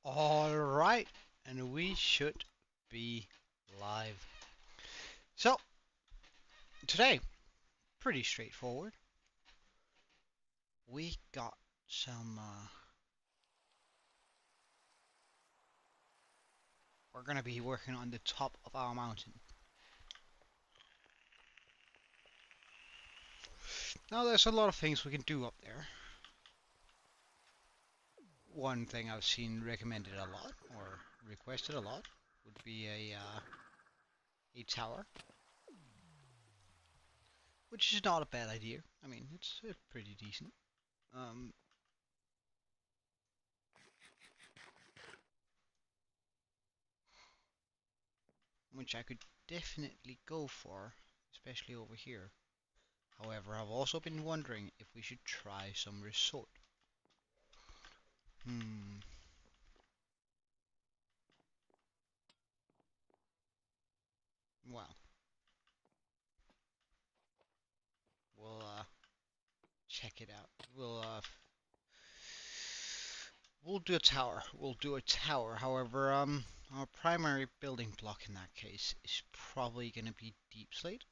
Alright, and we should be live. So, today, pretty straightforward. We got some, we're gonna be working on the top of our mountain. Now, there's a lot of things we can do up there. One thing I've seen recommended a lot, or requested a lot, would be a tower. Which is not a bad idea. I mean, it's pretty decent. Um, which I could definitely go for, especially over here. However, I've also been wondering if we should try some resort. Hmm. Well, we'll check it out. We'll do a tower. We'll do a tower. However, our primary building block in that case is probably gonna be deep slate.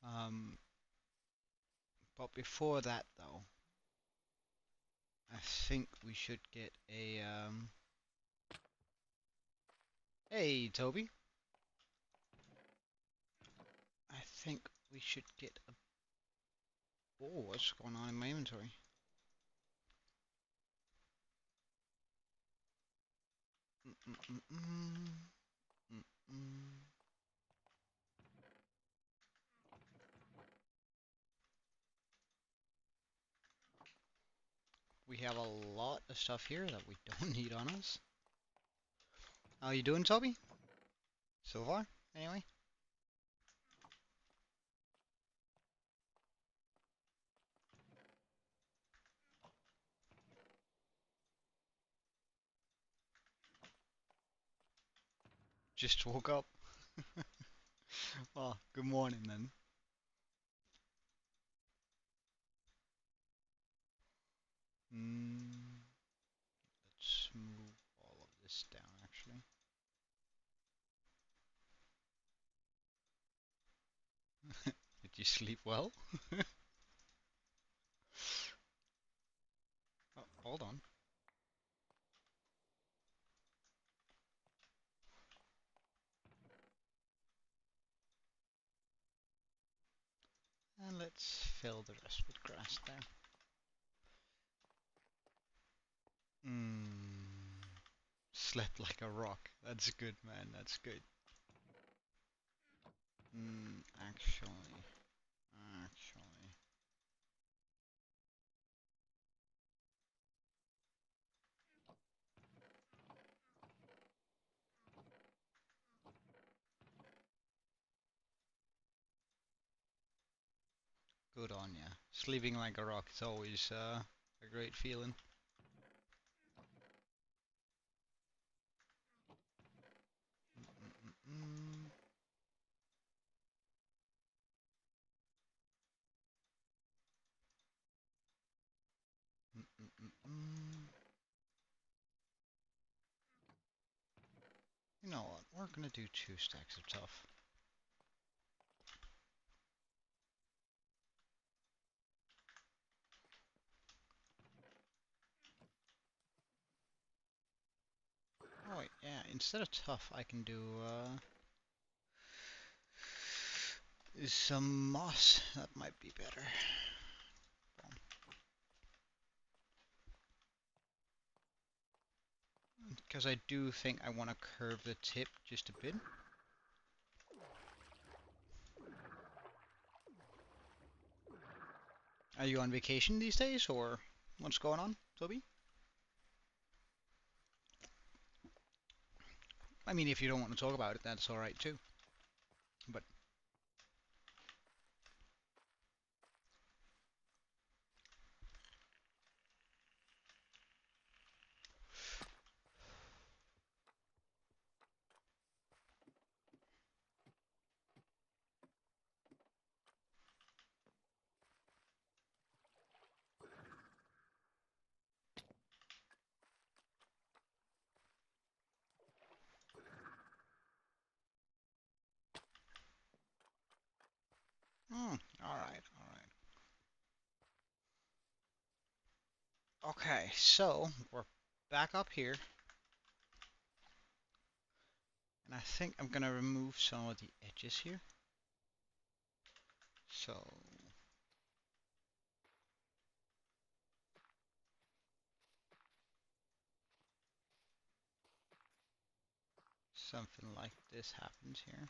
Um, but before that, though, I think we should get a Hey, Toby. I think we should get a. Oh, what's going on in my inventory? Mm -mm -mm -mm. Mm. We have a lot of stuff here that we don't need on us. How you doing, Toby? So far, anyway. Just woke up. Oh, good morning then. Mm, let's move all of this down, actually. Did you sleep well? Oh, hold on. And let's fill the rest with grass there. Mm, slept like a rock. That's good, man. That's good. Actually. Good on ya. Sleeping like a rock is always a great feeling. Mm-mm-mm. Mm-mm-mm-mm. You know what? We're gonna do 2 stacks of tough. Oh wait, yeah. Instead of tough, I can do some moss. That might be better. Because I do think I want to curve the tip just a bit. Are you on vacation these days, or what's going on, Toby? I mean, if you don't want to talk about it, that's alright too. But Okay, so we're back up here, and I think I'm gonna remove some of the edges here. So something like this happens here.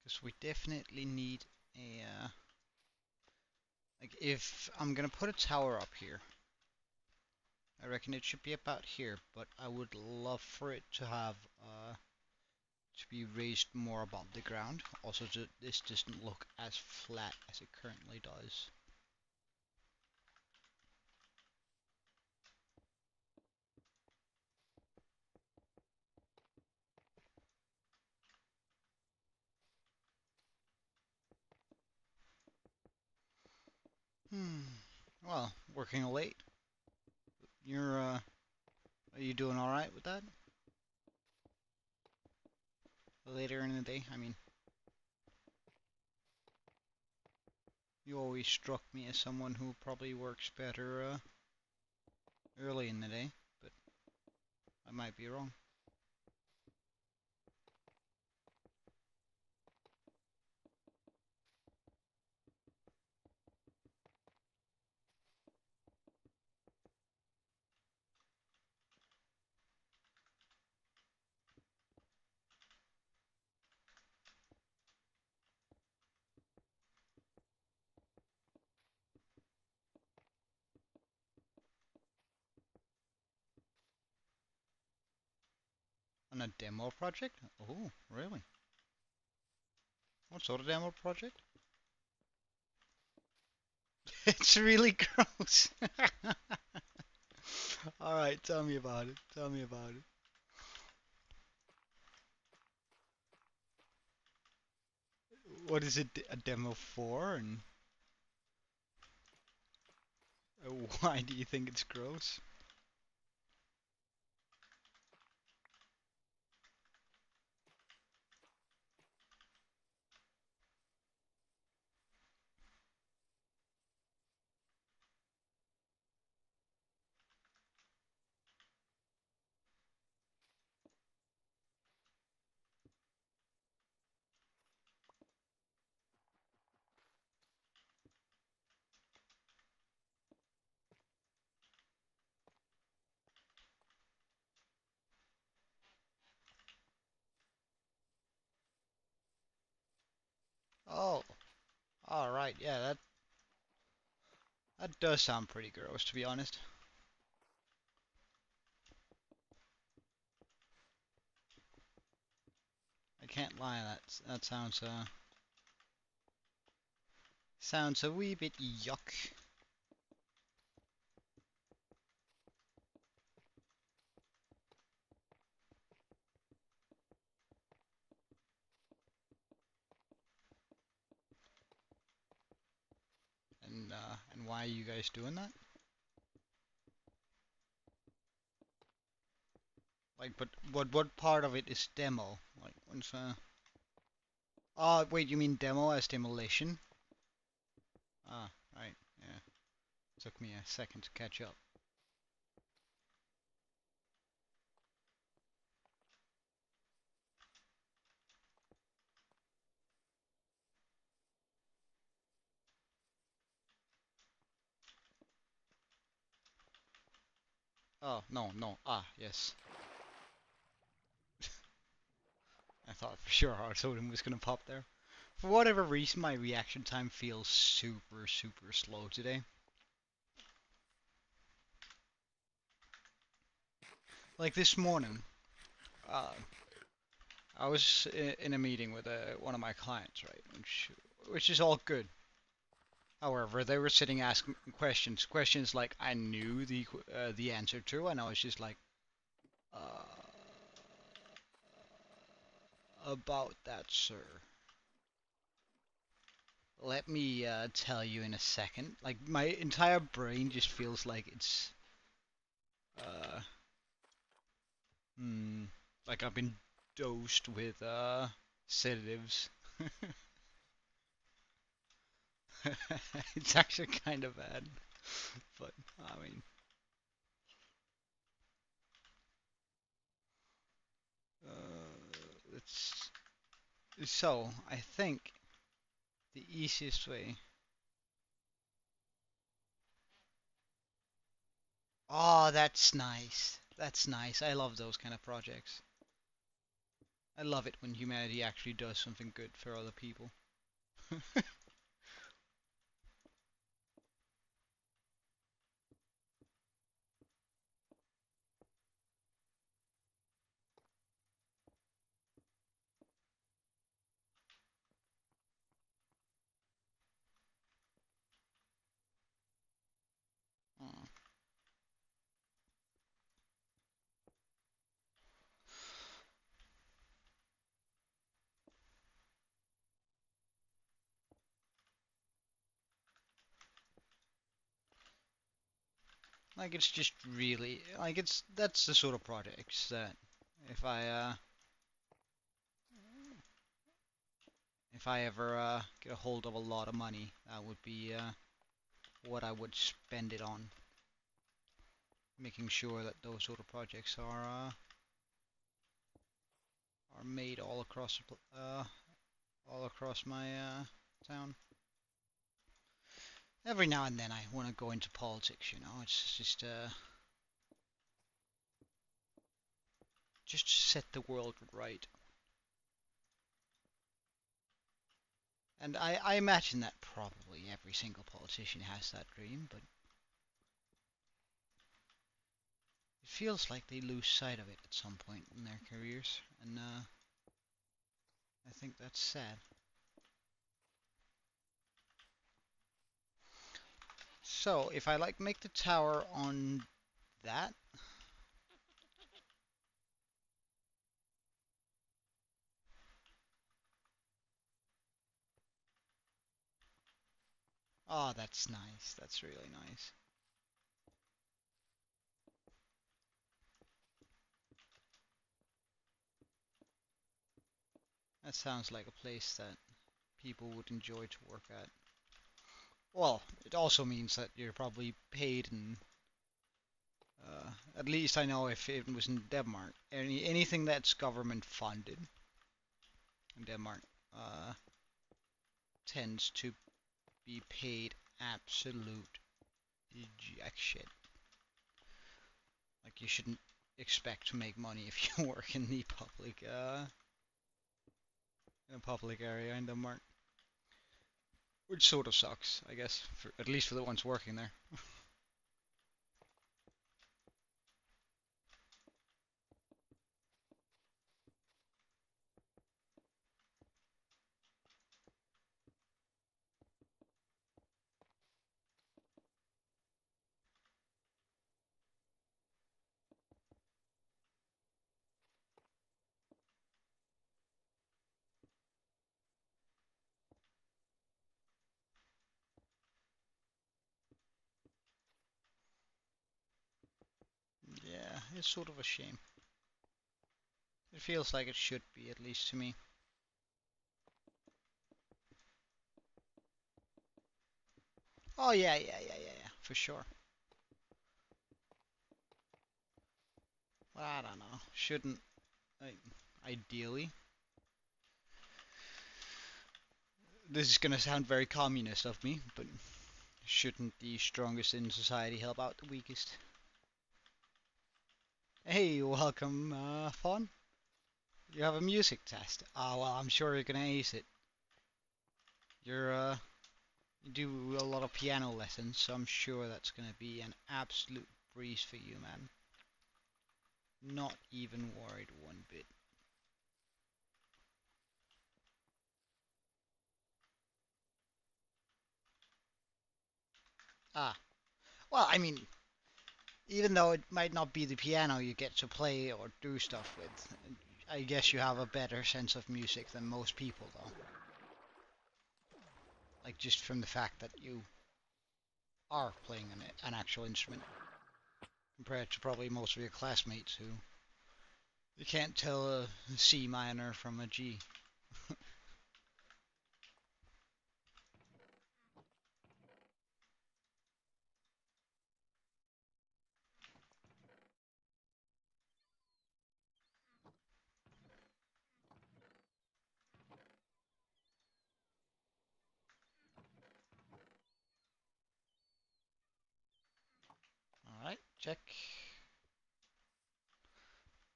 Because we definitely need a, like if I'm gonna put a tower up here, I reckon it should be about here, but I would love for it to have, to be raised more above the ground. Also, this doesn't look as flat as it currently does. Well, working late. Are you doing all right with that? Later in the day, I mean, you always struck me as someone who probably works better early in the day, but I might be wrong. On a demo project? Oh, really? What sort of demo project? It's really gross. Alright, tell me about it. Tell me about it. What is it a demo for, and why do you think it's gross? Oh, alright, yeah, that does sound pretty gross, to be honest. I can't lie, that sounds a wee bit yuck. And why are you guys doing that? Like, but what part of it is demo? Like, when's oh, wait, you mean demo as demolition? Ah, right, yeah. Took me a second to catch up. Oh, no, no, ah, yes. I thought for sure our totem was gonna pop there. For whatever reason, my reaction time feels super, super slow today. Like this morning, uh, I was in a meeting with one of my clients, right? Which is all good. However, they were sitting asking questions like I knew the answer to, and I was just like, uh, about that, sir? Let me tell you in a second. Like, my entire brain just feels like it's uh, hmm, like I've been dosed with sedatives. It's actually kind of bad, but I mean, it's so. I think the easiest way. Oh, that's nice. That's nice. I love those kind of projects. I love it when humanity actually does something good for other people. Mm. Like it's just really like it's that's the sort of projects that if I uh if I ever get a hold of a lot of money, that would be what I would spend it on, making sure that those sort of projects are made all across my town. Every now and then I want to go into politics, you know. It's just set the world right. And I imagine that probably every single politician has that dream, but it feels like they lose sight of it at some point in their careers, and I think that's sad. So if I like make the tower on that, oh, that's nice. That's really nice. That sounds like a place that people would enjoy to work at. Well, it also means that you're probably paid and at least I know if it was in Denmark, anything that's government funded in Denmark uh, tends to be paid absolute jack shit. Like you shouldn't expect to make money if you work in the public area in Denmark, which sort of sucks, I guess, for at least for the ones working there. Yeah, it's sort of a shame. It feels like it should be, at least to me. Oh yeah, yeah, yeah, yeah, yeah, for sure. Well, I don't know. Shouldn't like, ideally. This is gonna sound very communist of me, but shouldn't the strongest in society help out the weakest? Hey, welcome, Fawn. You have a music test. Ah, well, I'm sure you're gonna ace it. You do a lot of piano lessons, so I'm sure that's gonna be an absolute breeze for you, man. Not even worried one bit. Ah, well, I mean, even though it might not be the piano you get to play or do stuff with, I guess you have a better sense of music than most people, though. Like, just from the fact that you are playing an actual instrument, compared to probably most of your classmates who you can't tell a C minor from a G. Alright, check.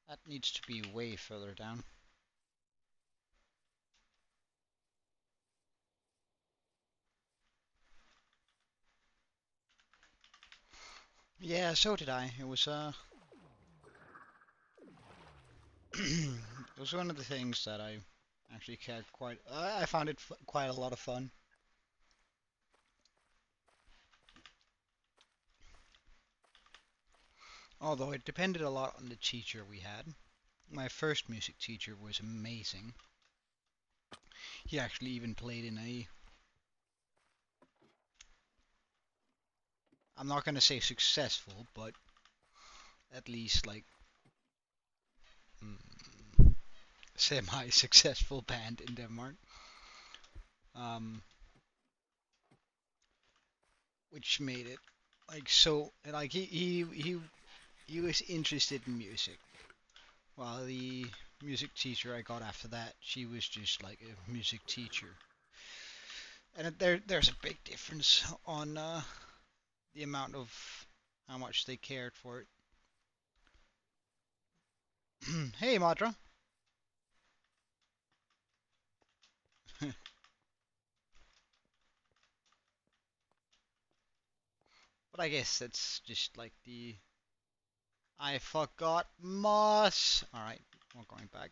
That needs to be way further down. Yeah, so did I. It was it was one of the things that I actually cared quite. I found it quite a lot of fun. Although it depended a lot on the teacher we had. My first music teacher was amazing. He actually even played in a. I'm not gonna say successful, but at least like semi-successful band in Denmark. Um, which made it like so like he was interested in music. While the music teacher I got after that, she was just like a music teacher. And there's a big difference on the amount of how much they cared for it. Hey, Madra. But I guess that's just like the I forgot moss. All right, we're going back.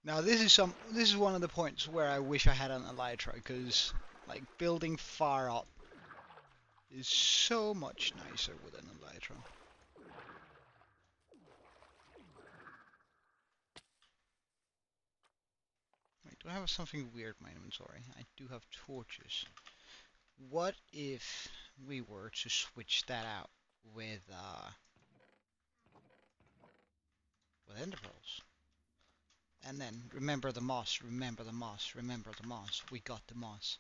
Now this is one of the points where I wish I had an elytra, because like building far up is so much nicer with an elytra. Wait, do I have something weird in my inventory? I do have torches. What if we were to switch that out with ender pearls? And then remember the moss, remember the moss, remember the moss. We got the moss.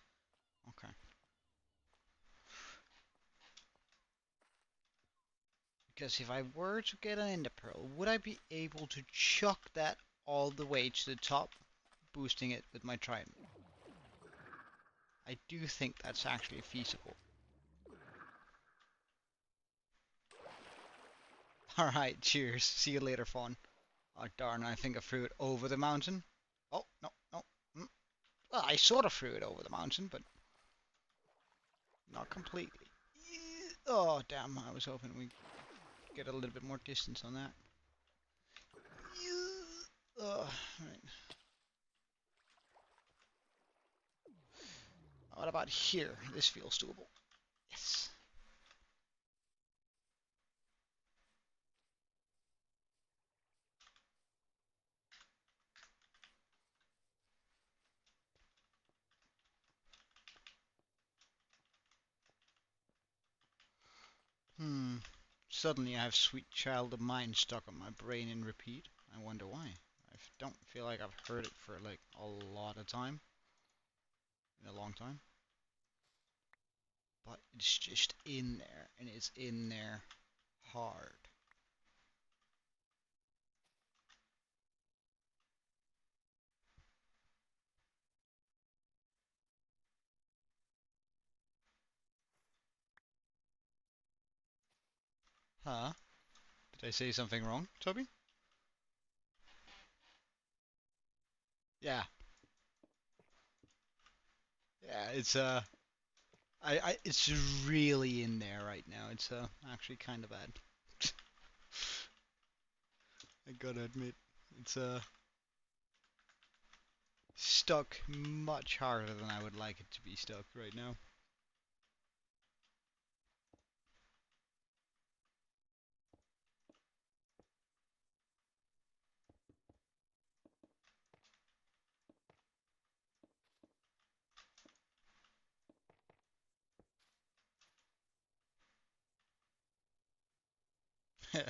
Okay. Because if I were to get an ender pearl, would I be able to chuck that all the way to the top, boosting it with my trident? I do think that's actually feasible. Alright, cheers. See you later, fawn. Oh darn, I think I threw it over the mountain. Oh, no, no. Well, I sort of threw it over the mountain, but not completely. Oh, damn, I was hoping we'd get a little bit more distance on that. Right. What about here? This feels doable. Yes. Suddenly I have Sweet Child of Mine stuck on my brain in repeat. I wonder why. I don't feel like I've heard it for like a lot of time. In a long time. But it's just in there, and it's in there hard. Huh? Did I say something wrong, Toby? Yeah. Yeah, it's it's really in there right now. It's actually kind of bad. I gotta admit, it's stuck much harder than I would like it to be stuck right now.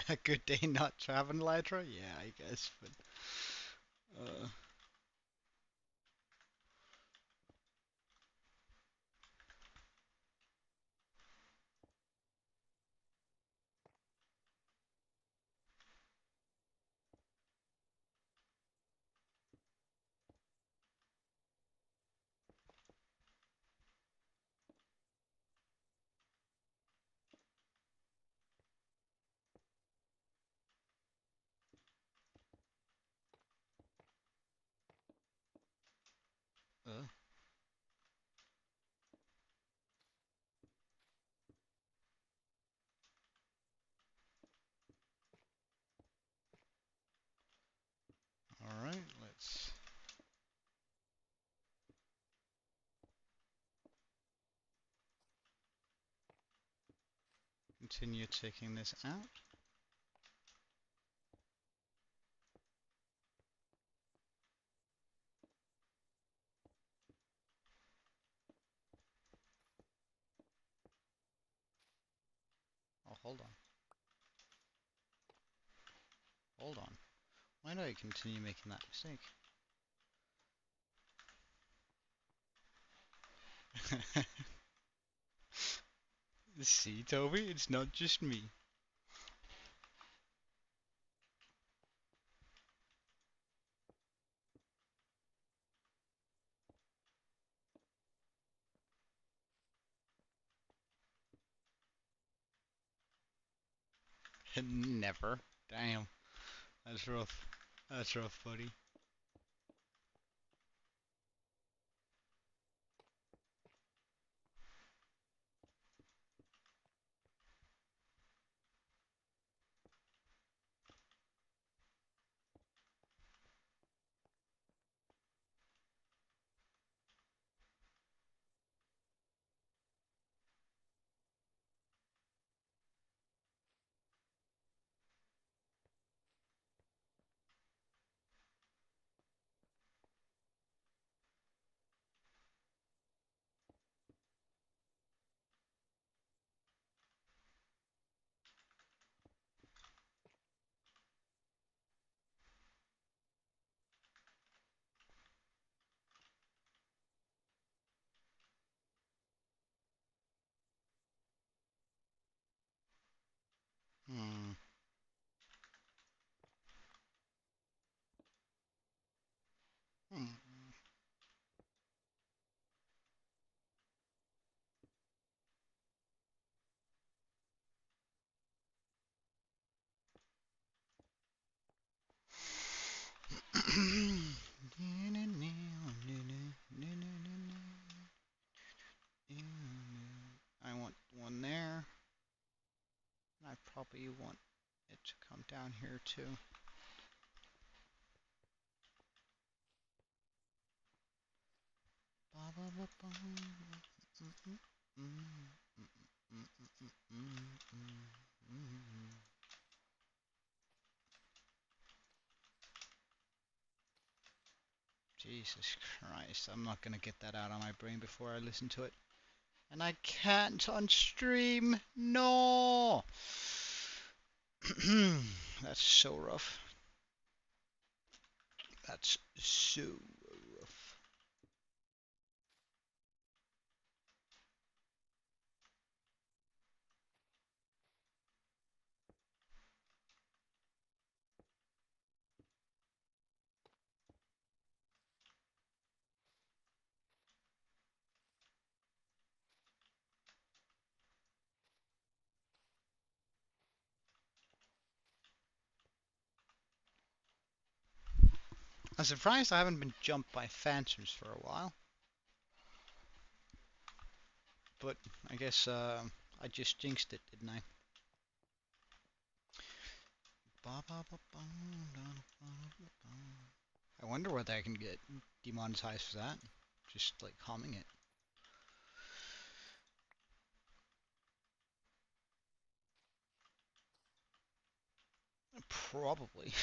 A good day not to have an elytra? Yeah, I guess, but uh, uh, all right, let's continue taking this out. Oh, hold on. Hold on. Why do I continue making that mistake? See, Toby, it's not just me. Never. Damn. That's rough. That's rough, buddy. Hmm. Hmm. I want one there. I probably want it to come down here too. Jesus Christ, I'm not gonna get that out of my brain before I listen to it. And I can't on stream. No! That's so rough. That's so rough. I'm surprised I haven't been jumped by phantoms for a while. But I guess I just jinxed it, didn't I? I wonder whether I can get demonetized for that. Just like humming it. Probably.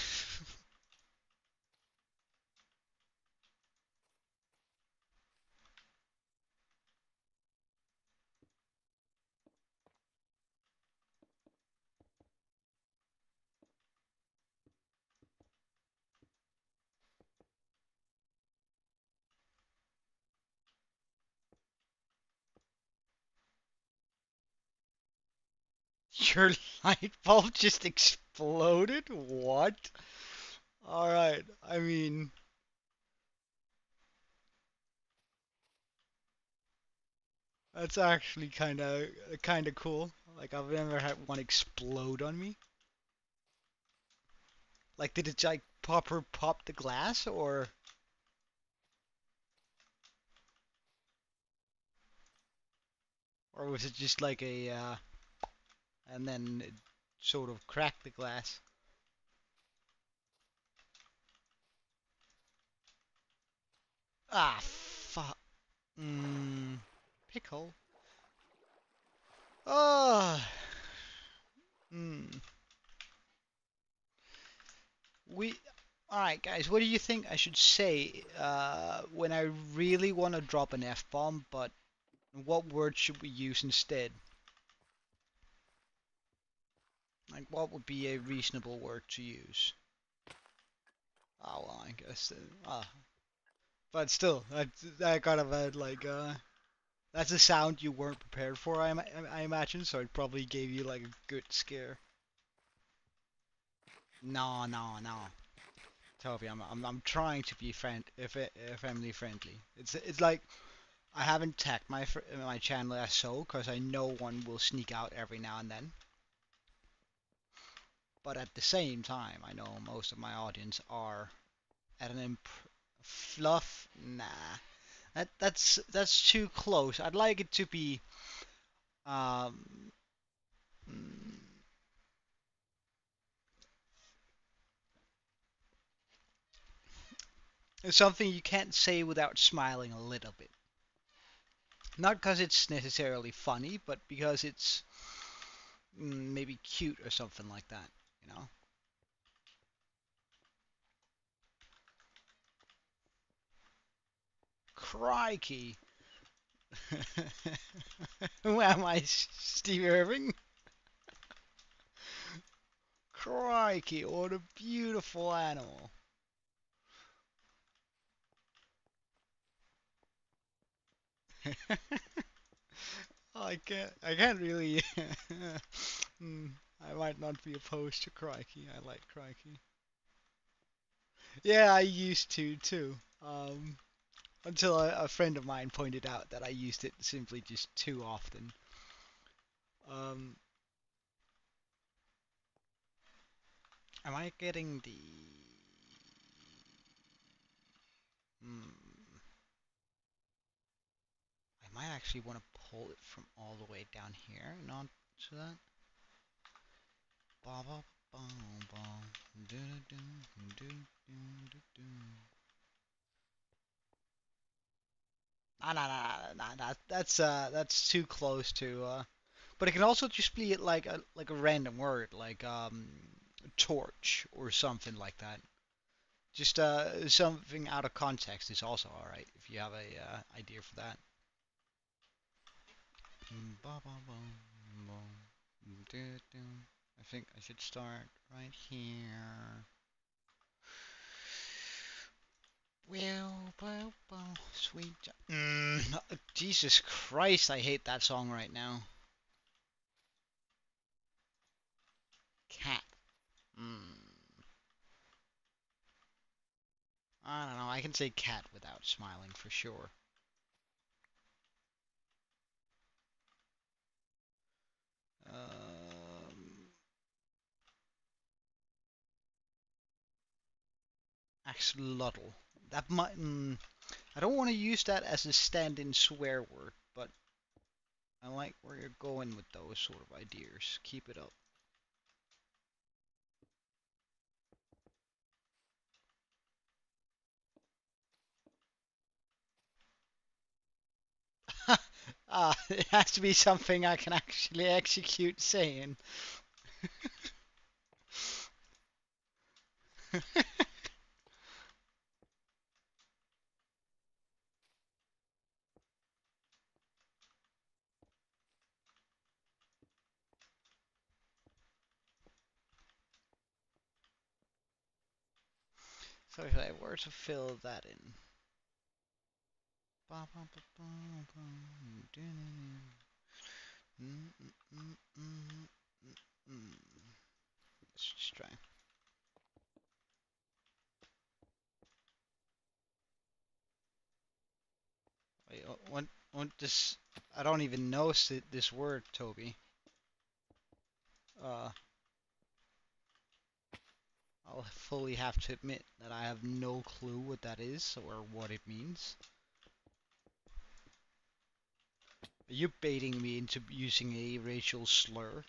Your light bulb just exploded? What? Alright, I mean, that's actually kinda cool. Like I've never had one explode on me. Like did it like proper pop the glass or was it just like a and then it sort of cracked the glass? Ah, fuck. Mmm. Pickle. Oh. Hmm. We. Alright, guys, what do you think I should say when I really want to drop an F bomb, but what word should we use instead? Like, what would be a reasonable word to use? Oh, well, I guess. But still, that kind of had like, that's a sound you weren't prepared for, I imagine, so it probably gave you like a good scare. No, no, no. Toby, I'm trying to be family friendly. It's like I haven't tagged my channel as so because I know one will sneak out every now and then. But at the same time, I know most of my audience are at an fluff. Nah, that's too close. I'd like it to be um, mm, something you can't say without smiling a little bit. Not because it's necessarily funny, but because it's maybe cute or something like that. You know? Crikey! Who am I, Steve Irving? Crikey! What a beautiful animal. I can't really. Hmm, I might not be opposed to Crikey. I like Crikey. Yeah, I used to too. Until a friend of mine pointed out that I used it simply just too often. Um, am I getting the? Hmm, I might actually want to pull it from all the way down here and on to that. Ba ba ba ba. Do do do do do do. Nah. That's too close to. But it can also just be like a random word, like torch or something like that. Just something out of context is also alright if you have a idea for that. I think I should start right here. Sweet. Jesus Christ, I hate that song right now. Cat. Mm, I don't know. I can say cat without smiling for sure. Um, axolotl. That might. I don't want to use that as a stand-in swear word, but I like where you're going with those sort of ideas. Keep it up. It has to be something I can actually execute saying. So if I were to fill that in. Mm, let's just try. Wait, what this? I don't even know this word, Toby. Uh, I'll fully have to admit that I have no clue what that is or what it means. Are you baiting me into using a racial slur?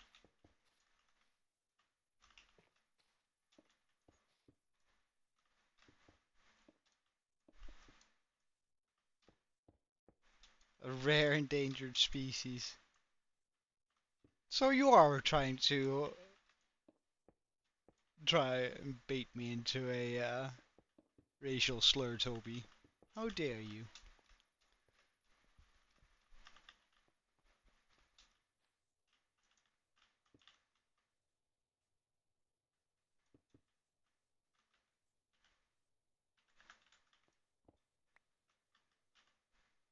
A rare endangered species. So you are trying to try and bait me into a racial slur, Toby. How dare you?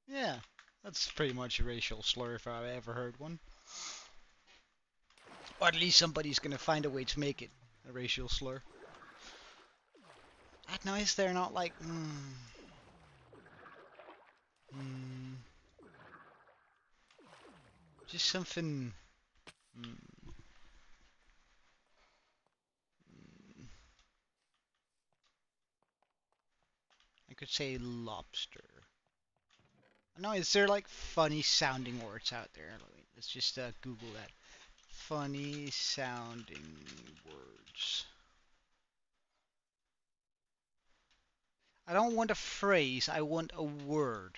Yeah, that's pretty much a racial slur if I've ever heard one. Or at least somebody's gonna find a way to make it a racial slur. I don't know, is there not like... just something... I could say lobster. No, is there like funny sounding words out there? Let's just Google that. Funny sounding words. I don't want a phrase, I want a word.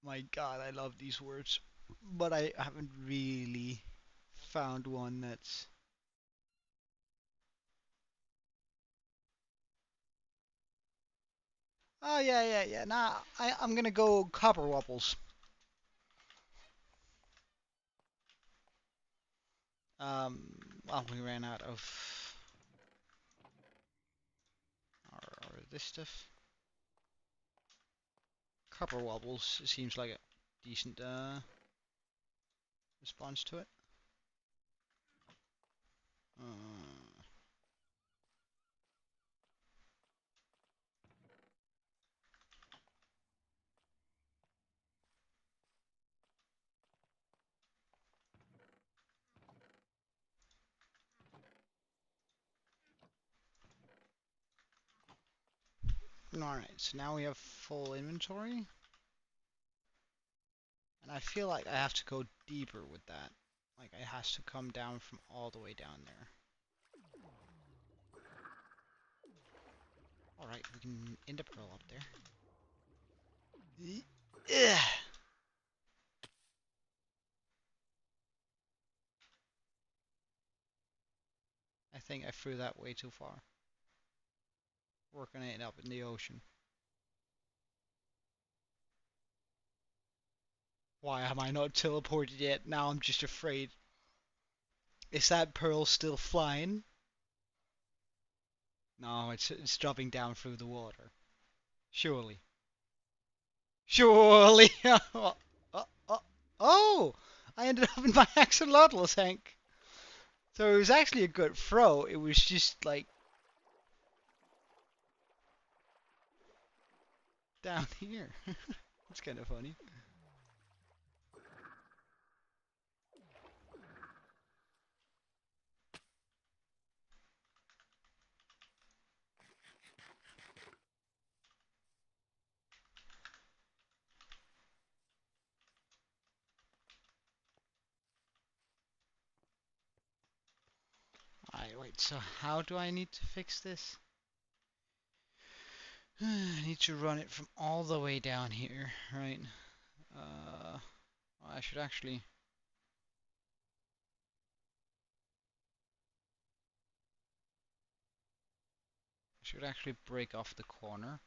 My god, I love these words. But I haven't really found one that's... Oh, yeah. Nah, I'm gonna go copper wobbles. Um, well, we ran out of this stuff. Copper wobbles seems like a decent response to it. Alright, so now we have full inventory. And I feel like I have to go deeper with that. Like it has to come down from all the way down there. Alright, we can end a pearl up there. Ugh. I think I threw that way too far. We're gonna end up in the ocean. Why am I not teleported yet? Now I'm just afraid. Is that pearl still flying? No, it's dropping down through the water. Surely. Surely! oh, oh! I ended up in my axolotl tank! So it was actually a good throw, it was just like... down here. It's kind of funny. Alright, wait, so how do I need to fix this? I need to run it from all the way down here, right? I should actually... break off the corner.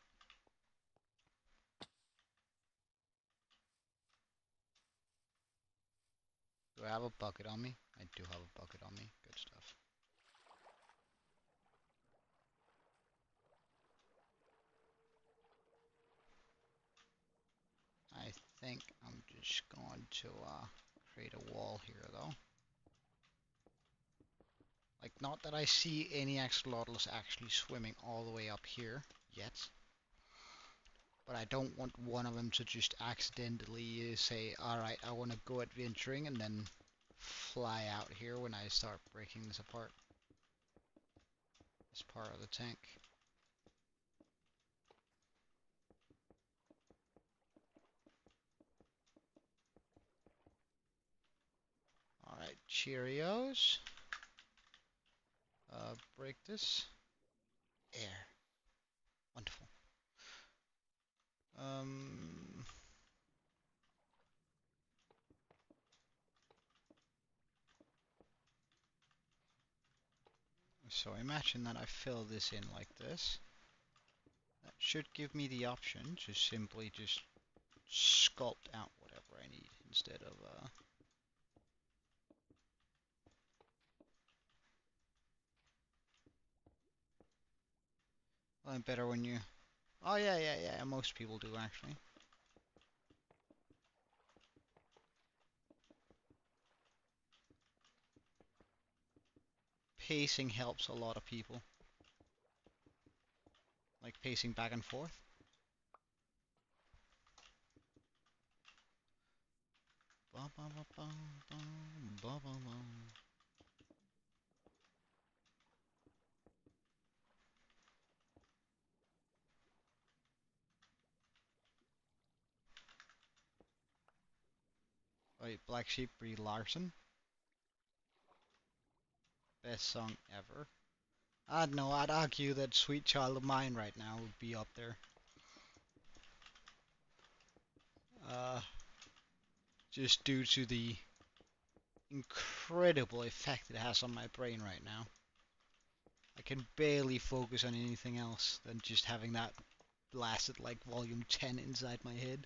Do I have a bucket on me? I do have a bucket on me. Good stuff. I think I'm just going to create a wall here though. Like, not that I see any axolotls actually swimming all the way up here yet. But I don't want one of them to just accidentally say, alright, I want to go adventuring, and then fly out here when I start breaking this apart. This part of the tank. Alright, Cheerios. Break this. Air. Wonderful. So imagine that I fill this in like this. That should give me the option to simply just sculpt out whatever I need instead of well, better when you... Oh yeah, most people do actually. Pacing helps a lot of people. Like pacing back and forth. Wait, Black Sheep, Brie Larson. Best song ever. I don't know, I'd argue that Sweet Child of Mine right now would be up there. Just due to the incredible effect it has on my brain right now. I can barely focus on anything else than just having that blasted like volume 10 inside my head.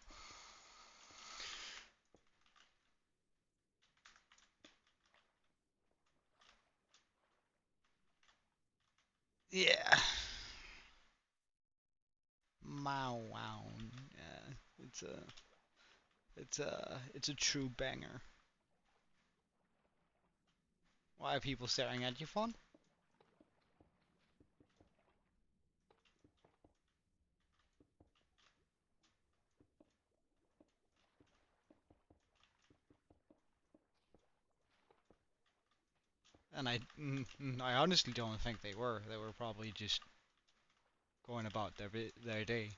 Yeah. Wow. Yeah, it's a true banger. Why are people staring at your phone? And I honestly don't think they were. They were probably just going about their day.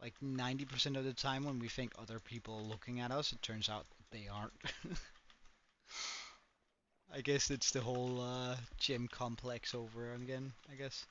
Like 90% of the time when we think other people are looking at us, it turns out they aren't. I guess it's the whole gym complex over again, I guess.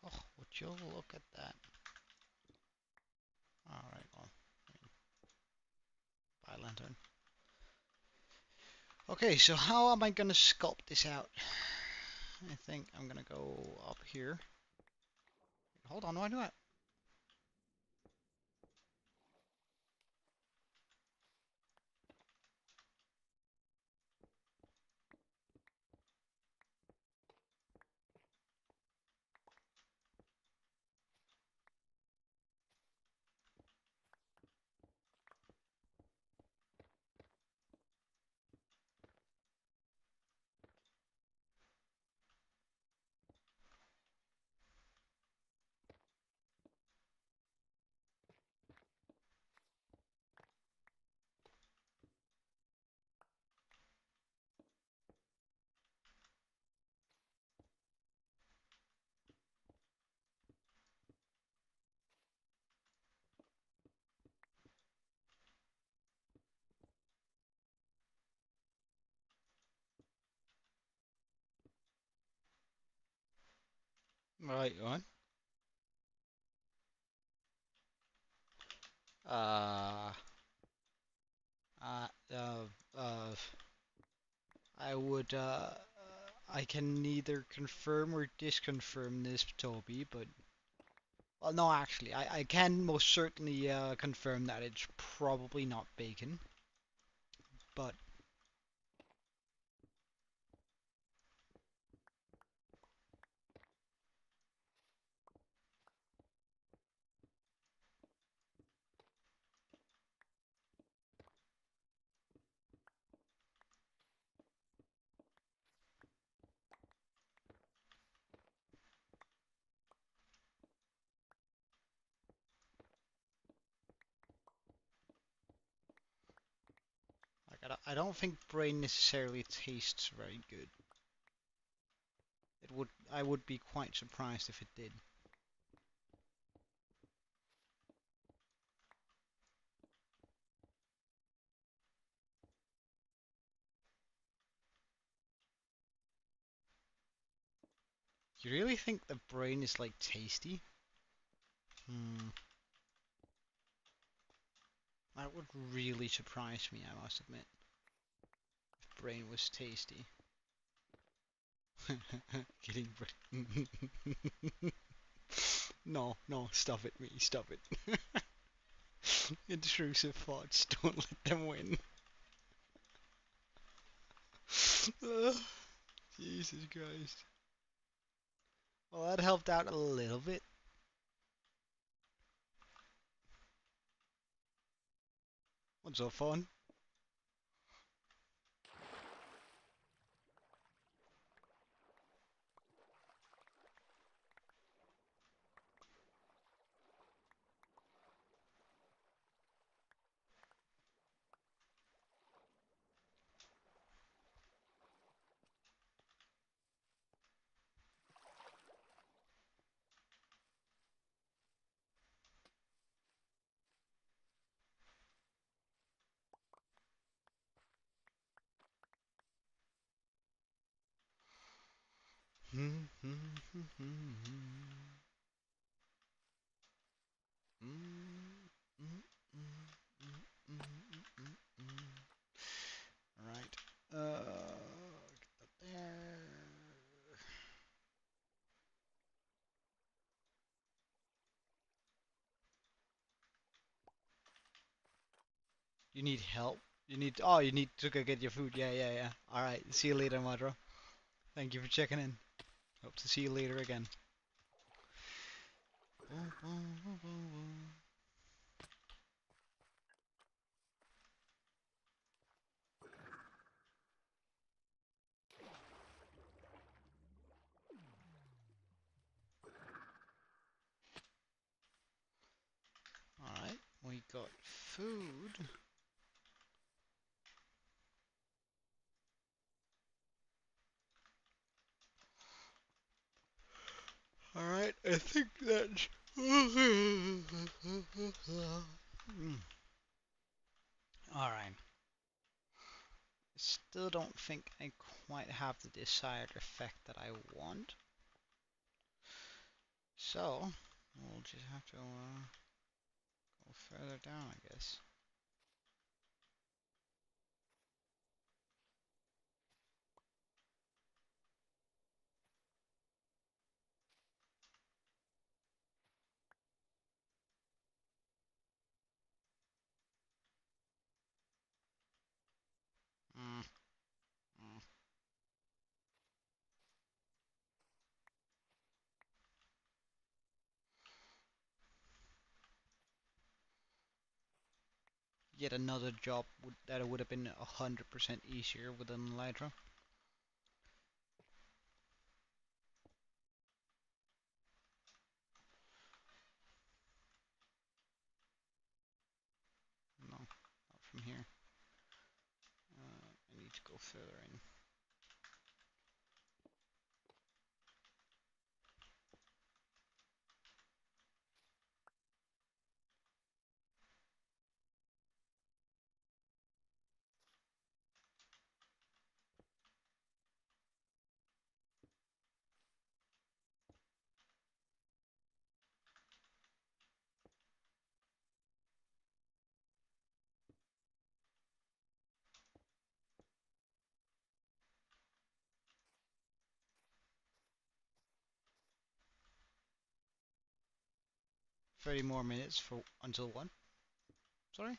Oh, would you look at that? Alright, well, bye lantern. Okay, so how am I gonna sculpt this out? I think I'm gonna go up here. Hold on, why do I? Right on. Uh, uh, uh, uh, I would, I can neither confirm or disconfirm this, Toby, but, well, no, actually, I can most certainly, confirm that it's probably not bacon, but, like, I don't think brain necessarily tastes very good. I would be quite surprised if it did. You really think the brain is, like, tasty? Hmm, that would really surprise me, I must admit. If brain was tasty. Getting brain. No, no, stop it, me, stop it. Intrusive thoughts, don't let them win. Jesus Christ. Well, that helped out a little bit. What's so fun? Right. Get that there. You need help? You need to go get your food. Yeah, yeah, yeah. Alright, see you later, Madro. Thank you for checking in. Hope to see you later again. Alright, we got food. Alright, I think that's... Alright. Still don't think I quite have the desired effect that I want. So, we'll just have to go further down, I guess. Mm, mm. Yet another job that would have been 100% easier with an Elytra. No, not from here. I need to go further in. 30 more minutes for until 1. Sorry?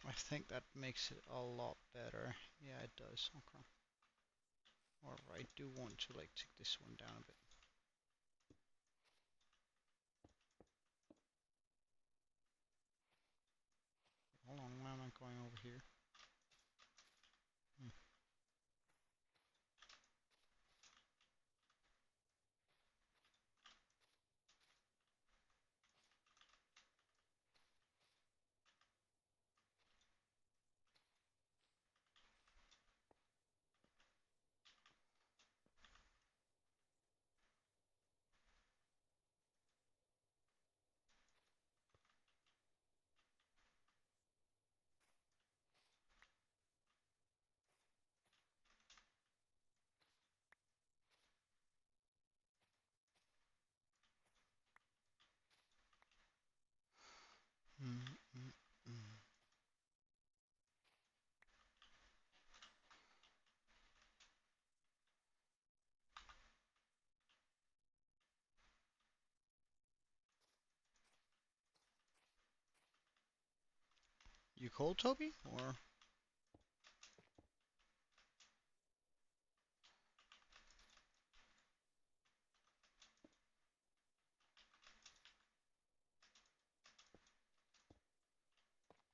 I think that makes it a lot better. Yeah, it does. Okay. Or I do want to like take this one down a bit. Hold on, why am I going over here? Hmm. Mm, mm, mm. You cold, Toby? Or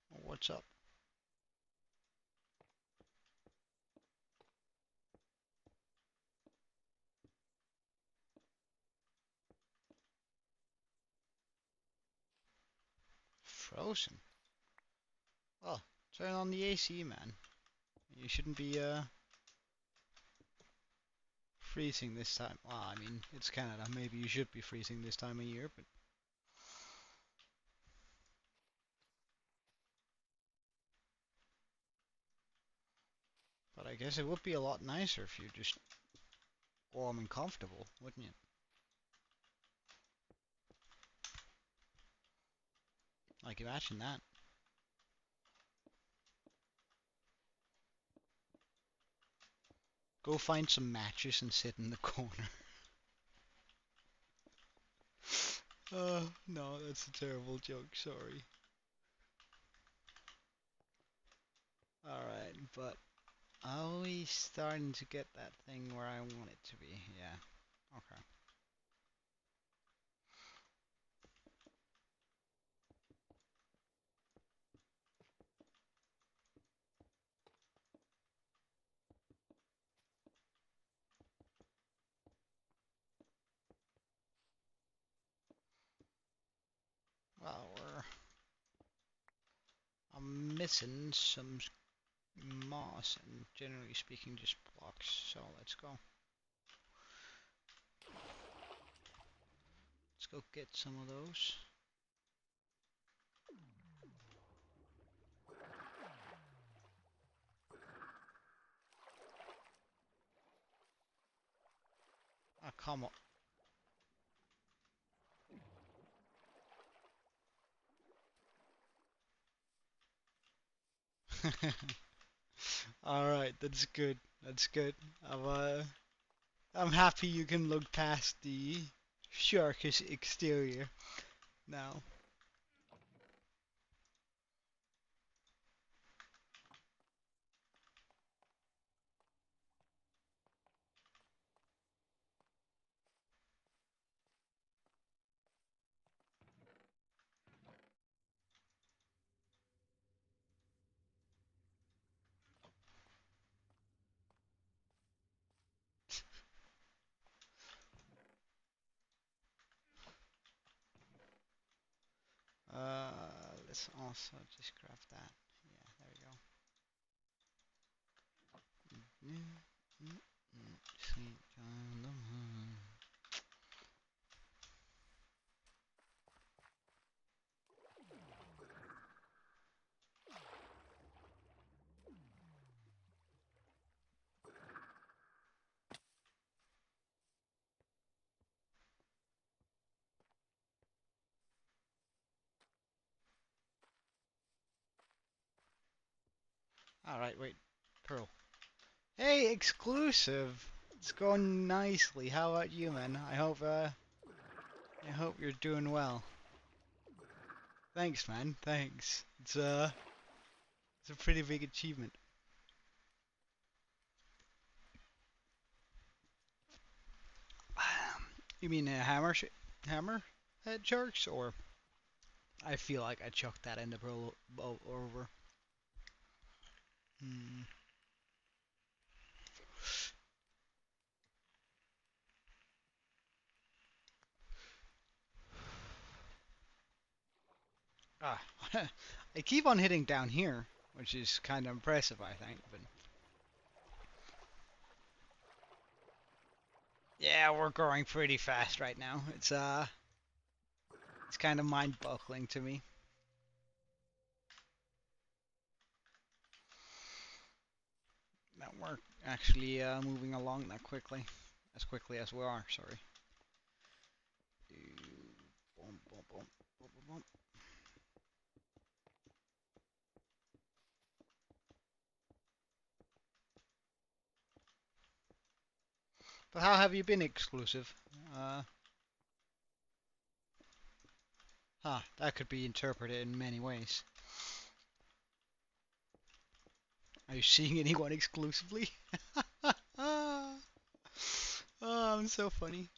what's up? Frozen? Well, turn on the AC, man. You shouldn't be freezing this time. Well, I mean, it's Canada. Maybe you should be freezing this time of year, but I guess it would be a lot nicer if you're just warm and comfortable, wouldn't it? Like, imagine that. Go find some matches and sit in the corner. No, that's a terrible joke, sorry. Alright, but are we starting to get that thing where I want it to be? Yeah. Okay. Well, I'm missing some moss and generally speaking just blocks, so let's go. Let's go get some of those. Ah, come on. Alright, that's good. That's good. I'm happy you can look past the sharkish exterior now. Let's also just grab that. Yeah, there we go. Sweet child of mine. Alright, wait. Pearl. Hey, exclusive! It's going nicely. How about you, man? I hope you're doing well. Thanks, man. Thanks. It's a pretty big achievement. You mean hammer head sharks, or I feel like I chucked that in the pearl over. Hmm. Ah, I keep on hitting down here, which is kind of impressive, I think. But yeah, we're growing pretty fast right now. It's kind of mind-boggling to me that we're actually moving along that quickly, as quickly as we are. Sorry. Boom, boom, boom, boom, boom, boom. But how have you been exclusive? Uh, that could be interpreted in many ways. Are you seeing anyone exclusively? Oh, I'm so funny.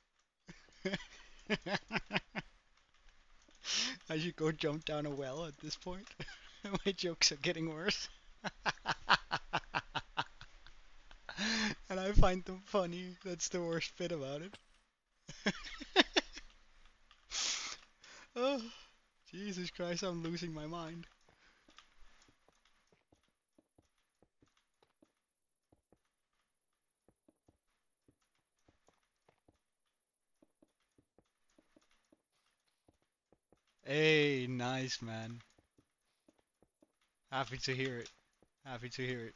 I should go jump down a well at this point. My jokes are getting worse. And I find them funny. That's the worst bit about it. Oh, Jesus Christ, I'm losing my mind. Hey, nice, man. Happy to hear it. Happy to hear it.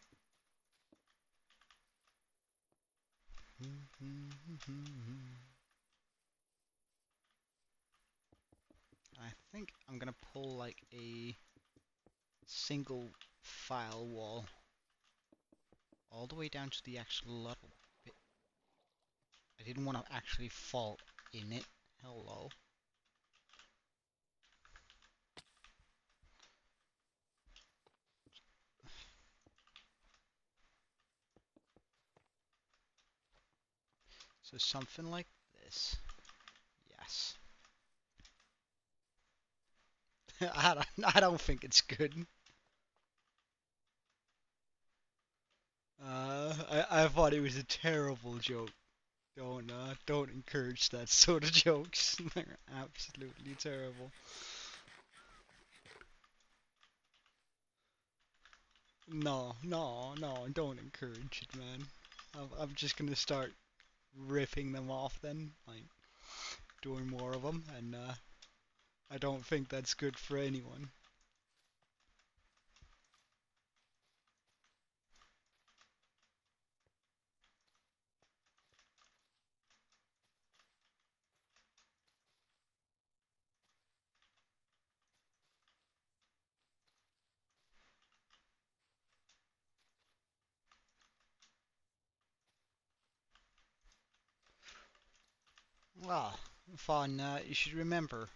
I think I'm gonna pull like a single file wall all the way down to the actual level bit. I didn't want to actually fall in it. Hello. So something like this. Yes. I don't think it's good. I thought it was a terrible joke. Don't encourage that sort of jokes. They're absolutely terrible. No, don't encourage it, man. I'm just gonna start ripping them off then, like doing more of them, and I don't think that's good for anyone. Well, Fawn, you should remember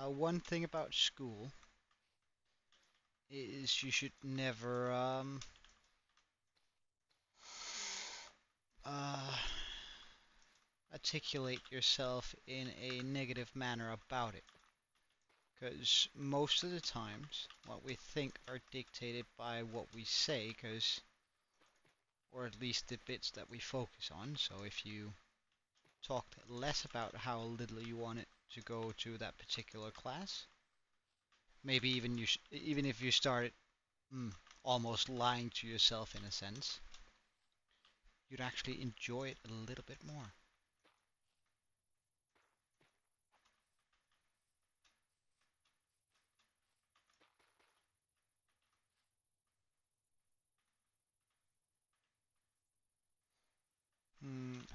one thing about school is you should never uh, articulate yourself in a negative manner about it. Because most of the times, what we think are dictated by what we say, or at least the bits that we focus on. So if you talked less about how little you want it to go to that particular class, maybe even if you started almost lying to yourself in a sense, you'd actually enjoy it a little bit more.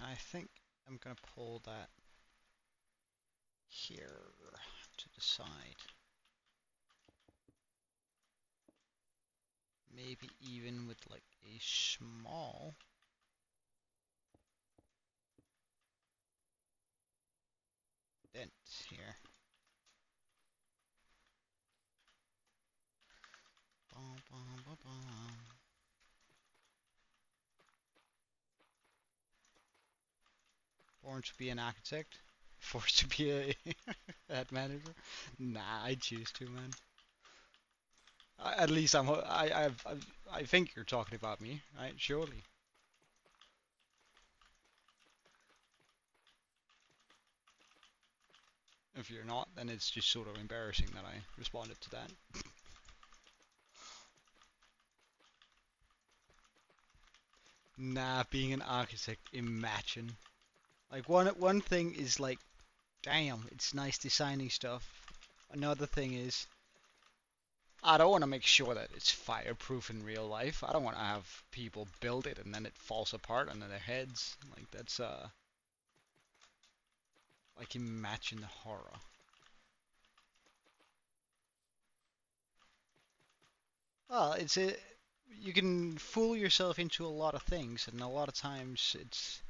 I think I'm gonna pull that here to the side. maybe even with like a small vent here. Bum, bum, bum, bum. Born to be an architect, forced to be a head manager. Nah, I choose to, man. At least I think you're talking about me, right? Surely. If you're not, then it's just sort of embarrassing that I responded to that. Nah, being an architect, imagine. Like one thing is like, damn, it's nice designing stuff. Another thing is, I don't want to make sure that it's fireproof in real life. I don't want to have people build it and then it falls apart under their heads. Like that's like imagine the horror. Well, it's a you can fool yourself into a lot of things, and a lot of times it's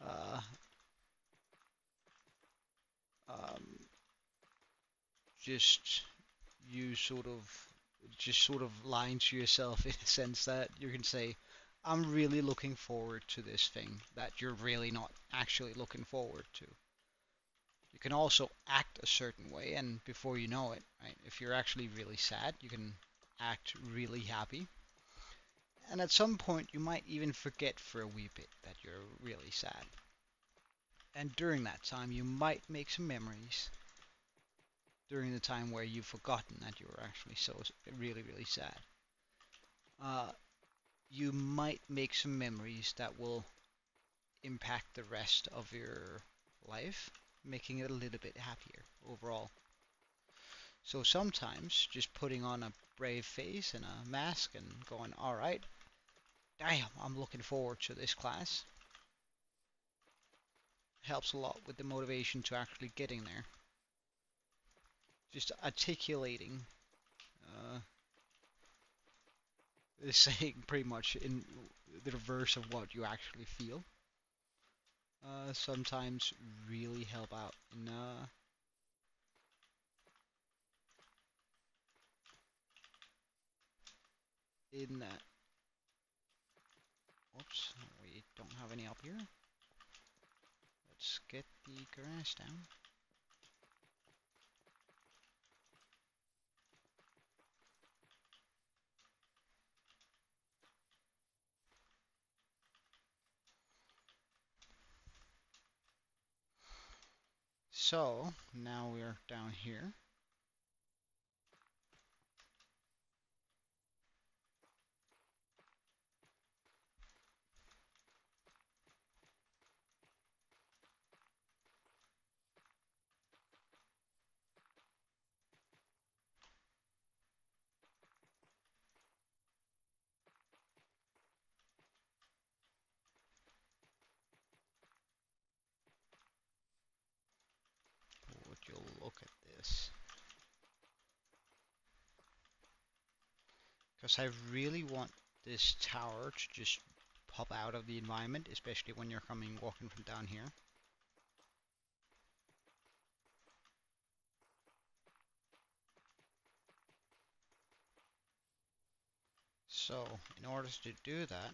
uh, um, just you sort of lying to yourself in a sense that you can say, I'm really looking forward to this thing that you're really not actually looking forward to. You can also act a certain way, and before you know it, right, if you're actually really sad, you can act really happy. And at some point, you might even forget for a wee bit that you're really sad. And during that time, you might make some memories during the time where you've forgotten that you were actually so really, really sad. Uh, you might make some memories that will impact the rest of your life, making it a little bit happier overall. So sometimes just putting on a brave face and a mask and going, alright, damn, I'm looking forward to this class, helps a lot with the motivation to actually getting there. Just articulating, uh, saying pretty much in the reverse of what you actually feel. Sometimes really help out in that. Oops, we don't have any up here. Let's get the grass down. So now we're down here. Would you look at this? Because I really want this tower to just pop out of the environment, especially when you're coming walking from down here. So, in order to do that,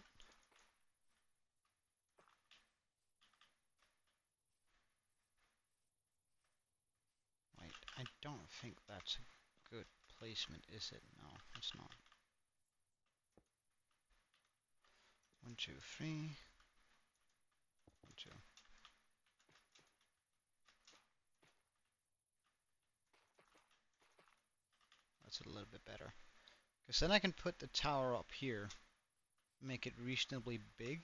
wait, I don't think that's a good placement, is it? No, it's not. 1, 2, 3. 1, 2. That's a little bit better. Because then I can put the tower up here, make it reasonably big,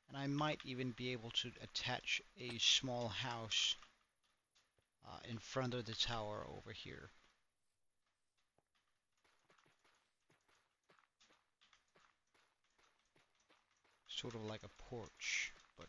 and I might even be able to attach a small house in front of the tower over here. Sort of like a porch, but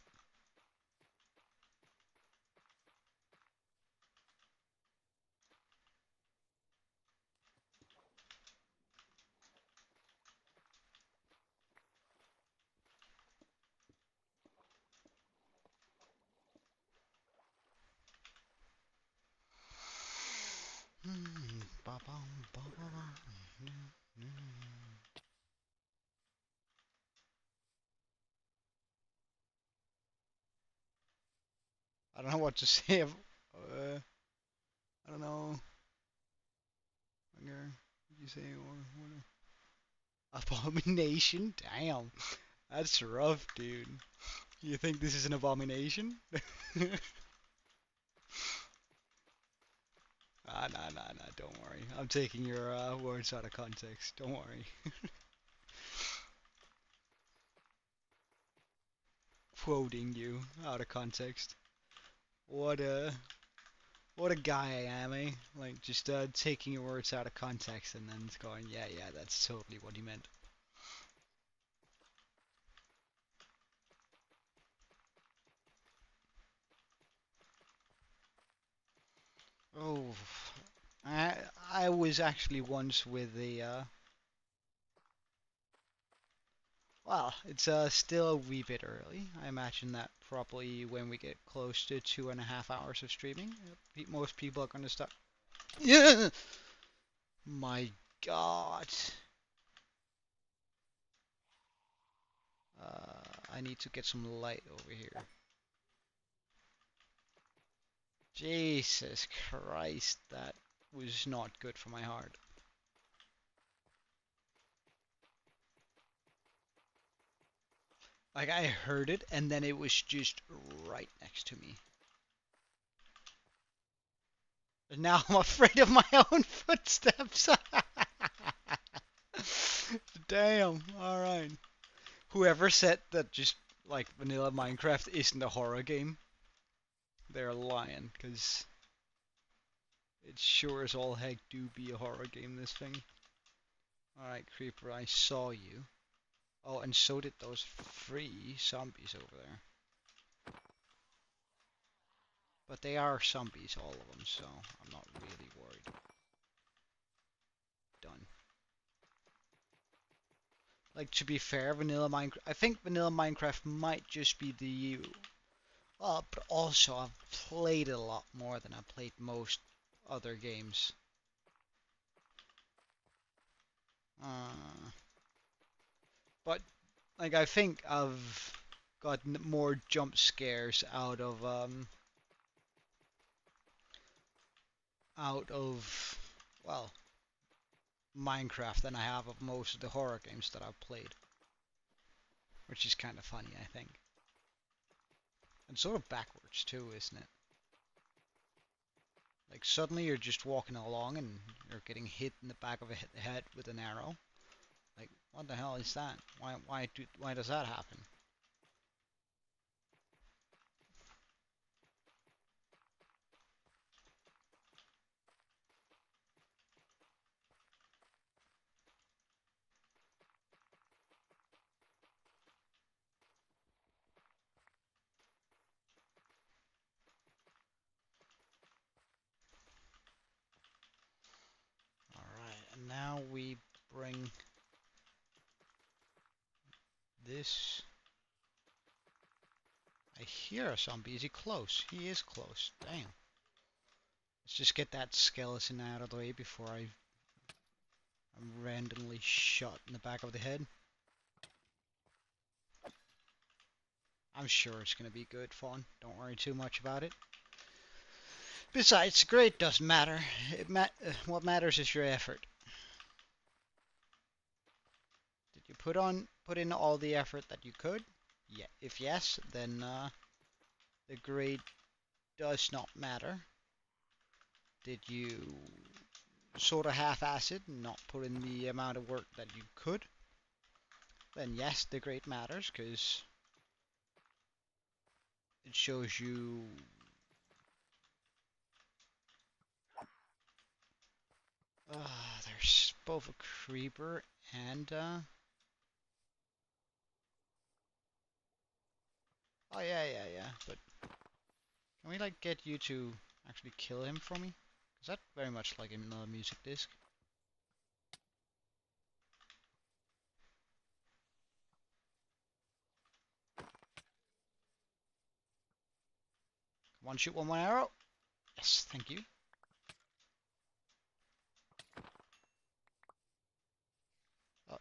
I don't know what to say. I don't know. What you say? Abomination? Damn. That's rough, dude. You think this is an abomination? Nah, don't worry. I'm taking your words out of context. Don't worry. Quoting you out of context. What a what a guy I am, eh? Like just taking your words out of context and then going, yeah, that's totally what he meant. Oh, I I was actually once with the well, it's still a wee bit early. I imagine that probably when we get close to 2.5 hours of streaming, most people are gonna start. Yeah. My God. I need to get some light over here. Jesus Christ, that was not good for my heart. Like I heard it and then it was just right next to me. And now I'm afraid of my own footsteps. Damn, alright. Whoever said that just like vanilla Minecraft isn't a horror game, they're lying, because it sure as all heck do be a horror game, this thing. Alright, Creeper, I saw you. Oh, and so did those 3 zombies over there. But they are zombies, all of them, so I'm not really worried. Done. Like, to be fair, vanilla Minecraft, I think vanilla Minecraft might just be the... Well, but also I've played it a lot more than I played most other games. But, like, I think I've gotten more jump scares out of, well, Minecraft than I have of most of the horror games that I've played. Which is kind of funny, I think. And sort of backwards too, isn't it? Like suddenly you're just walking along and you're getting hit in the back of the head with an arrow. Like, what the hell is that? Why does that happen? Alright, and now we bring this. I hear a zombie. Is he close? He is close. Damn. Let's just get that skeleton out of the way before I'm randomly shot in the back of the head. I'm sure it's going to be good fun. Don't worry too much about it. Besides, grade doesn't matter. What matters is your effort. Did you put in all the effort that you could? Yeah. If yes, then the grade does not matter. Did you sort of half-ass it and not put in the amount of work that you could? Then yes, the grade matters, because it shows you there's both a creeper and oh yeah, but can we like get you to actually kill him for me? Is that very much like in the music disc? One shoot, one arrow. Yes, thank you.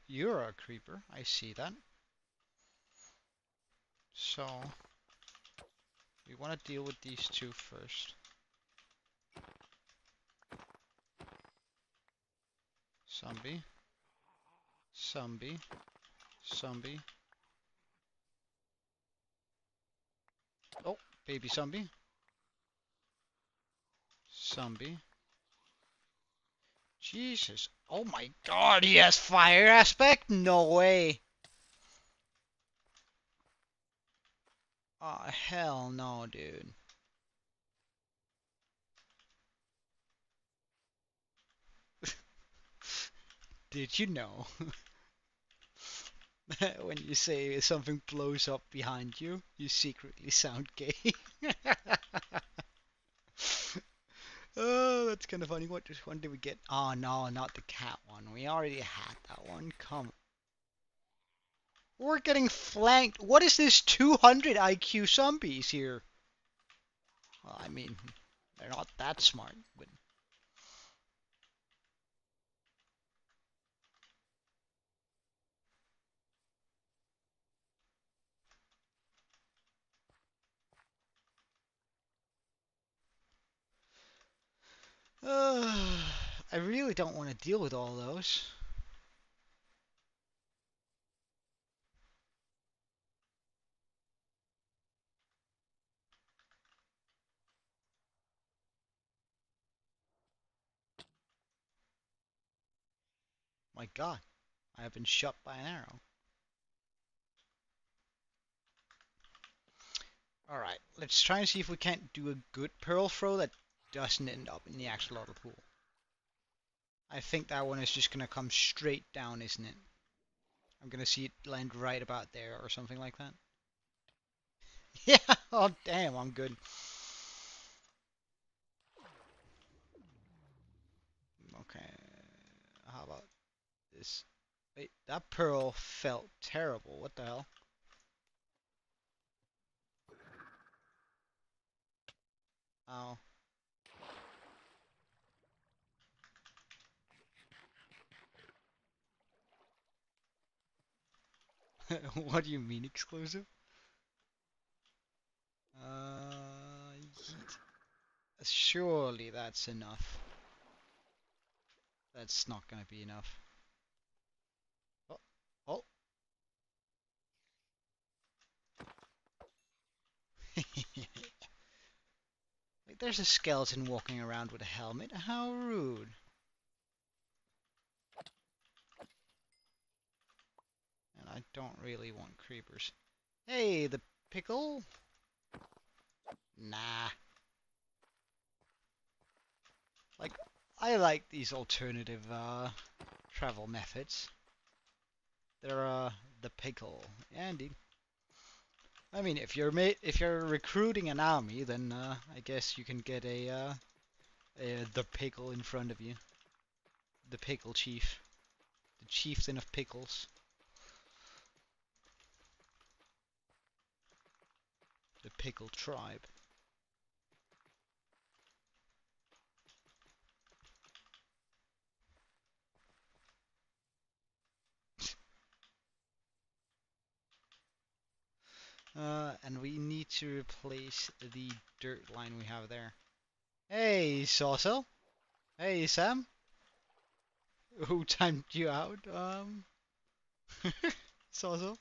You're a creeper. I see that. So, We want to deal with these two first. Zombie. Zombie. Zombie. Oh, baby zombie. Zombie. Jesus. Oh my god, he has fire aspect? No way. Oh, hell no, dude. Did you know? When you say something blows up behind you, you secretly sound gay. Oh, that's kind of funny. What one did we get? Oh no, not the cat one. We already had that one. Come. We're getting flanked. What is this 200 IQ zombies here? Well, I mean, they're not that smart, but I really don't want to deal with all those. My god, I have been shot by an arrow. Alright, let's try and see if we can't do a good pearl throw that doesn't end up in the axolotl pool. I think that one is just gonna come straight down, isn't it? I'm gonna see it land right about there or something like that. Yeah, oh damn, I'm good. Okay, how about this? Wait, that pearl felt terrible. What the hell? Oh. What do you mean exclusive? Yeet. Surely that's enough. That's not gonna be enough. Oh, oh. Like, there's a skeleton walking around with a helmet. How rude. And I don't really want creepers. Hey, the pickle? Nah. Like, I like these alternative travel methods. They're the pickle. Yeah, indeed. I mean, if you're recruiting an army, then I guess you can get the pickle in front of you. The pickle chief, the chieftain of pickles, the pickle tribe. And we need to replace the dirt line we have there. Hey, Sauce. Hey, Sam. Who timed you out? Sauce.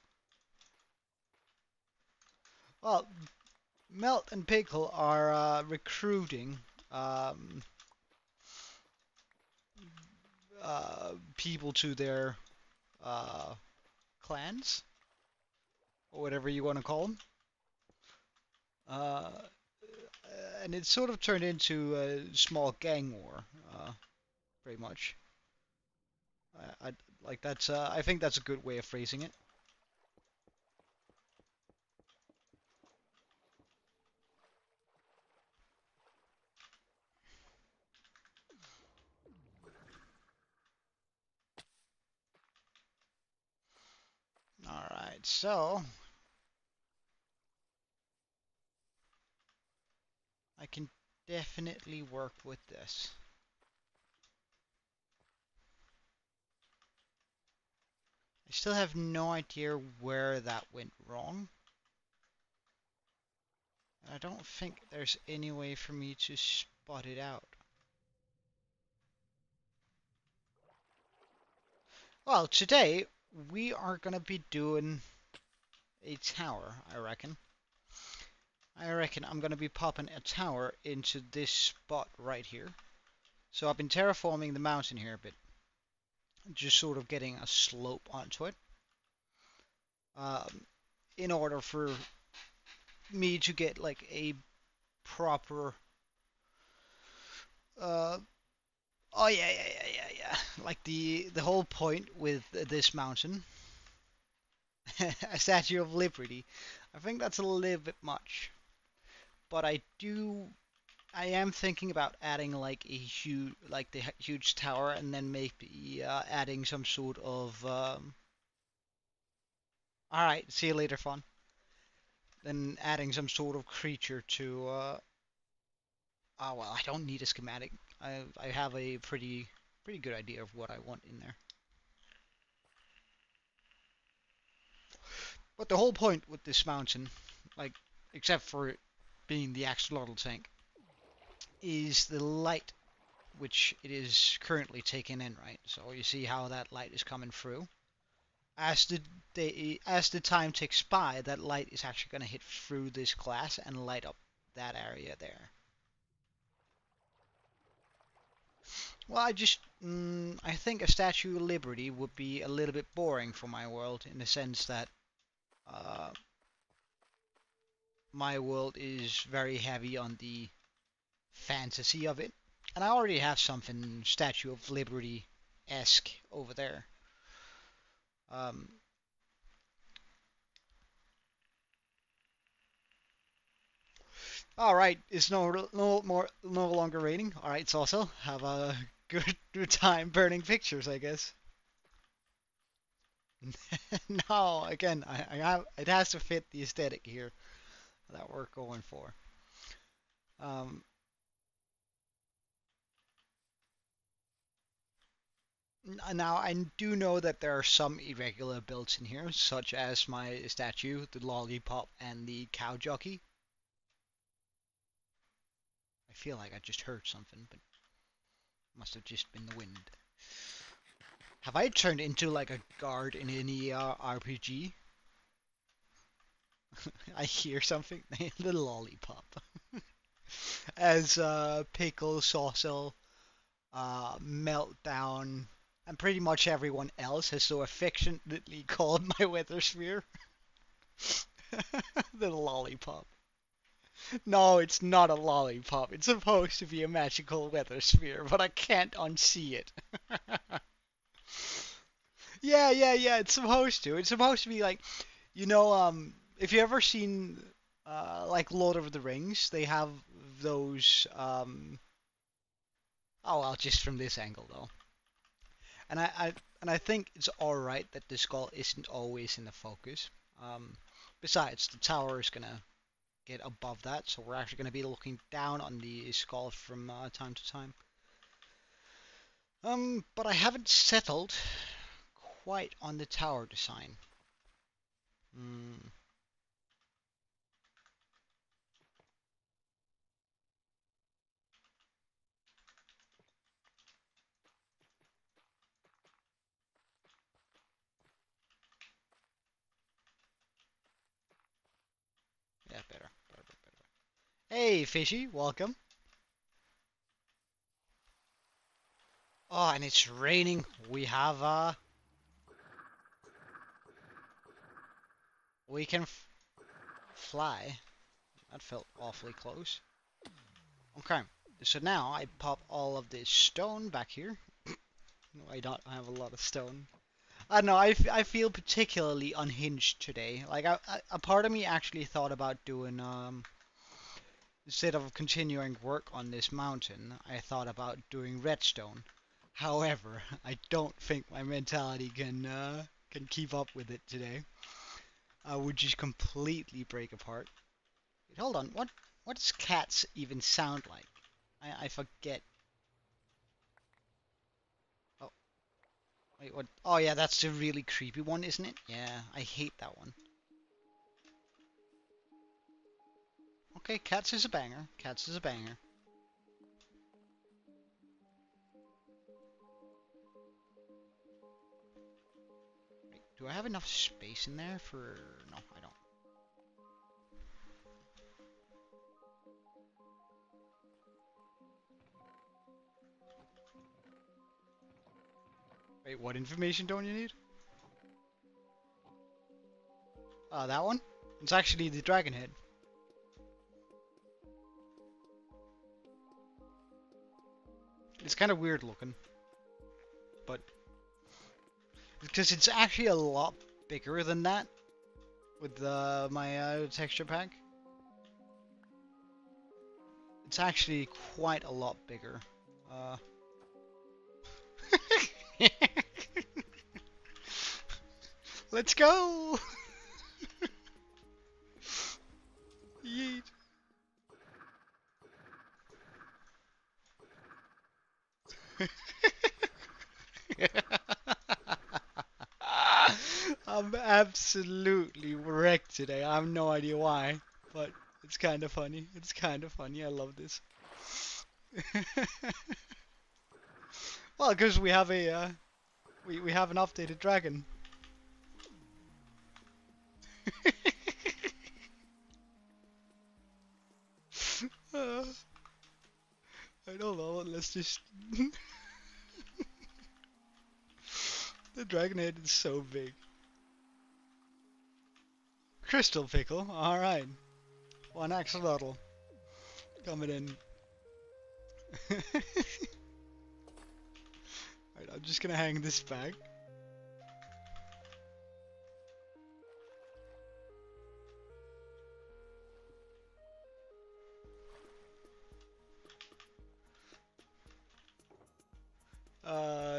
Well, Melt and Pickle are recruiting um, people to their uh, clans, or whatever you want to call them. Uh, and it sort of turned into a small gang war, pretty much. I like that's. I think that's a good way of phrasing it. All right, so I can definitely work with this. I still have no idea where that went wrong. I I don't think there's any way for me to spot it out. Well, today we are gonna be doing a tower, I reckon. I reckon I'm gonna be popping a tower into this spot right here. So I've been terraforming the mountain here a bit, just sort of getting a slope onto it, in order for me to get like a proper, uh, oh yeah. Like the whole point with this mountain, a Statue of Liberty. I think that's a little bit much, but I am thinking about adding like a huge, like the huge tower, and then maybe adding some sort of. All right, see you later, fun. Then adding some sort of creature to. Oh well, I don't need a schematic. I have a pretty good idea of what I want in there. But the whole point with this mountain, like except for it being the axolotl tank, is the light which it is currently taking in, right? So you see how that light is coming through. As the time ticks by, that light is actually going to hit through this glass and light up that area there. Well, I think a Statue of Liberty would be a little bit boring for my world in the sense that uh, my world is very heavy on the fantasy of it, and I already have something Statue of Liberty-esque over there. Um, all right, it's no longer raining. All right, so also have a good time burning pictures, I guess. No, again, I have it has to fit the aesthetic here that we're going for. Um, Now I do know that there are some irregular builds in here, such as my statue, the lollipop, and the cow jockey. I feel like I just heard something, but it must have just been the wind. Have I turned into like a guard in any RPG? I hear something. The lollipop. As Pickle, Saucel, Meltdown, and pretty much everyone else has so affectionately called my weather sphere. The lollipop. No, it's not a lollipop. It's supposed to be a magical weather sphere, but I can't unsee it. Yeah. It's supposed to. It's supposed to be like, if you ever seen like Lord of the Rings, they have those oh well, just from this angle though. And I think it's alright that the skull isn't always in the focus. Um, Besides, the tower is gonna get above that, so we're actually gonna be looking down on the skull from time to time. But I haven't settled quite on the tower design. Mm, yeah, better. Hey, Fishy, welcome. Oh, and it's raining. We have we can fly. That felt awfully close. Okay, so now I pop all of this stone back here. No, I don't have a lot of stone. I don't know, I feel particularly unhinged today. Like, a part of me actually thought about doing, instead of continuing work on this mountain, I thought about doing redstone. However, I don't think my mentality can keep up with it today. I would just completely break apart. Wait, hold on, what does cats even sound like? I forget. Oh, wait, what? Oh yeah, that's the really creepy one, isn't it? Yeah, I hate that one. Okay, cats is a banger. Cats is a banger. Wait, do I have enough space in there for... No, I don't. Wait, what information don't you need? That one? It's actually the dragon head. It's kind of weird looking. But... because it's actually a lot bigger than that. With my texture pack. It's actually quite a lot bigger. Let's go! Yeet. I'm absolutely wrecked today. I have no idea why, but it's kind of funny. It's kind of funny. I love this. Well, because we have a we have an updated dragon. I don't know. Let's just. The dragon head is so big. Crystal pickle. All right. One axolotl coming in. Alright, I'm just gonna hang this back.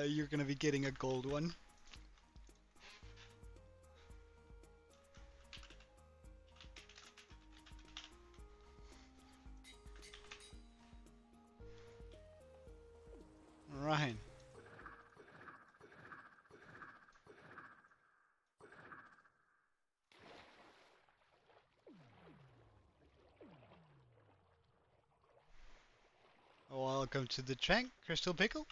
You're gonna be getting a gold one. Right. Welcome to the track, Crystal Pickle.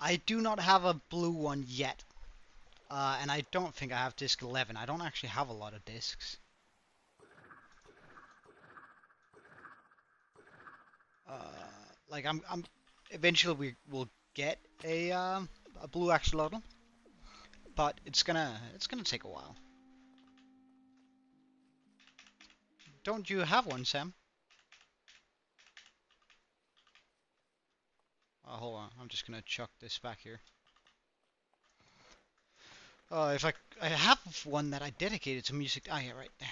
I do not have a blue one yet. And I don't think I have disc 11. I don't actually have a lot of discs. Like I'm eventually we will get a blue axolotl, but it's gonna take a while. Don't you have one, Sam? Hold on, I'm just gonna chuck this back here. If I have one that I dedicated to music. Ah, yeah, right there.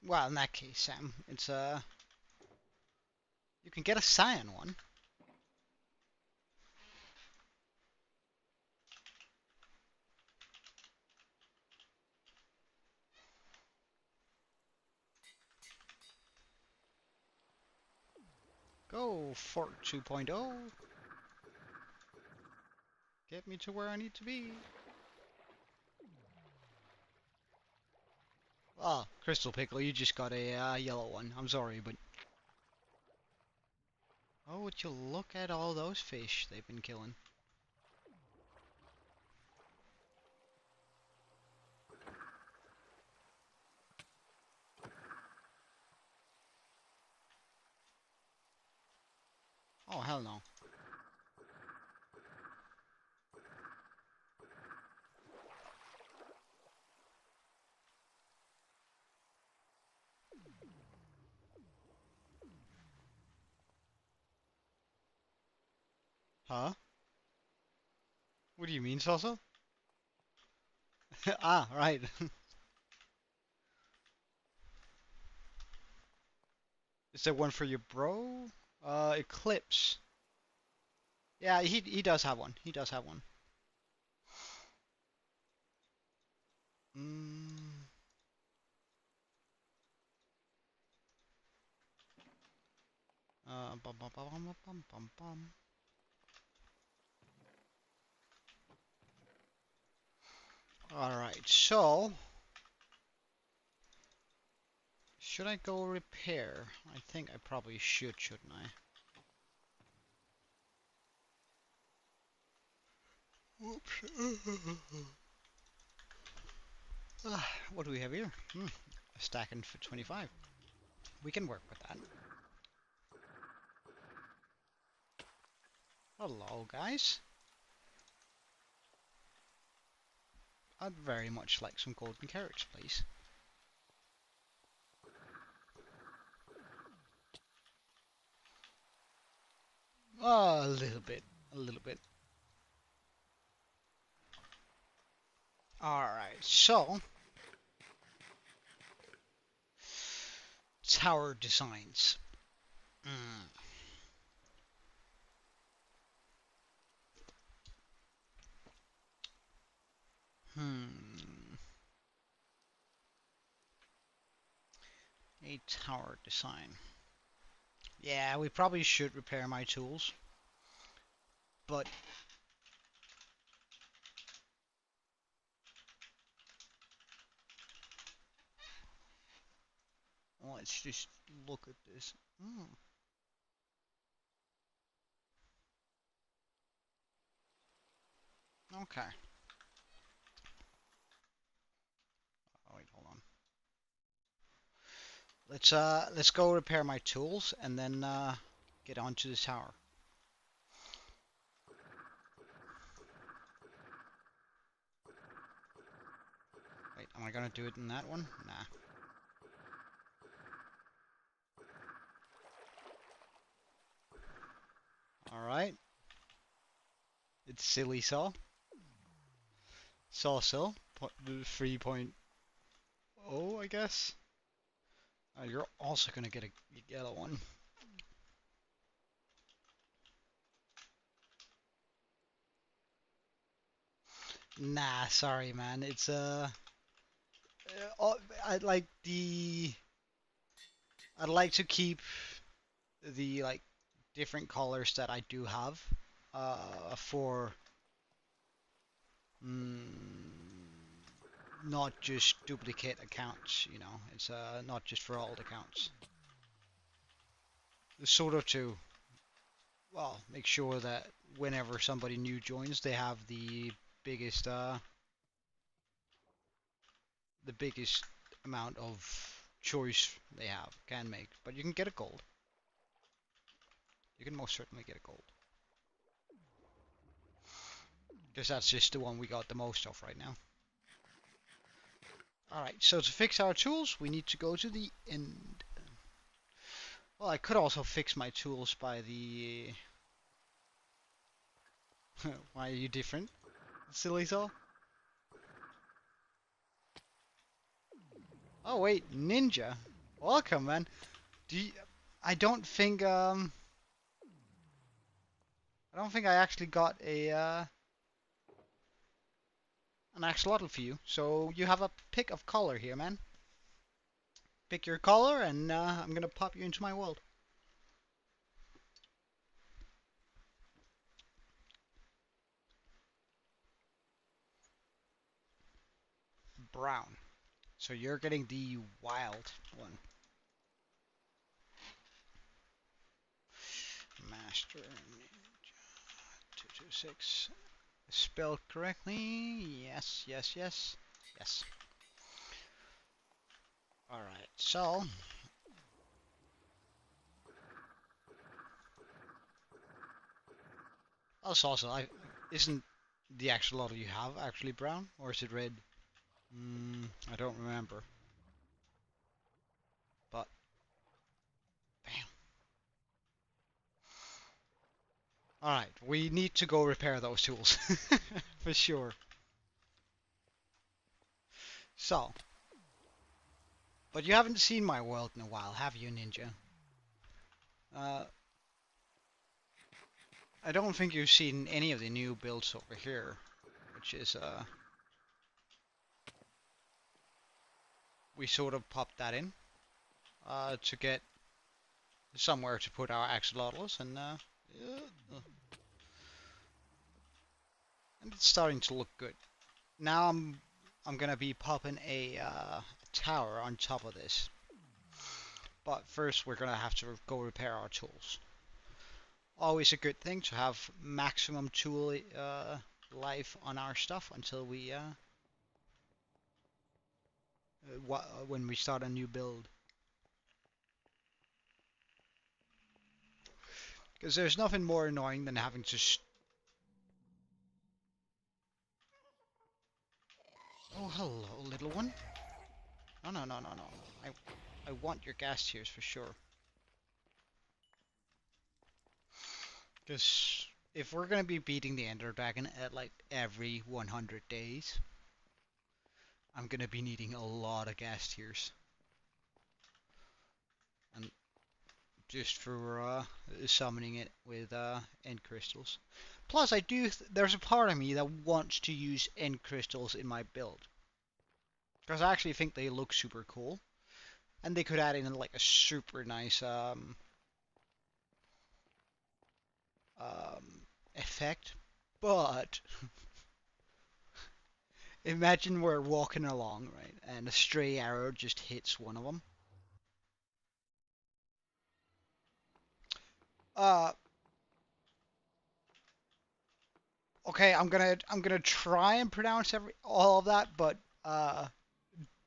Well, in that case, Sam, it's you can get a cyan one. Go for 2.0. Get me to where I need to be. Oh, Crystal Pickle, you just got a yellow one. I'm sorry, but... Oh, would you look at all those fish they've been killing. Oh, hell no. Huh? What do you mean, Salsa? Ah, right. Is there one for your bro? Eclipse. Yeah, he does have one. He does have one. Mm. Bum, bum, bum, bum, bum, bum, bum. Alright, so... Should I go repair? I think I probably should, shouldn't I? Whoops. What do we have here? A stack in for 25. We can work with that. Hello, guys. I'd very much like some golden carrots, please. Oh, a little bit. A little bit. Alright, so... Tower designs. A tower design. Yeah, we probably should repair my tools. But... let's just look at this. Okay. Oh, wait, hold on. Let's go repair my tools and then get onto the tower. Wait, am I gonna do it in that one? Nah. Alright. It's silly saw. Sawsill. 3.0, I guess. You're also gonna get a yellow one. Nah, sorry, man. It's I'd like the. I'd like to keep the like different colors that I do have for not just duplicate accounts, you know. It's not just for old accounts. Sort of to, well, make sure that whenever somebody new joins, they have the biggest amount of choice they can make. But you can get a gold. You can most certainly get a gold. Because that's just the one we got the most of right now. Alright, so to fix our tools, we need to go to the end. Well, I could also fix my tools by the... Why are you different, silly soul? Oh wait, ninja. Welcome, man. I don't think I actually got a an axolotl for you. So you have a pick of color here, man. Pick your color, and I'm gonna pop you into my world. Brown. So you're getting the wild one. Master Ninja 226. Spelled correctly? Yes, yes, yes. Yes. Alright, so... Also, isn't the axolotl you have actually brown? Or is it red? I don't remember. But... Bam. Alright, we need to go repair those tools. For sure. So... But you haven't seen my world in a while, have you, Ninja? I don't think you've seen any of the new builds over here, which is, we sort of popped that in, to get somewhere to put our axolotls, and it's starting to look good. Now I'm gonna be popping a tower on top of this. But first, we're gonna have to go repair our tools. Always a good thing to have maximum tool life on our stuff until we when we start a new build. Because there's nothing more annoying than having to. Oh, hello, little one. No, no, no, no, no. I want your gas tiers for sure. Because if we're gonna be beating the Ender Dragon at like every 100 days, I'm gonna be needing a lot of gas tiers. And just for summoning it with end crystals. Plus, there's a part of me that wants to use end crystals in my build. Because I actually think they look super cool. And they could add in like a super nice effect. But imagine we're walking along, right, and a stray arrow just hits one of them. Uh, okay, I'm gonna try and pronounce all of that, but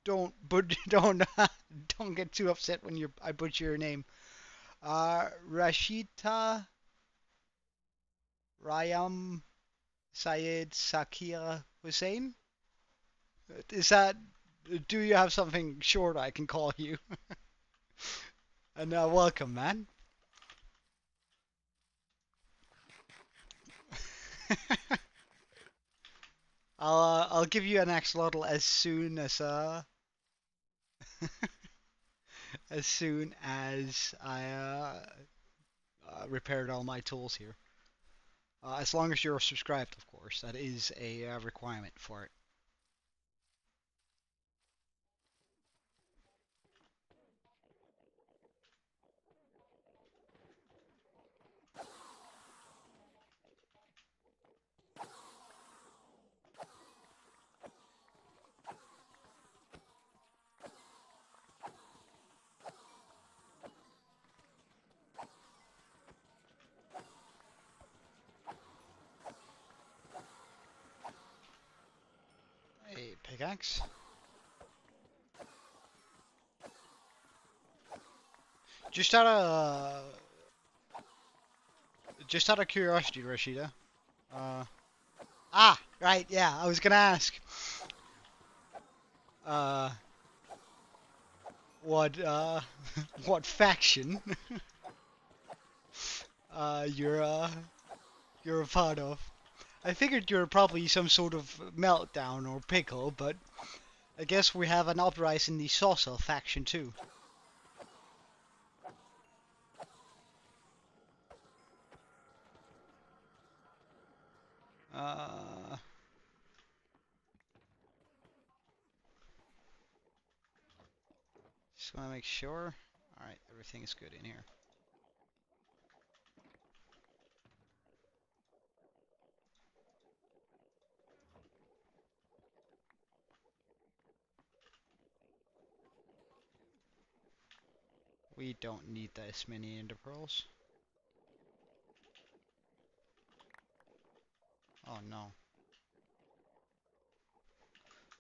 don't don't get too upset when I butcher your name. Rashida Rayam Syed Sakir Hussein. Is that? Do you have something short I can call you? And welcome, man. I'll give you an axolotl as soon as I repaired all my tools here. As long as you're subscribed, of course. That is a requirement for it. A pickaxe. Just out of curiosity, Rashida. Uh, right, yeah. I was gonna ask. Uh, what what faction you're a part of? I figured you're probably some sort of meltdown or pickle, but I guess we have an uprising in the Saucer faction too. Uh, just want to make sure. All right, everything is good in here. We don't need this many ender pearls. Oh no.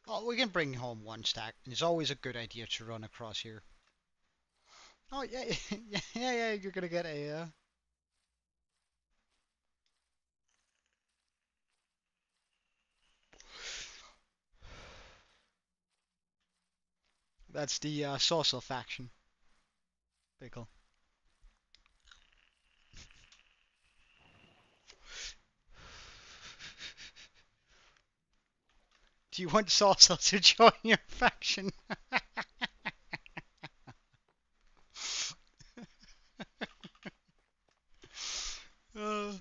Oh, we can bring home one stack. It's always a good idea to run across here. Oh yeah, yeah. You're gonna get a. That's the Saucer faction. Pickle. Do you want Saucer to join your faction? uh,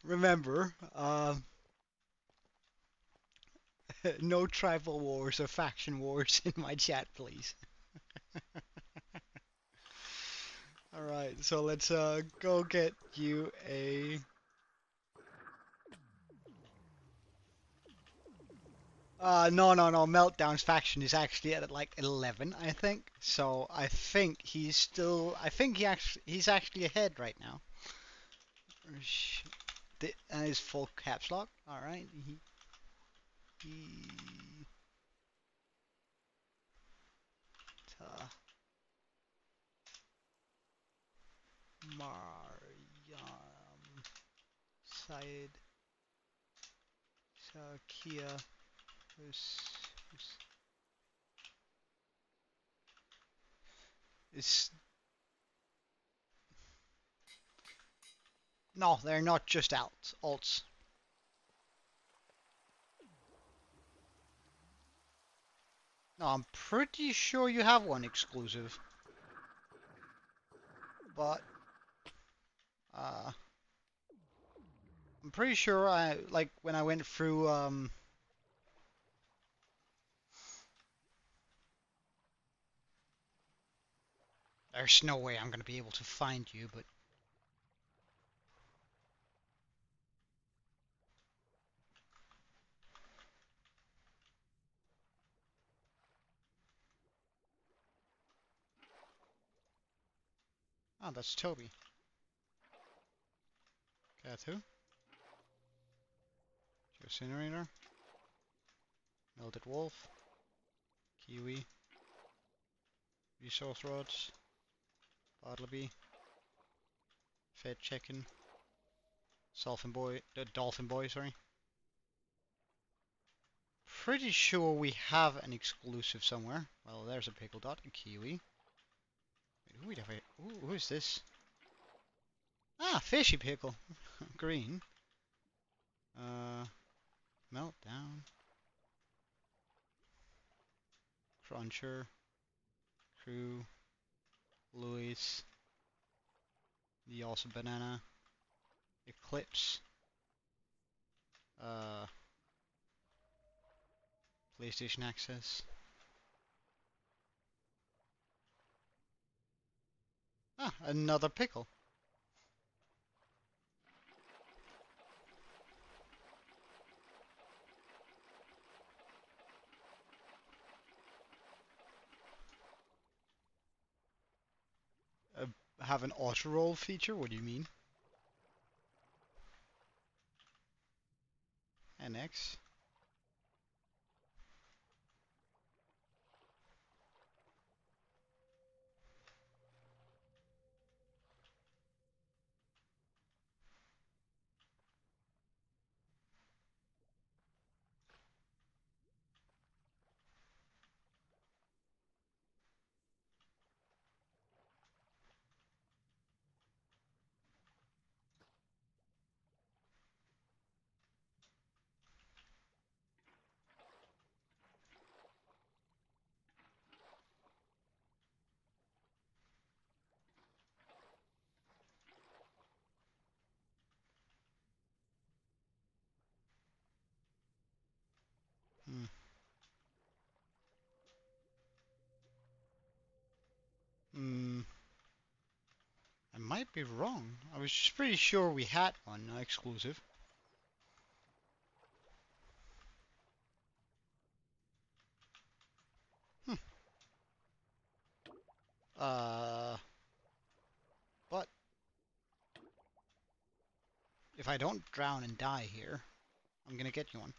remember, no tribal wars or faction wars in my chat, please. Alright, so let's go get you a... No. Meltdown's faction is actually at like 11, I think. So I think he's still. I think he's actually ahead right now. And his full caps lock. All right. He ta Mariam Said Sakia is no, they're not just alts. No, I'm pretty sure you have one exclusive, but uh, I'm pretty sure I like when I went through There's no way I'm gonna be able to find you, but oh, that's Toby. Cat who? Incinerator. Melted Wolf. Kiwi. Resource Rods. Bartleby. Fed Chicken. Dolphin Boy, sorry. Pretty sure we have an exclusive somewhere. Well, there's a Pickle Dot, a Kiwi. Wait, who is this? Ah, Fishy Pickle. Green. Meltdown. Cruncher. Crew. Louis. The also Banana. Eclipse. Uh, PlayStation Access. Ah, another pickle. Uh, have an auto roll feature? What do you mean? NX. Hmm. Hmm. I might be wrong. I was just pretty sure we had one exclusive. Hmm. Uh, but if I don't drown and die here, I'm gonna get you one.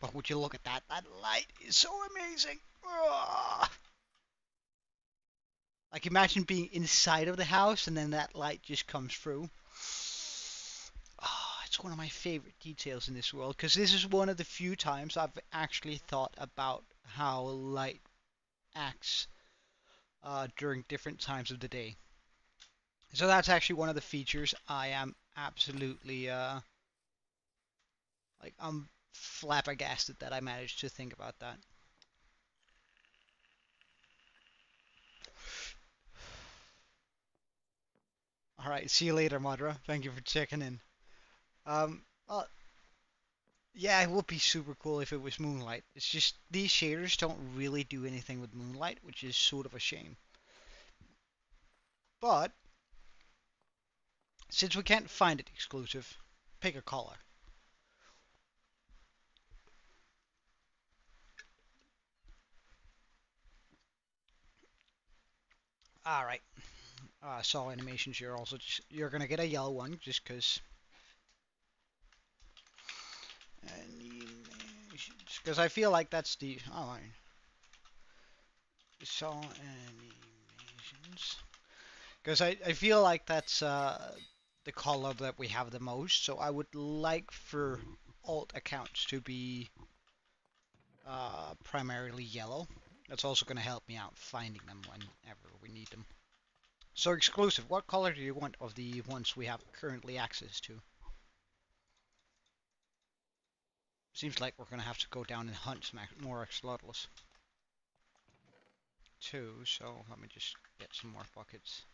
But would you look at that? That light is so amazing. Ugh. Like imagine being inside of the house and then that light just comes through. Oh, it's one of my favorite details in this world because this is one of the few times I've actually thought about how light acts during different times of the day. So that's actually one of the features I am absolutely like I'm flabbergasted that I managed to think about that. All right, see you later, Madra. Thank you for checking in. Well, yeah, it would be super cool if it was Moonlight. It's just these shaders don't really do anything with Moonlight, which is sort of a shame. But since we can't find it exclusive, pick a color. Alright. Saw animations, you're gonna get a yellow one just because animations. Because I feel like that's the saw animations. Because I feel like that's the color that we have the most. So I would like for alt accounts to be primarily yellow. That's also going to help me out finding them whenever we need them. So exclusive, what color do you want of the ones we have currently access to? Seems like we're going to have to go down and hunt some more axolotls. Two, so let me just get some more buckets.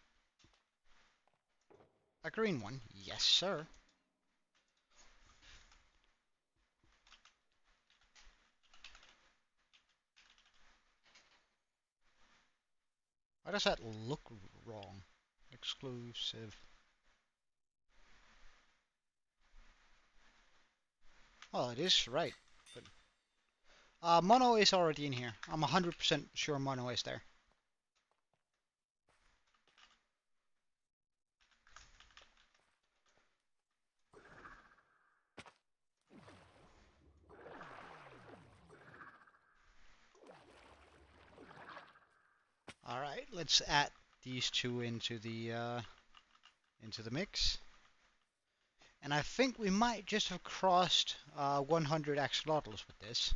A green one, yes sir. Why does that look wrong? Exclusive. Well, it is right, but mono is already in here. I'm 100% sure mono is there. All right, let's add these two into the mix. And I think we might just have crossed 100 axolotls with this.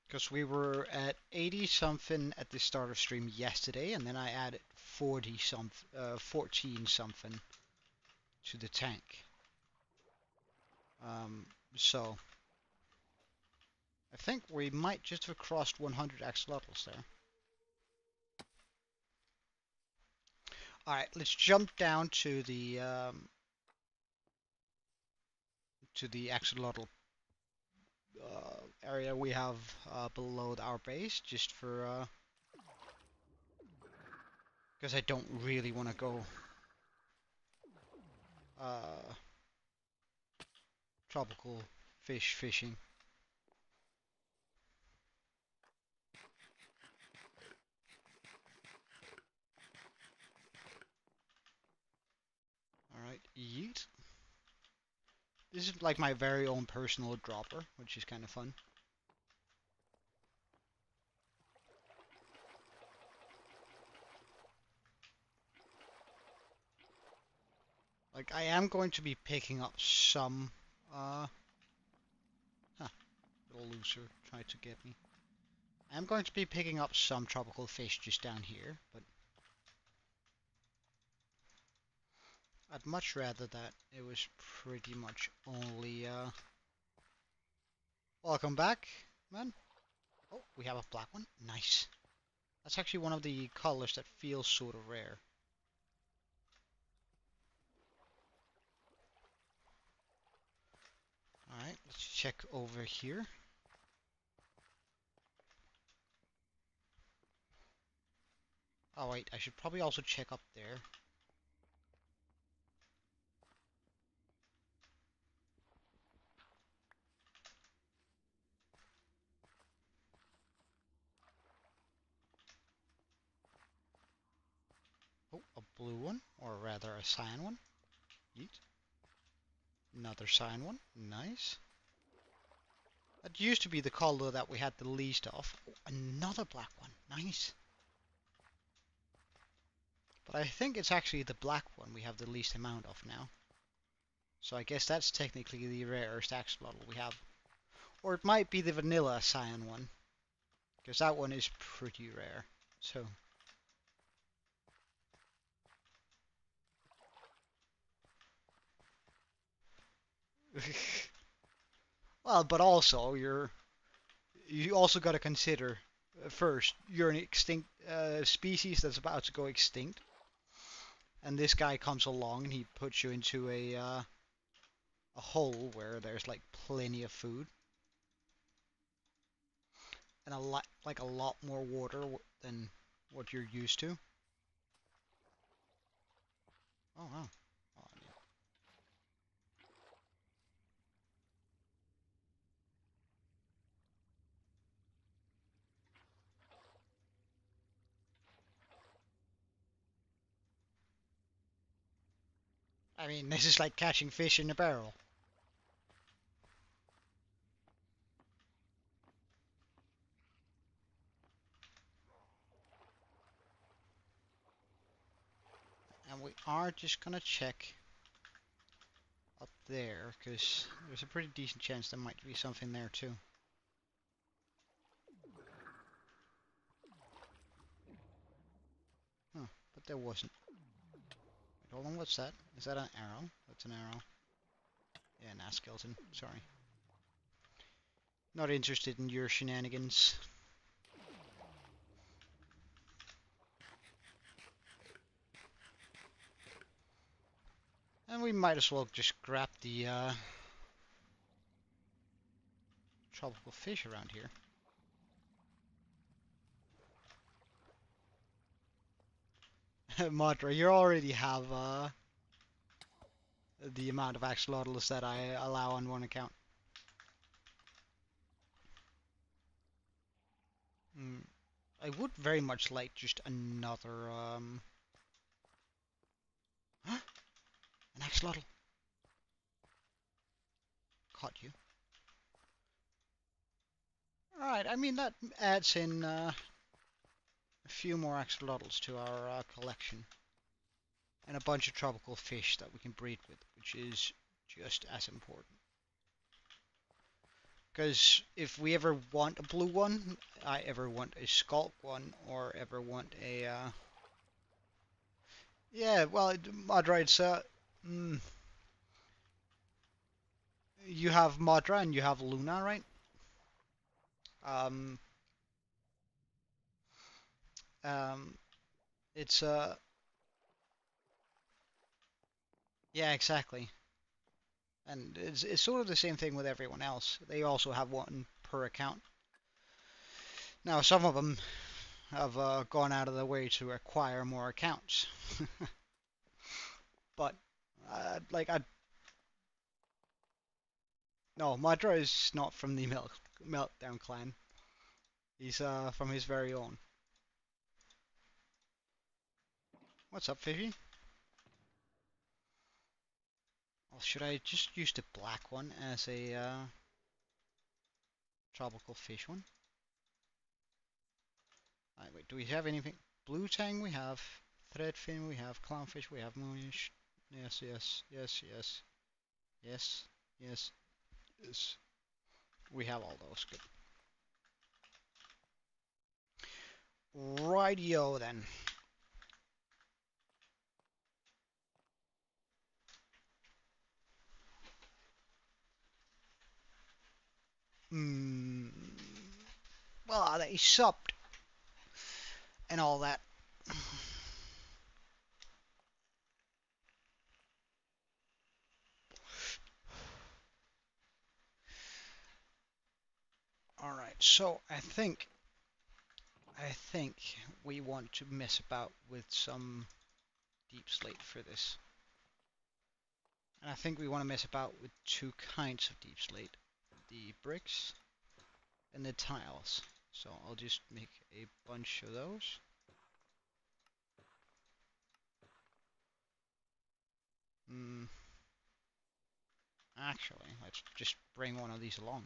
Because we were at 80 something at the start of stream yesterday, and then I added 14 something to the tank. So I think we might just have crossed 100 axolotls there. Alright, let's jump down to the axolotl area we have below our base, just for because I don't really want to go tropical fish fishing. Alright, yeet. This is like my very own personal dropper, which is kind of fun. Like, I am going to be picking up some, little looser tried to get me. I'm going to be picking up some tropical fish just down here, but I'd much rather that it was pretty much only, Welcome back, man. Oh, we have a black one. Nice. That's actually one of the colors that feels sort of rare. Alright, let's check over here. Oh wait, I should probably also check up there. Oh, a blue one, or rather a cyan one. Yeet. Another cyan one. Nice. That used to be the color that we had the least of. Oh, another black one. Nice. But I think it's actually the black one we have the least amount of now. So I guess that's technically the rarest axolotl we have. Or it might be the vanilla cyan one. Because that one is pretty rare. So... well, but also, you also got to consider, first, you're an extinct species that's about to go extinct. And this guy comes along and he puts you into a hole where there's like plenty of food. And a lot more water than what you're used to. Oh wow. Oh, I mean, this is like catching fish in a barrel. And we are just gonna check up there, because there's a pretty decent chance there might be something there too. Huh, but there wasn't. Wait, hold on, what's that? Is that an arrow? That's an arrow. Yeah, nah, skeleton. Sorry. Not interested in your shenanigans. And we might as well just grab the tropical fish around here. Madra, you already have the amount of axolotls that I allow on one account. Mm, I would very much like just another an axolotl. Caught you. Alright, I mean that adds in a few more axolotls to our collection. And a bunch of tropical fish that we can breed with, which is just as important. Because if we ever want a blue one, I ever want a skulk one, or ever want a yeah, well, Madra, it's you have Madra and you have Luna, right? Um, um, it's yeah, exactly. And it's sort of the same thing with everyone else. They also have one per account. Now, some of them have gone out of their way to acquire more accounts. But, like, no, Madra is not from the Meltdown clan. He's from his very own. What's up, Fishy? Well, should I just use the black one as a tropical fish one? Alright, wait, do we have anything? Blue tang we have, threadfin we have, clownfish we have, moonish. Yes, yes, yes, yes, yes, yes, yes. We have all those. Good. Rightio then. Hmm. Well, they supped and all that. All right, so I think we want to mess about with some deep slate for this. And I think we want to mess about with two kinds of deep slate. The bricks and the tiles. So I'll just make a bunch of those. Actually, let's just bring one of these along.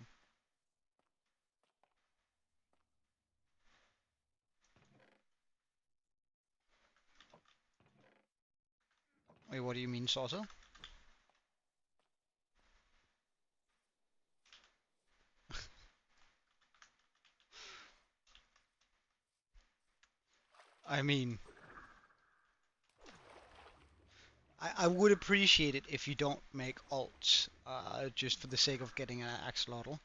Wait, what do you mean, Salsa? I mean, I would appreciate it if you don't make alts just for the sake of getting an axolotl.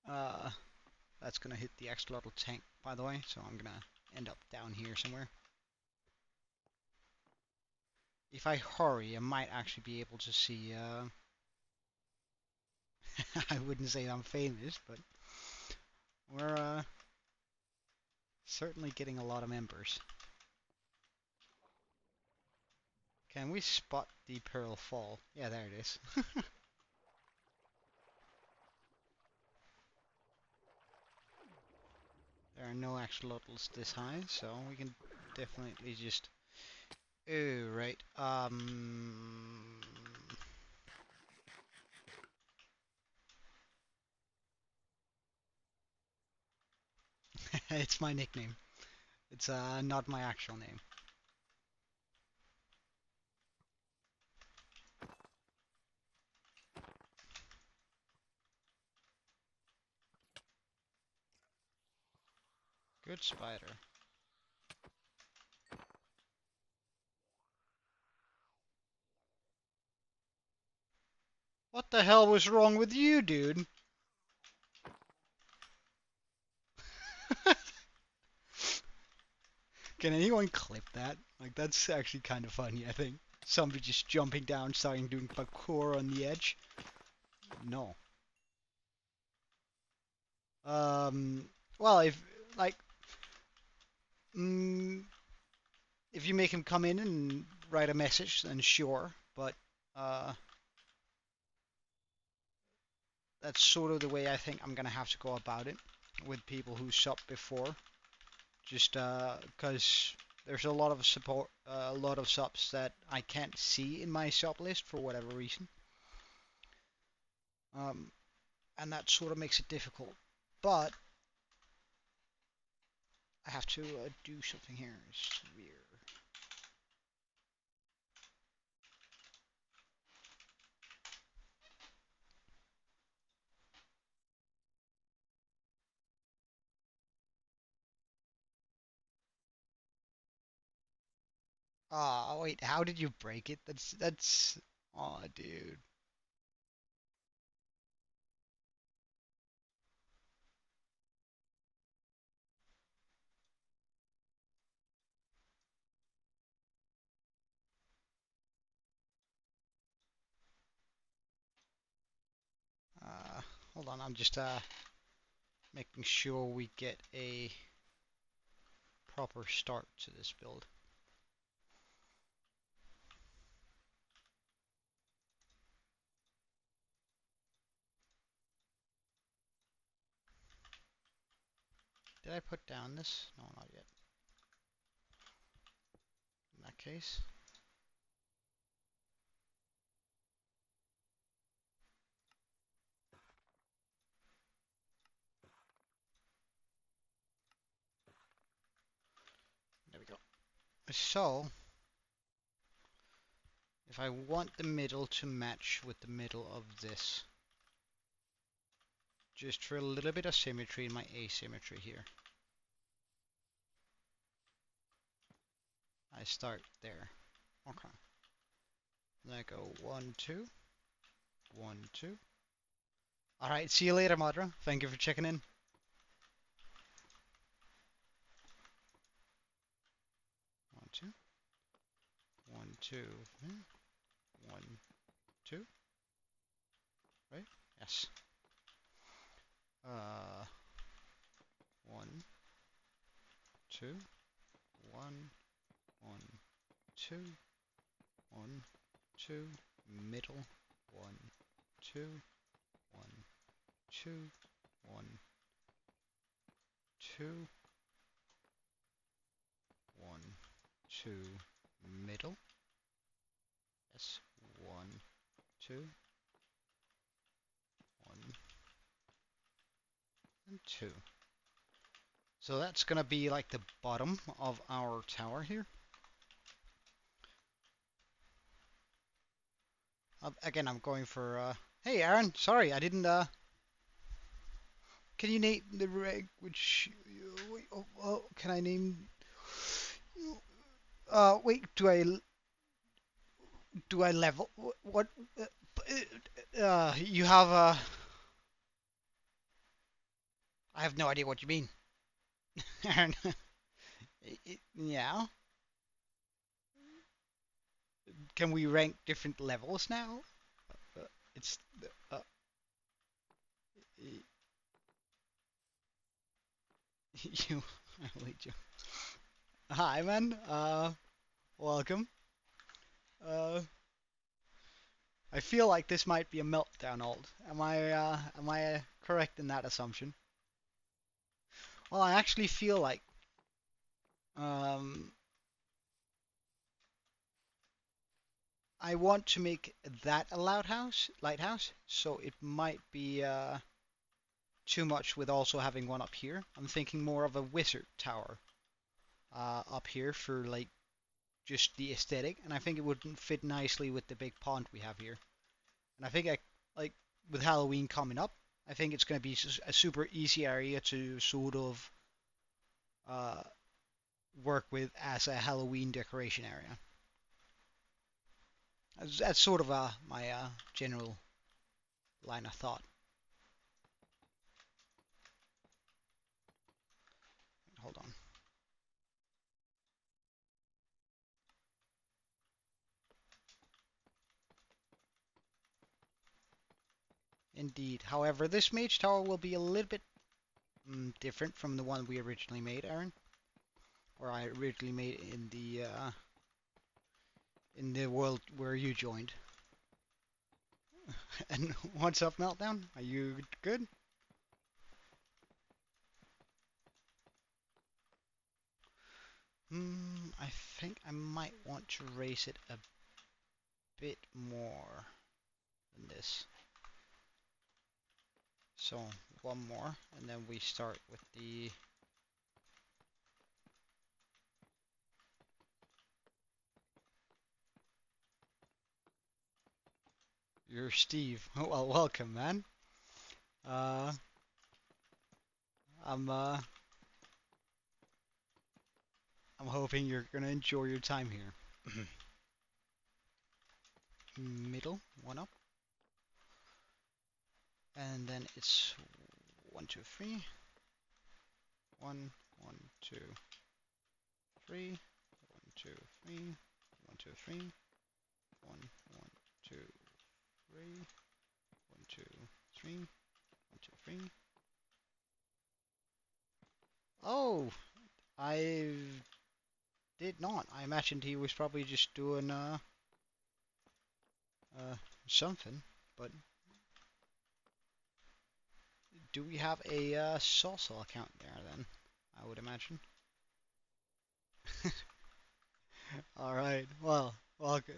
Uh, that's gonna hit the axolotl tank, by the way, so I'm gonna end up down here somewhere. If I hurry, I might actually be able to see. I wouldn't say I'm famous, but we're certainly getting a lot of members. Can we spot the Pearl Fall? Yeah, there it is. There are no axolotls this high, so we can definitely just Oh, right. It's my nickname. It's not my actual name. Good spider. What the hell was wrong with you, dude? Can anyone clip that? Like, that's actually kind of funny, I think. Somebody just jumping down, starting doing parkour on the edge. No. Well, like, mm, if you make him come in and write a message, then sure. But uh, that's sort of the way I think I'm gonna have to go about it with people who subbed before. Just because there's a lot of support, a lot of subs that I can't see in my sub list for whatever reason. Um, and that sort of makes it difficult. But I have to do something here. It's weird. Ah, oh, wait, how did you break it? That's. Oh, dude. Uh, Hold on, I'm just making sure we get a proper start to this build. Did I put down this? No, not yet. In that case. There we go. So, if I want the middle to match with the middle of this, just for a little bit of symmetry in my asymmetry here, I start there. Okay. Then I go 1, 2, 1, 2. Alright, see you later, Madra. Thank you for checking in. 1, 2, 1, 2, 1, 2. Right? Yes. 1, 2, 1, 1, 2, 1, 2, middle, 1, 2, 1, 2, 1, 2, 1, 2, middle. Yes, 1, 2, 1, and 2. So that's gonna be like the bottom of our tower here. Again, I'm going for, hey Aaron, sorry, I didn't, can you name the reg, which, wait, oh, can I name, wait, do I level, what, you have, I have no idea what you mean. Aaron, yeah, can we rank different levels now? It's, uh, you, I hate you. Hi, man. Welcome. Uh, I feel like this might be a meltdown ult. Am I correct in that assumption? Well, I actually feel like, um, I want to make that a lighthouse, so it might be too much with also having one up here. I'm thinking more of a wizard tower up here for like just the aesthetic, and I think it would fit nicely with the big pond we have here. And I think like with Halloween coming up, I think it's going to be a super easy area to sort of uh, work with as a Halloween decoration area. That's sort of my general line of thought. Hold on. Indeed. However, this mage tower will be a little bit different from the one we originally made, Aaron. Or I originally made in the world where you joined. And what's up, Meltdown? Are you good? I think I might want to raise it a bit more than this. So one more, and then we start with the You're Steve. Oh, well, welcome, man. Uh, I'm uh, I'm hoping you're gonna enjoy your time here. Middle, one up, and then it's 1, 2, 3. 1, 1, 2, 3. 1, 2, 3. 1, 2, 3. 1, 1, 2, 3. 1, 2, 3. 1, 2, 3. Oh, I did not. I imagined he was probably just doing something, but do we have a Salsa account there then? I would imagine. All right. Well, welcome.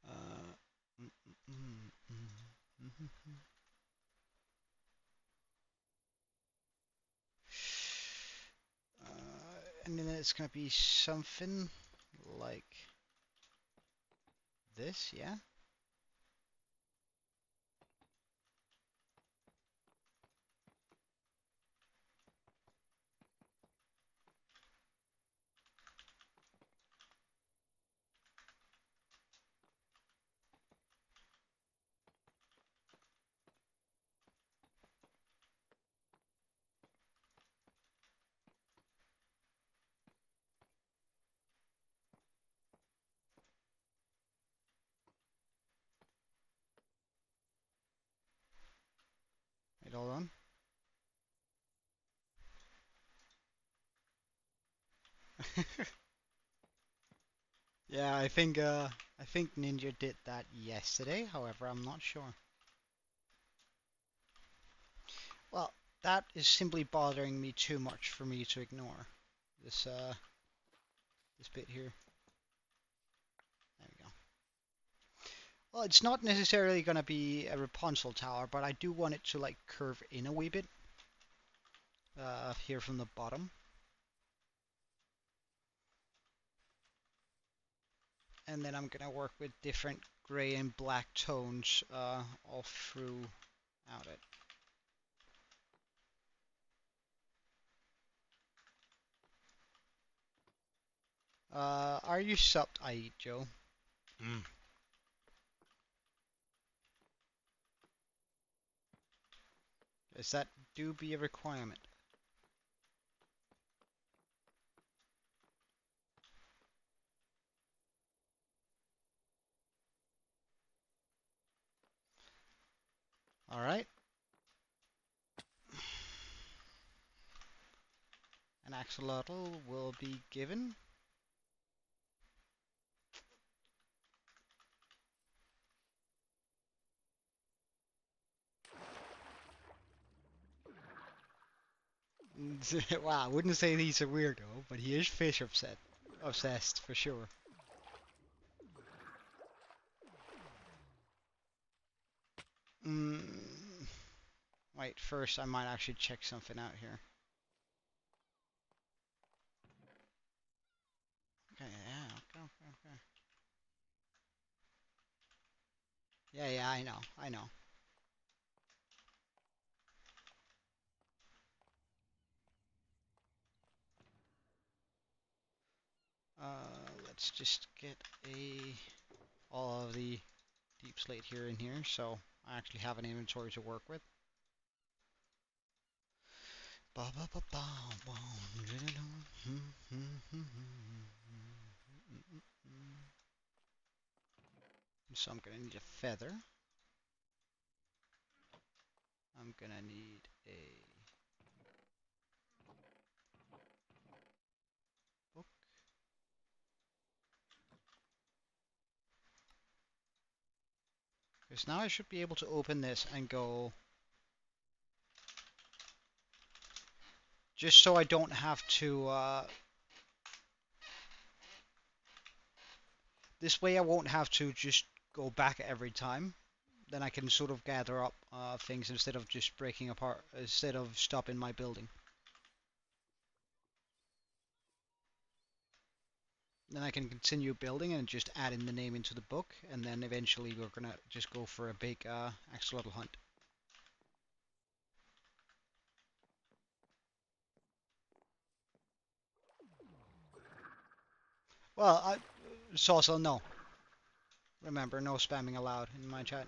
Uh, mm, mm, mm, mm, mm. And then it's gonna be something like this, yeah? Wait, hold on. Yeah, I think Ninja did that yesterday, however, I'm not sure. Well, that is simply bothering me too much for me to ignore. This this bit here. There we go. Well, it's not necessarily gonna be a Rapunzel tower, but I do want it to like curve in a wee bit. Here from the bottom. And then I'm gonna work with different gray and black tones all throughout it. Are you subbed? I eat, Joe. Mm. Is that do be a requirement? All right. An axolotl will be given. Wow, I wouldn't say he's a weirdo, but he is fish obsessed for sure. Mm, wait, first I might actually check something out here. Okay, yeah, okay. Yeah, I know. Let's just get all of the deep slate here in here, so I actually have an inventory to work with. So I'm gonna need a feather. I'm gonna need a book. Because now I should be able to open this and go, just so I don't have to, this way I won't have to just go back every time. Then I can sort of gather up things instead of just breaking apart, instead of stopping my building. Then I can continue building and just add in the name into the book, and then eventually we're gonna just go for a big axolotl hunt. Well, it's also no. Remember, no spamming allowed in my chat.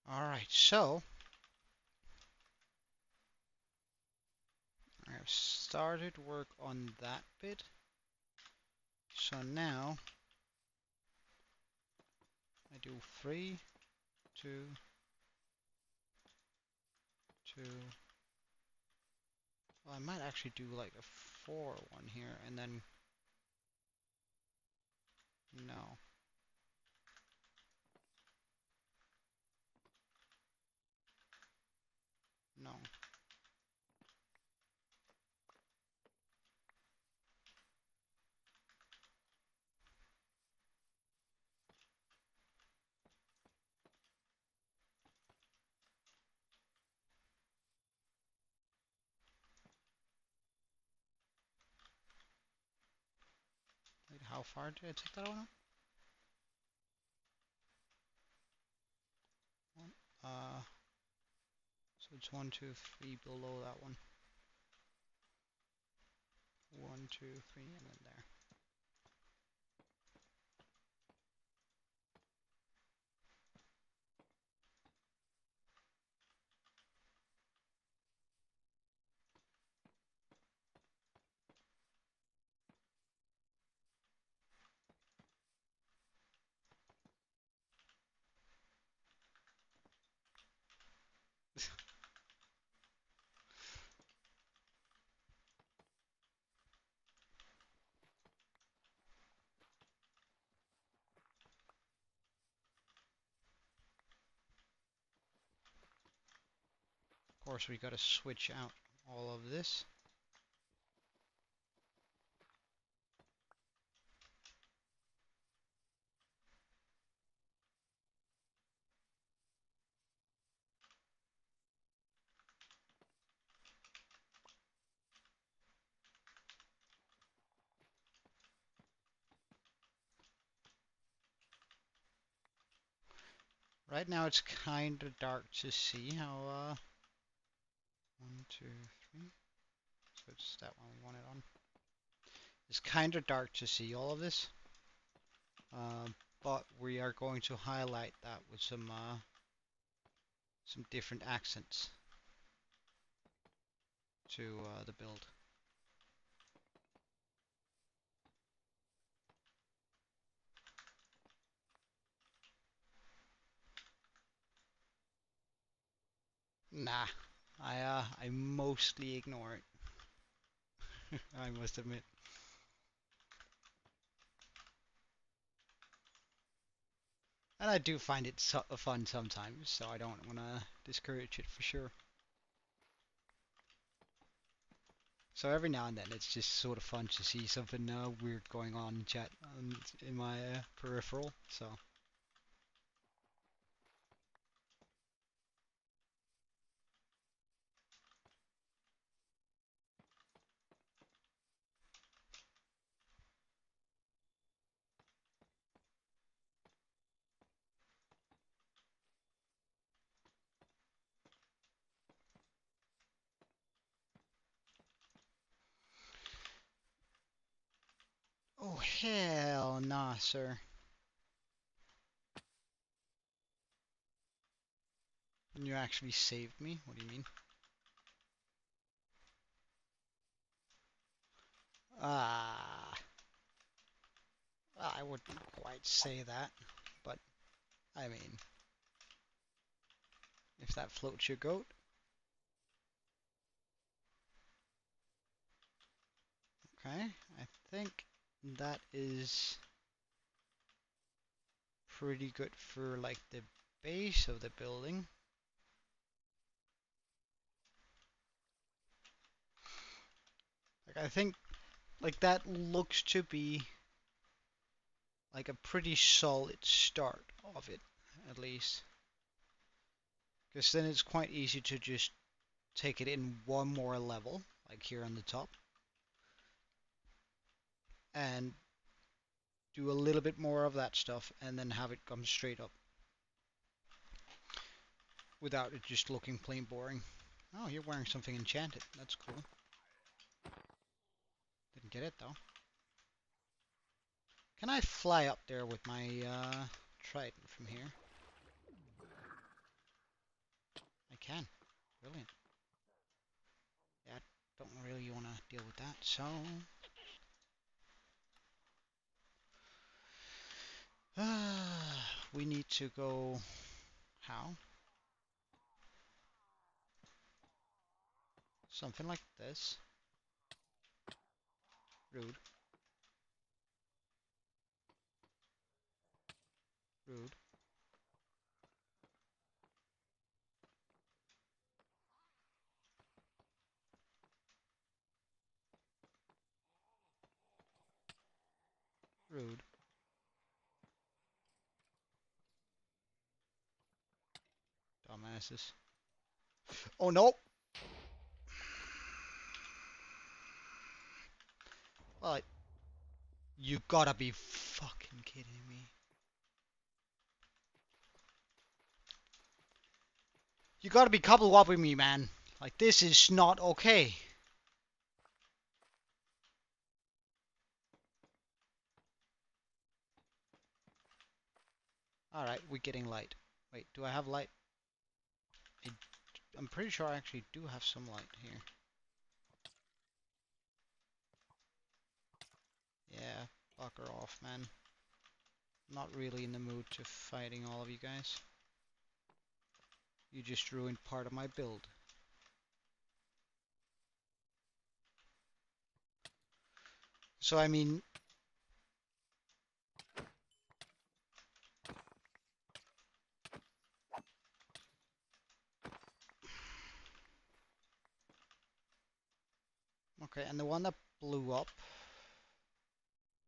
Alright, so I've started work on that bit. So now I do 3, 2, 2. Well, I might actually do like a 4 one here, and then no. No. Wait, how far did I take that one up? Uh, so it's 1, 2, 3 below that one. 1, 2, 3, and then there. Of course, we gotta switch out all of this. Right now it's kind of dark to see how, 1, 2, 3. So it's that one we want it on. It's kind of dark to see all of this, but we are going to highlight that with some different accents to the build. Nah, I mostly ignore it. I must admit. And I do find it fun sometimes, so I don't want to discourage it for sure. So every now and then it's just sort of fun to see something weird going on in chat in my peripheral, so. Oh hell nah, sir. You actually saved me? What do you mean? Ah, I wouldn't quite say that, but I mean, if that floats your goat. Okay, I think that is pretty good for like the base of the building. Like I think like that looks to be like a pretty solid start of it, at least. Because then it's quite easy to just take it in one more level, like here on the top, and do a little bit more of that stuff, and then have it come straight up without it just looking plain boring. Oh, you're wearing something enchanted. That's cool. Didn't get it though. Can I fly up there with my trident from here? I can. Brilliant. Yeah, I don't really want to deal with that, so... we need to go... How? Something like this. Rude. Rude. Rude. Dumbasses. Oh no! Well, you gotta be fucking kidding me. You gotta be couple-wopping me, man. Like, this is not okay. Alright, we're getting light. Wait, do I have light? I'm pretty sure I actually do have some light here. Yeah, fuck her off, man. Not really in the mood to fighting all of you guys. You just ruined part of my build. So, I mean... Okay, and the one that blew up...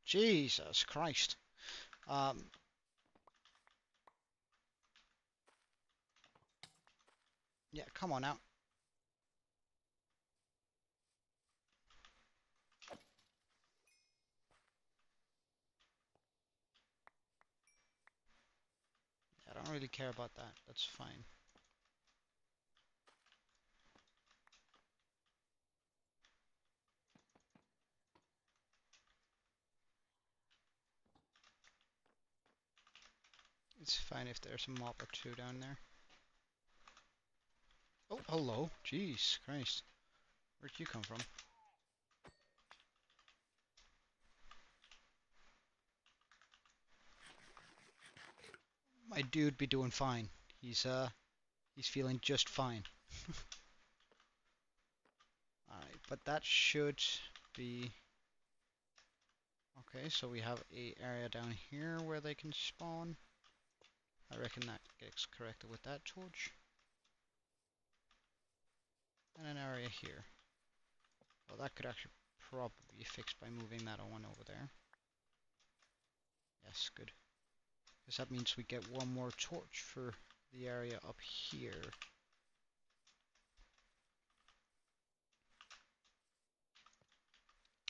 Jesus Christ. Yeah, come on out. I don't really care about that. That's fine. It's fine if there's a mob or two down there. Oh, hello. Jeez Christ. Where'd you come from? My dude be doing fine. He's feeling just fine. Alright, but that should be... Okay, so we have a area down here where they can spawn. I reckon that gets corrected with that torch. And an area here. Well, that could actually probably be fixed by moving that one over there. Yes, good. Because that means we get one more torch for the area up here.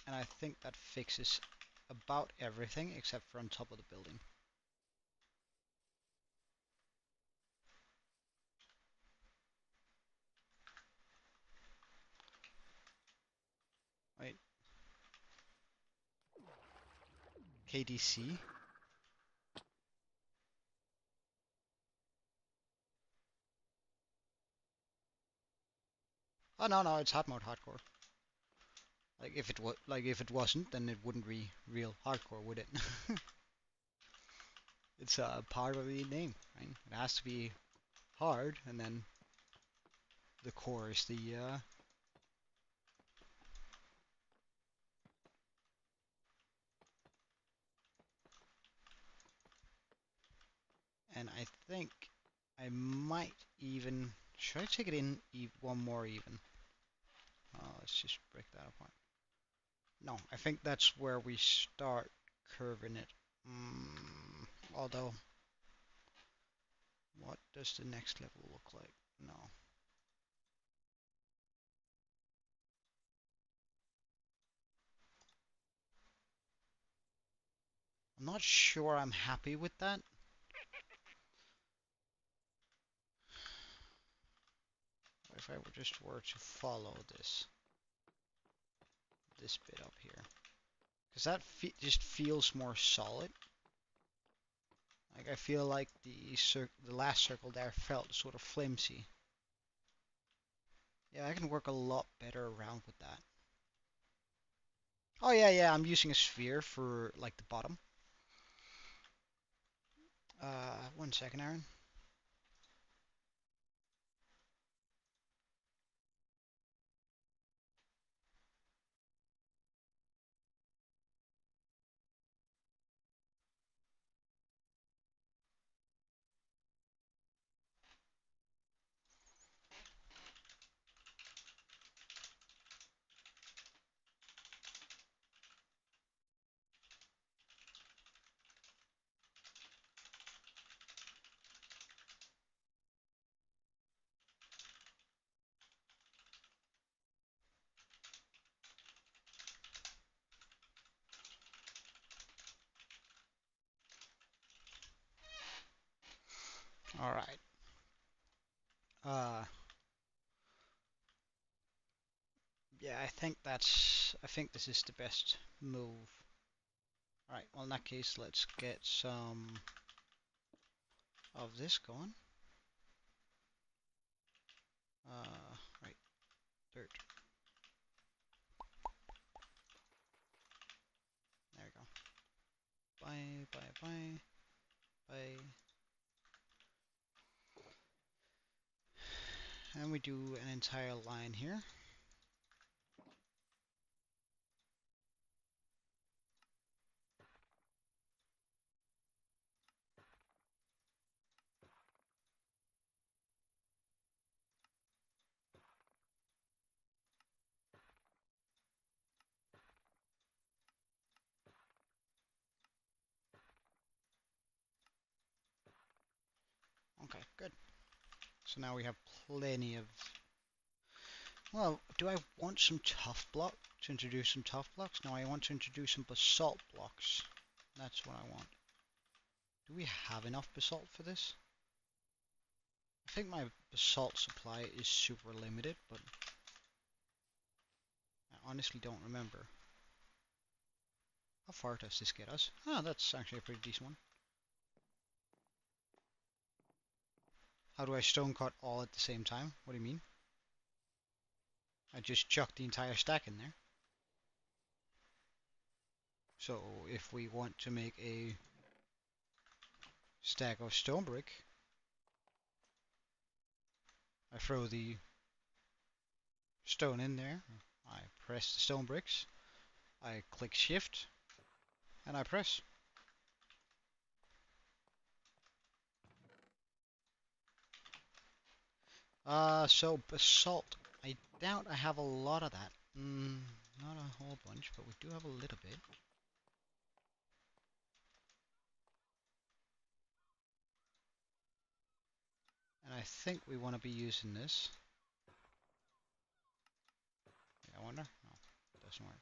And I think that fixes about everything except for on top of the building. Right. KDC. Oh no, it's hard mode hardcore. If it wasn't, then it wouldn't be real hardcore, would it? It's a part of the name, right? It has to be hard, and then the core is the and I think I might even should I take it in one more even? Let's just break that apart. No, I think that's where we start curving it. Although, what does the next level look like? No. I'm not sure I'm happy with that. If I were to follow this bit up here, because that just feels more solid. Like I feel like the last circle there felt sort of flimsy. Yeah, I can work a lot better around with that. Oh yeah, I'm using a sphere for like the bottom. 1 second, Aaron. All right. Yeah, I think this is the best move. All right. Well, in that case, let's get some of this going. Right. Dirt. There we go. Bye. And we do an entire line here. Okay, good. So now we have plenty of... Well, do I want some tough block to introduce some tough blocks? No, I want to introduce some basalt blocks. That's what I want. Do we have enough basalt for this? I think my basalt supply is super limited, but I honestly don't remember. How far does this get us? Oh, that's actually a pretty decent one. How do I stone cut all at the same time? What do you mean? I just chucked the entire stack in there. So if we want to make a stack of stone brick, I throw the stone in there, I press the stone bricks, I click shift, and I press. So basalt. I doubt I have a lot of that. Not a whole bunch, but we do have a little bit. And I think we want to be using this. Yeah, I wonder? No, it doesn't work.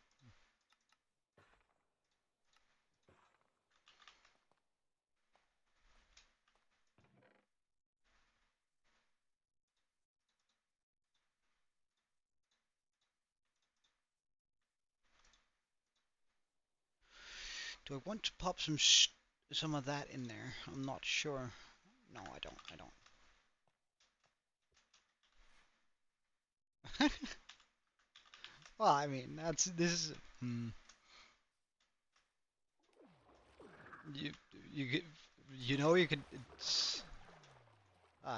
Do I want to pop some of that in there? I'm not sure. No, I don't. I don't. Well, I mean, this is. You you could you could.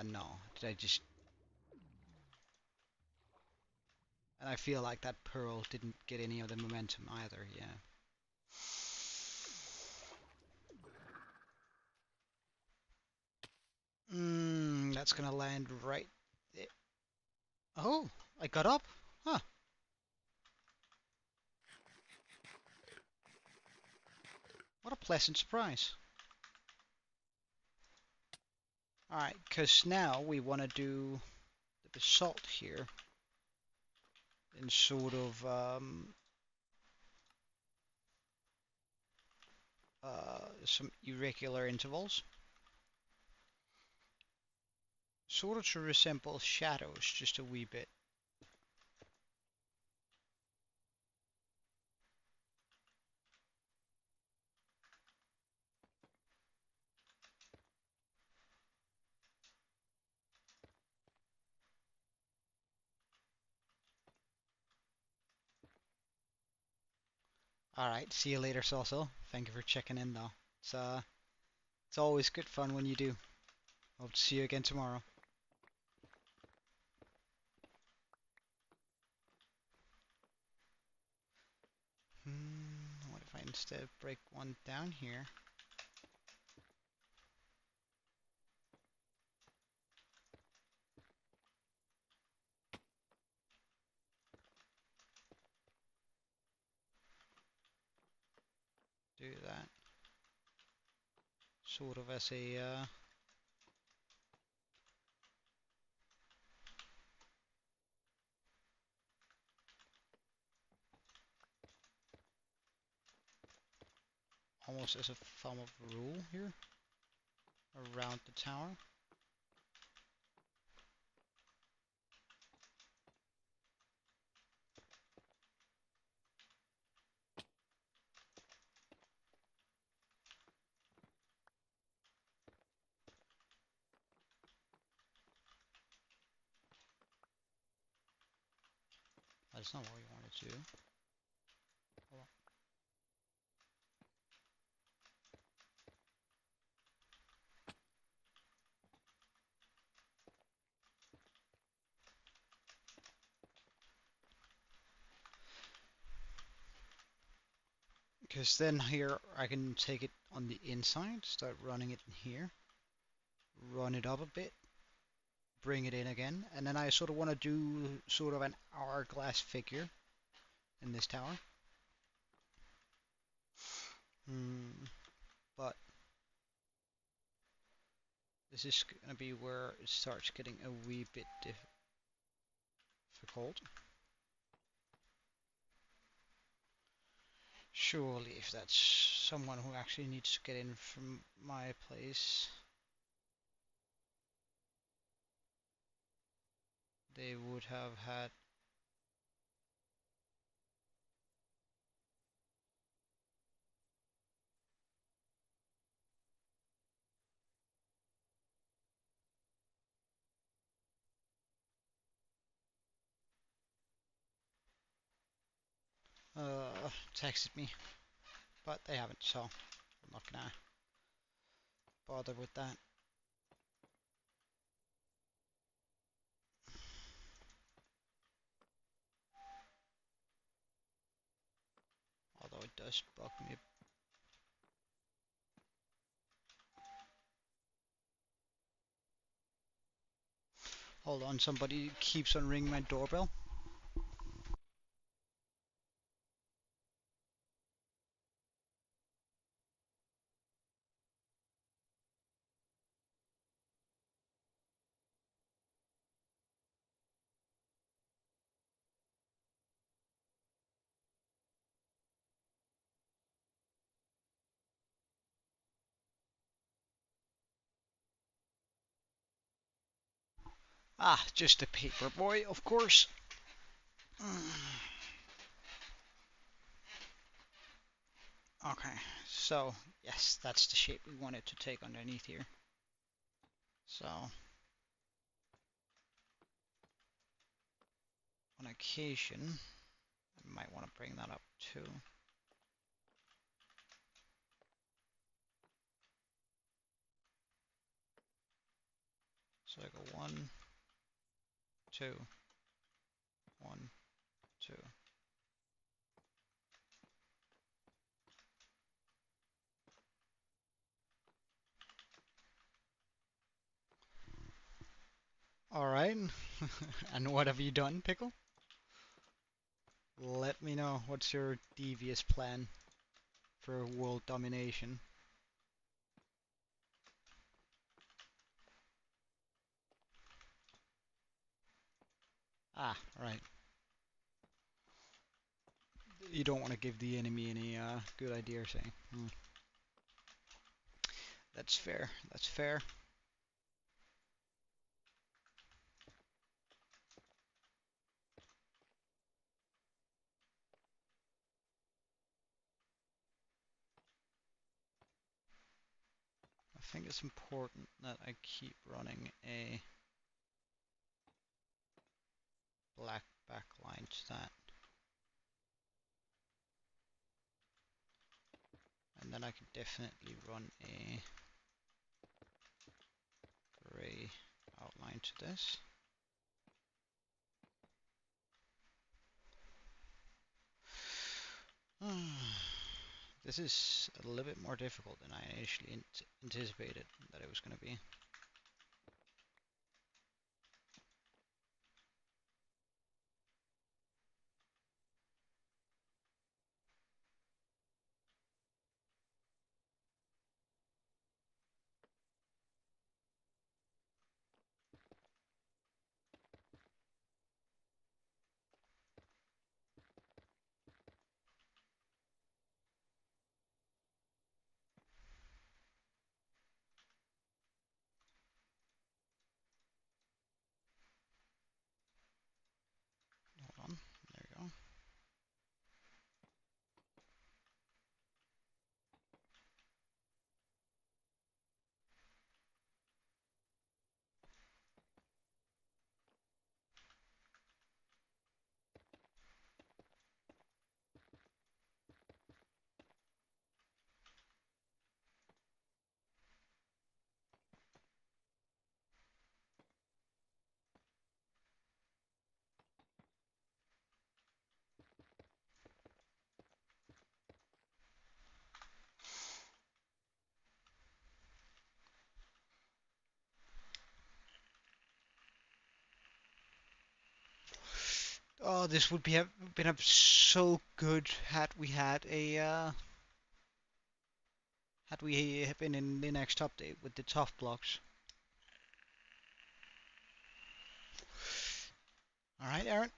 No. Did I just? And I feel like that pearl didn't get any of the momentum either. Yeah. That's gonna land right there. Oh, I got up. Huh. What a pleasant surprise. Alright, because now we want to do the basalt here in sort of some irregular intervals. Sort of to resemble shadows just a wee bit. Alright, see you later, Salsal. Thank you for checking in though. It's always good fun when you do. Hope to see you again tomorrow. What if I instead break one down here? Do that. Sort of as a almost as a form of rule here around the tower. That's not what we wanted to do. Because then here I can take it on the inside, start running it in here, run it up a bit, bring it in again, and then I sort of want to do sort of an hourglass figure in this tower. But this is going to be where it starts getting a wee bit difficult. Surely if that's someone who actually needs to get in from my place, they would have had texted me, but they haven't, so I'm not gonna bother with that. Although it does bug me. Hold on, somebody keeps on ringing my doorbell. Ah, just a paper boy, of course. Okay, so yes, that's the shape we wanted to take underneath here. So on occasion, I might want to bring that up too. So I go 1, 2, 1, 2. All right. And what have you done, Pickle? Let me know. What's your devious plan for world domination? Ah, right. You don't want to give the enemy any good idea, saying. That's fair. That's fair. I think it's important that I keep running a black backline to that. And then I can definitely run a gray outline to this. This is a little bit more difficult than I initially anticipated that it was going to be. Hold on, there we go. Oh, this would be been so good had we had a had we been in the next update with the tough blocks. All right, Aaron.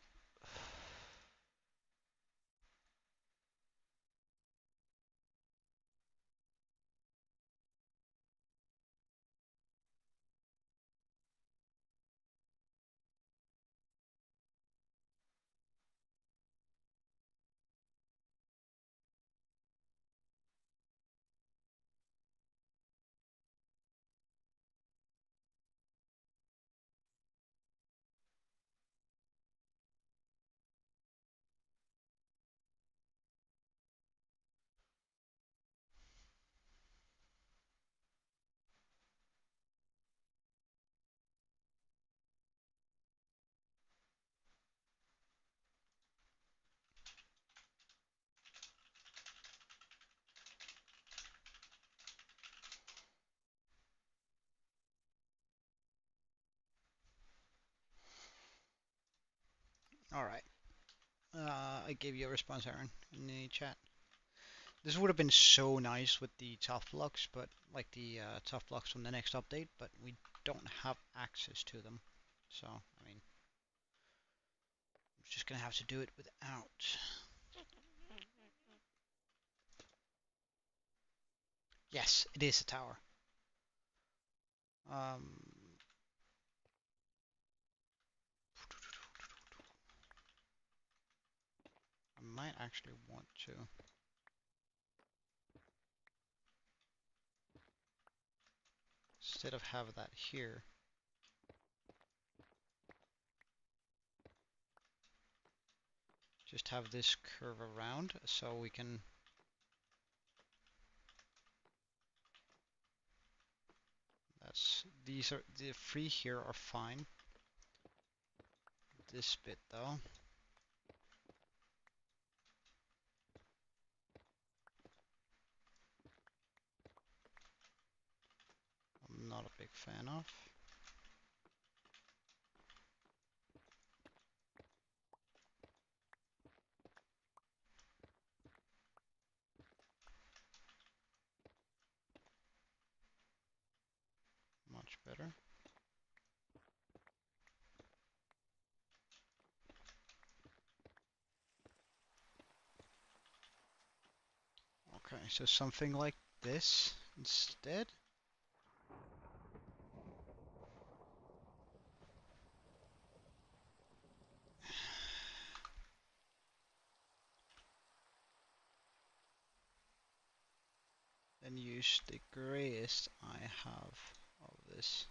Alright. I gave you a response, Aaron, in the chat. This would have been so nice with the tough blocks, but like the tough blocks from the next update, but we don't have access to them. So, I mean, I'm just gonna have to do it without. Yes, it is a tower. I might actually want to. Instead of have that here, just have this curve around so we can. These are the three here are fine. This bit though. I'm not a big fan of. Much better. Okay, so something like this instead. Then use the grayest I have of this.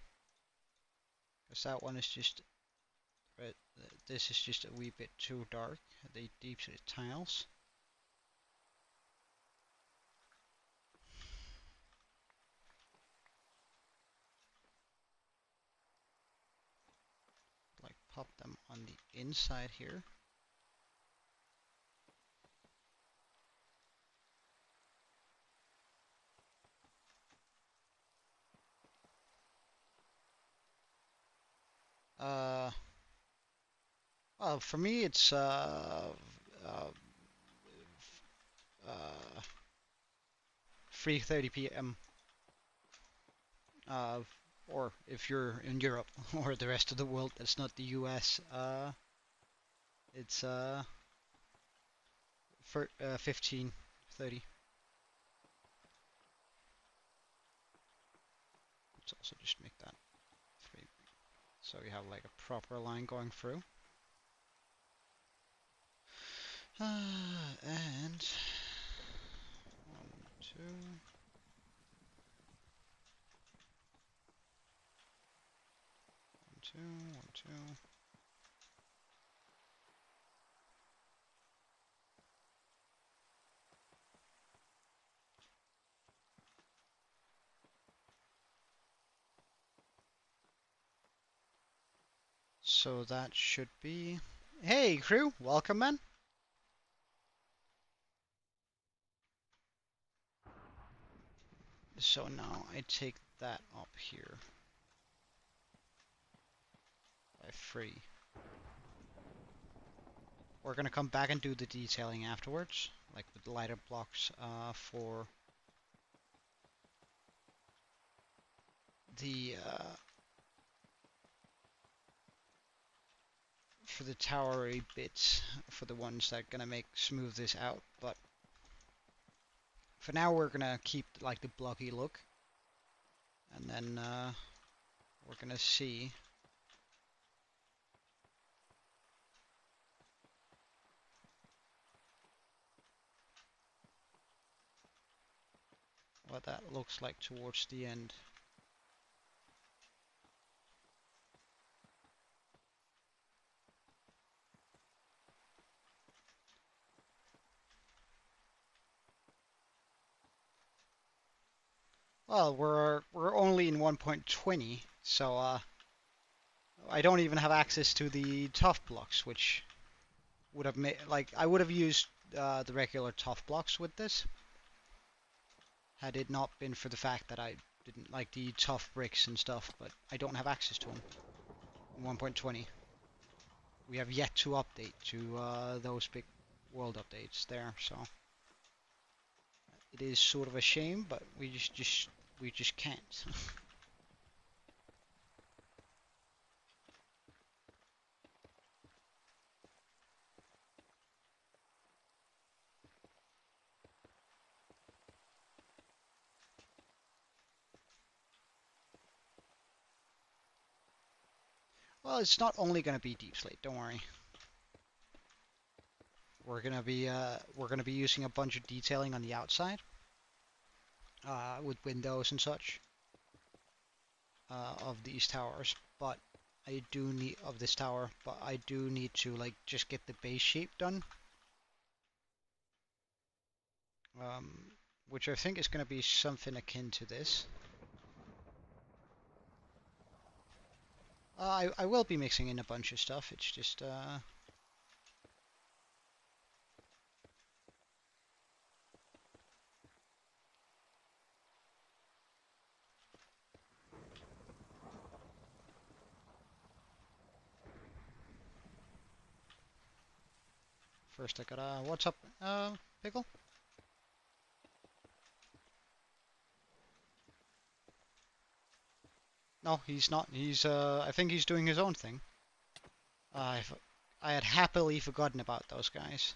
Because that one is just red. This is just a wee bit too dark. The deep tiles. Like pop them on the inside here. Well, for me it's uh, 3:30 p.m. Or if you're in Europe or the rest of the world that's not the US, it's for 15:30. Let's also just make that 3, so you have like a proper line going through. And 1, 2. 1, 2, 1, 2. So that should be. Hey crew, welcome man. So now I take that up here by 3. We're gonna come back and do the detailing afterwards, like with the lighter blocks for the towery bits, for the ones that are gonna make smooth this out. But for now, we're gonna keep like the blocky look, and then we're gonna see what that looks like towards the end. Well, we're only in 1.20, so I don't even have access to the tough blocks, which would have made like I would have used the regular tough blocks with this, had it not been for the fact that I didn't like the tough bricks and stuff, but I don't have access to them in 1.20. we have yet to update to those big world updates there. So it is sort of a shame, but we just can't. Well, it's not only going to be deep slate. Don't worry. We're gonna be using a bunch of detailing on the outside, with windows and such, of these towers. But I do need of this tower, but I do need to like just get the base shape done, which I think is gonna be something akin to this. I will be mixing in a bunch of stuff. It's just first I gotta what's up, Pickle? No, he's not. He's I think he's doing his own thing. I had happily forgotten about those guys.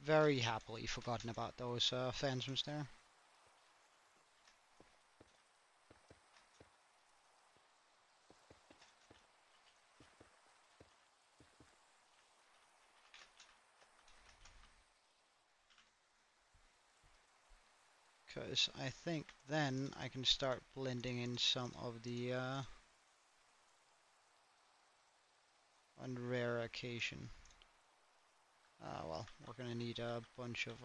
Very happily forgotten about those phantoms there. Because I think then I can start blending in some of the on rare occasion. Well, we're gonna need a bunch of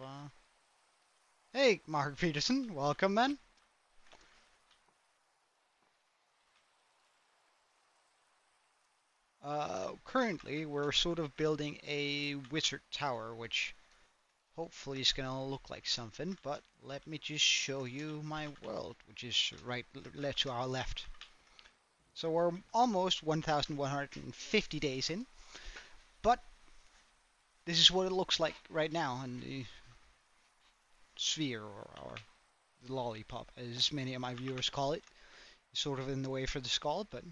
Hey, Mark Peterson, welcome, man. Currently, we're sort of building a wizard tower, which hopefully is gonna look like something. But let me just show you my world, which is right to our left. So we're almost 1,150 days in, but this is what it looks like right now in the sphere, or the lollipop, as many of my viewers call it. Sort of in the way for the skull, but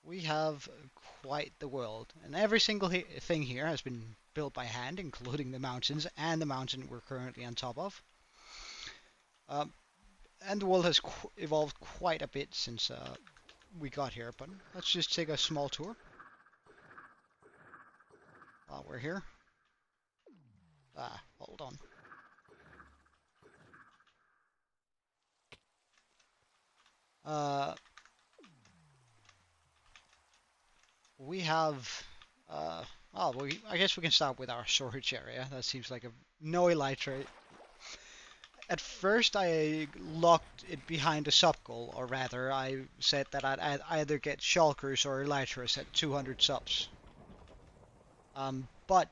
we have quite the world. And every single thing here has been built by hand, including the mountains and the mountain we're currently on top of. And the world has evolved quite a bit since we got here, but let's just take a small tour while we're here. Hold on. We have I guess we can start with our storage area. That seems like a no elytra. At first I locked it behind a sub-goal, or rather I said that I'd either get shulkers or elytras at 200 subs. But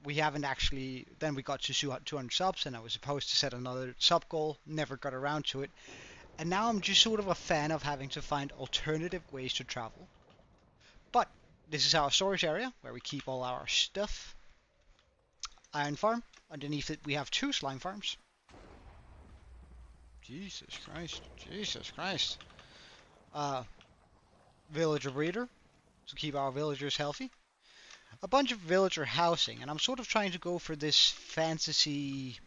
we haven't actually, then we got to 200 subs and I was supposed to set another sub-goal, never got around to it. And now I'm just sort of a fan of having to find alternative ways to travel. But this is our storage area where we keep all our stuff. Iron farm. Underneath it we have 2 slime farms. Jesus Christ. Jesus Christ. Villager breeder to keep our villagers healthy. A bunch of villager housing, and I'm sort of trying to go for this fantasy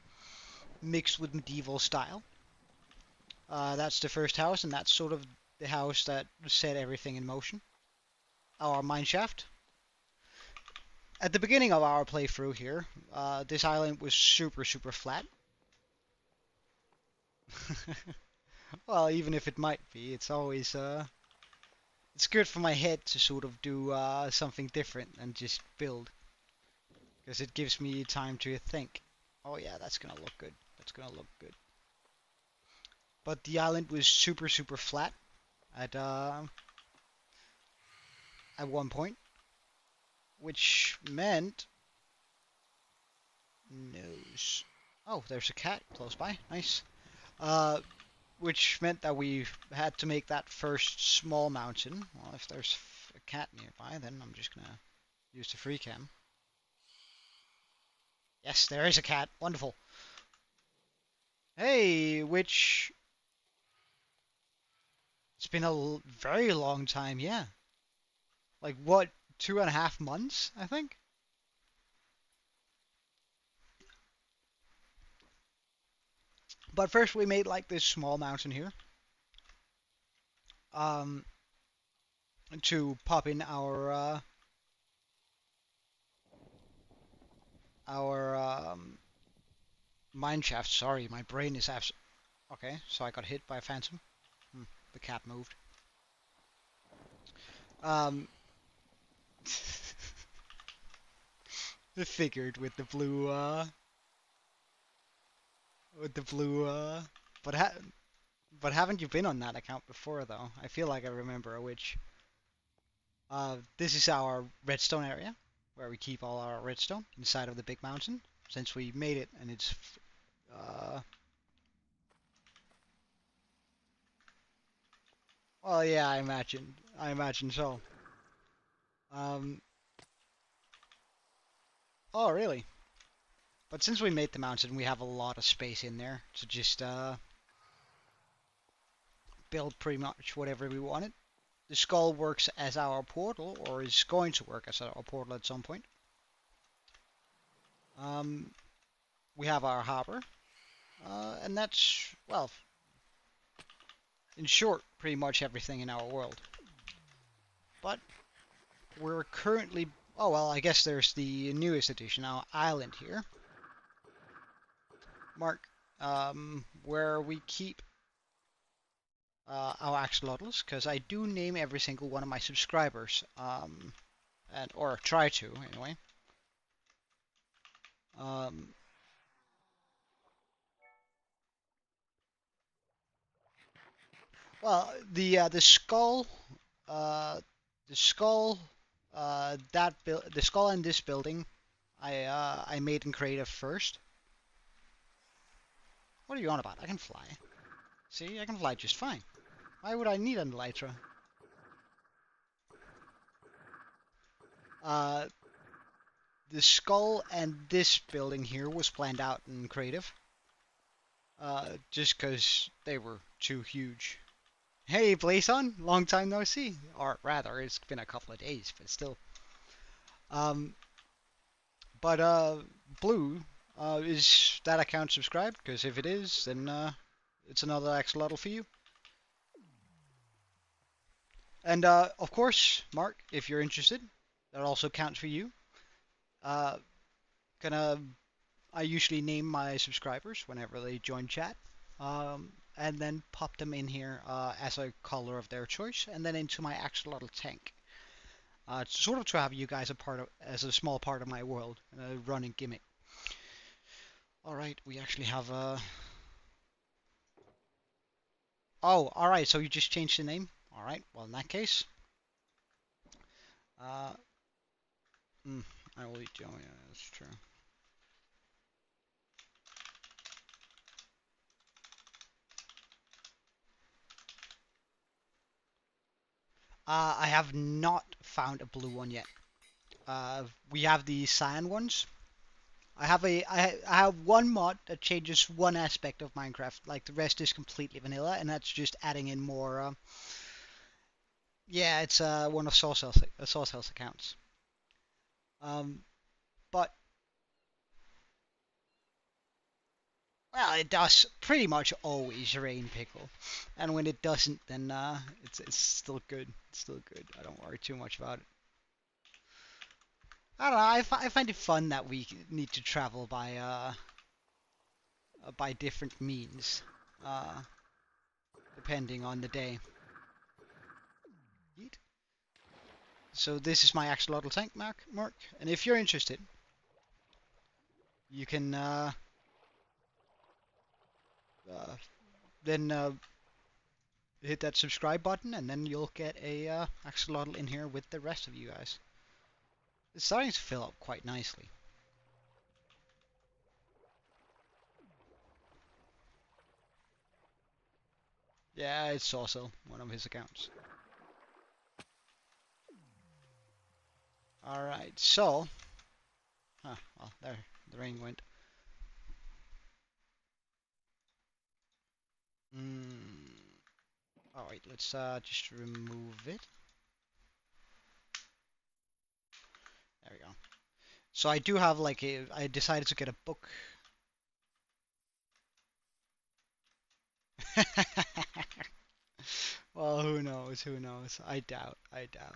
mixed with medieval style. That's the first house, and that's sort of the house that set everything in motion. Our mineshaft. At the beginning of our playthrough here, this island was super flat. Well, even if it might be, it's always it's good for my head to sort of do something different and just build, because it gives me time to think. Oh yeah, that's gonna look good. That's gonna look good. But the island was super flat at one point, which meant nose. Oh, there's a cat close by. Nice. Which meant that we had to make that first small mountain. Well, if there's a cat nearby, then I'm just gonna use the free cam. Yes, there is a cat. Wonderful. Hey, which... It's been a very long time, yeah. Like, what, 2.5 months, I think? But first we made, like, this small mountain here. To pop in our mine shaft. Sorry, my brain is abs... Okay, so I got hit by a phantom. The cat moved. Figured with the blue, but haven't you been on that account before though? I feel like I remember which. This is our redstone area where we keep all our redstone inside of the big mountain. Since we made it and it's, well, yeah, I imagine so. Um, oh, really? But since we made the mountain, we have a lot of space in there to just build pretty much whatever we wanted. The skull works as our portal, or is going to work as our portal at some point. We have our harbor, and that's, well, in short, pretty much everything in our world. But we're currently, oh well, I guess there's the newest addition, our island here. Mark, where we keep our axolotls, because I do name every single one of my subscribers, or try to anyway. Well, the skull, uh, the skull, the skull in this building, I made in creative first. What are you on about? I can fly. See, I can fly just fine. Why would I need an elytra? The skull and this building here was planned out in creative. Just because they were too huge. Hey, Blazon, long time no see. Or rather, it's been a couple of days, but still. Blue, is that account subscribed? Because if it is, then it's another axolotl for you. And of course, Mark, if you're interested, that also counts for you. I usually name my subscribers whenever they join chat, and then pop them in here as a color of their choice, and then into my axolotl tank. Sort of to have you guys as a small part of my world, a running gimmick. All right, we actually have a. Oh, all right. So you just changed the name. All right. Well, in that case, uh, I will eat. Oh yeah, that's true. I have not found a blue one yet. We have the cyan ones. I have one mod that changes one aspect of Minecraft. Like the rest is completely vanilla, and that's just adding in more. Yeah, it's one of Saucehouse accounts. But well, it does pretty much always rain pickle, and when it doesn't, then it's still good. It's still good. I don't worry too much about it. I don't know. I find it fun that we need to travel by different means, uh, depending on the day. Yeet. So this is my axolotl tank, Mark. And if you're interested, you can then hit that subscribe button, and then you'll get a axolotl in here with the rest of you guys. It's starting to fill up quite nicely. Yeah, it's also one of his accounts. Alright, so... Huh, well, there, the rain went. Alright, let's just remove it. There we go. So I do have like a... I decided to get a book. Well, who knows, who knows. I doubt, I doubt.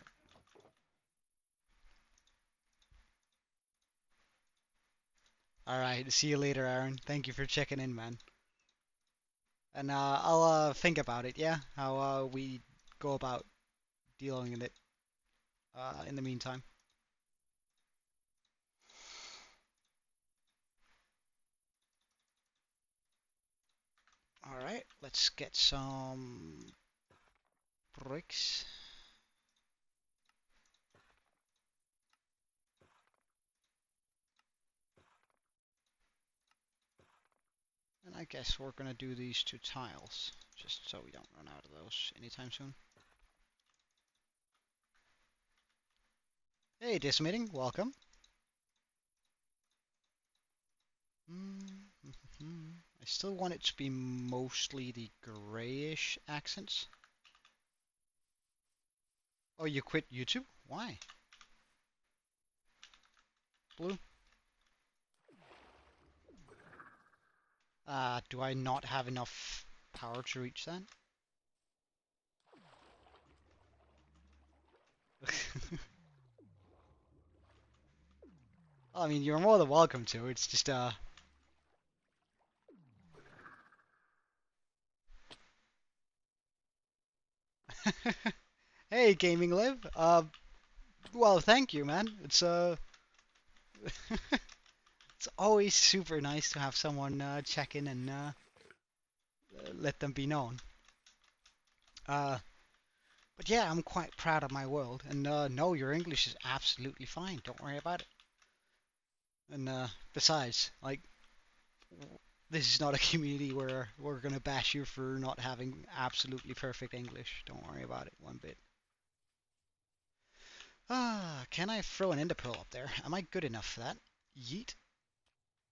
Alright, see you later, Aaron. Thank you for checking in, man. And I'll think about it, yeah? How we go about dealing with it in the meantime. Alright, let's get some bricks. And I guess we're gonna do these 2 tiles, just so we don't run out of those anytime soon. Hey, Dismeeting, welcome. I still want it to be mostly the grayish accents. Oh, you quit YouTube? Why? Blue? Do I not have enough power to reach that? I mean, you're more than welcome to. It's just, Hey, Gaming Live. Well, thank you, man. It's always super nice to have someone check in and let them be known. But yeah, I'm quite proud of my world. And no, your English is absolutely fine. Don't worry about it. And besides, like, this is not a community where we're gonna bash you for not having absolutely perfect English. Don't worry about it one bit. Can I throw an ender pearl up there? Am I good enough for that? Yeet.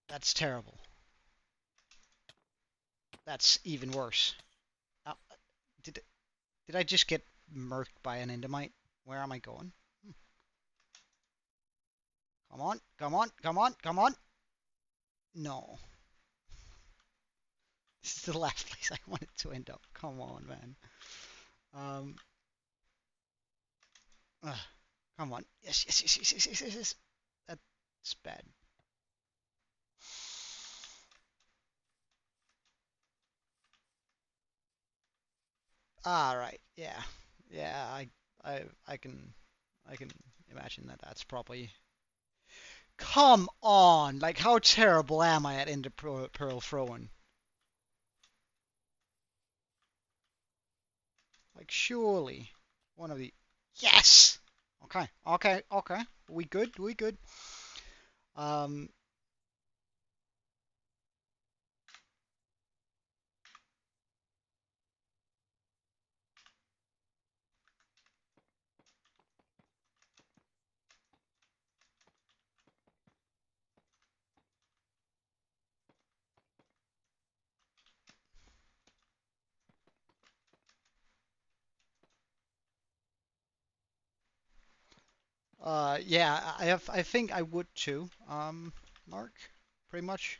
That's terrible. That's even worse. Uh, did did I just get murked by an endermite? Where am I going? Come on, come on, come on, come on! No. This is the last place I wanted to end up. Come on, man. Um. Come on. Yes, yes, yes, yes, yes, yes, yes, yes. That's bad. Right. Yeah. Yeah. I can imagine that that's probably. Come on! Like, how terrible am I at ender pearl throwing? Like, surely one of the. Yes. Okay. Okay. Okay. We good. We good. Um. Yeah. I think I would too. Mark. Pretty much.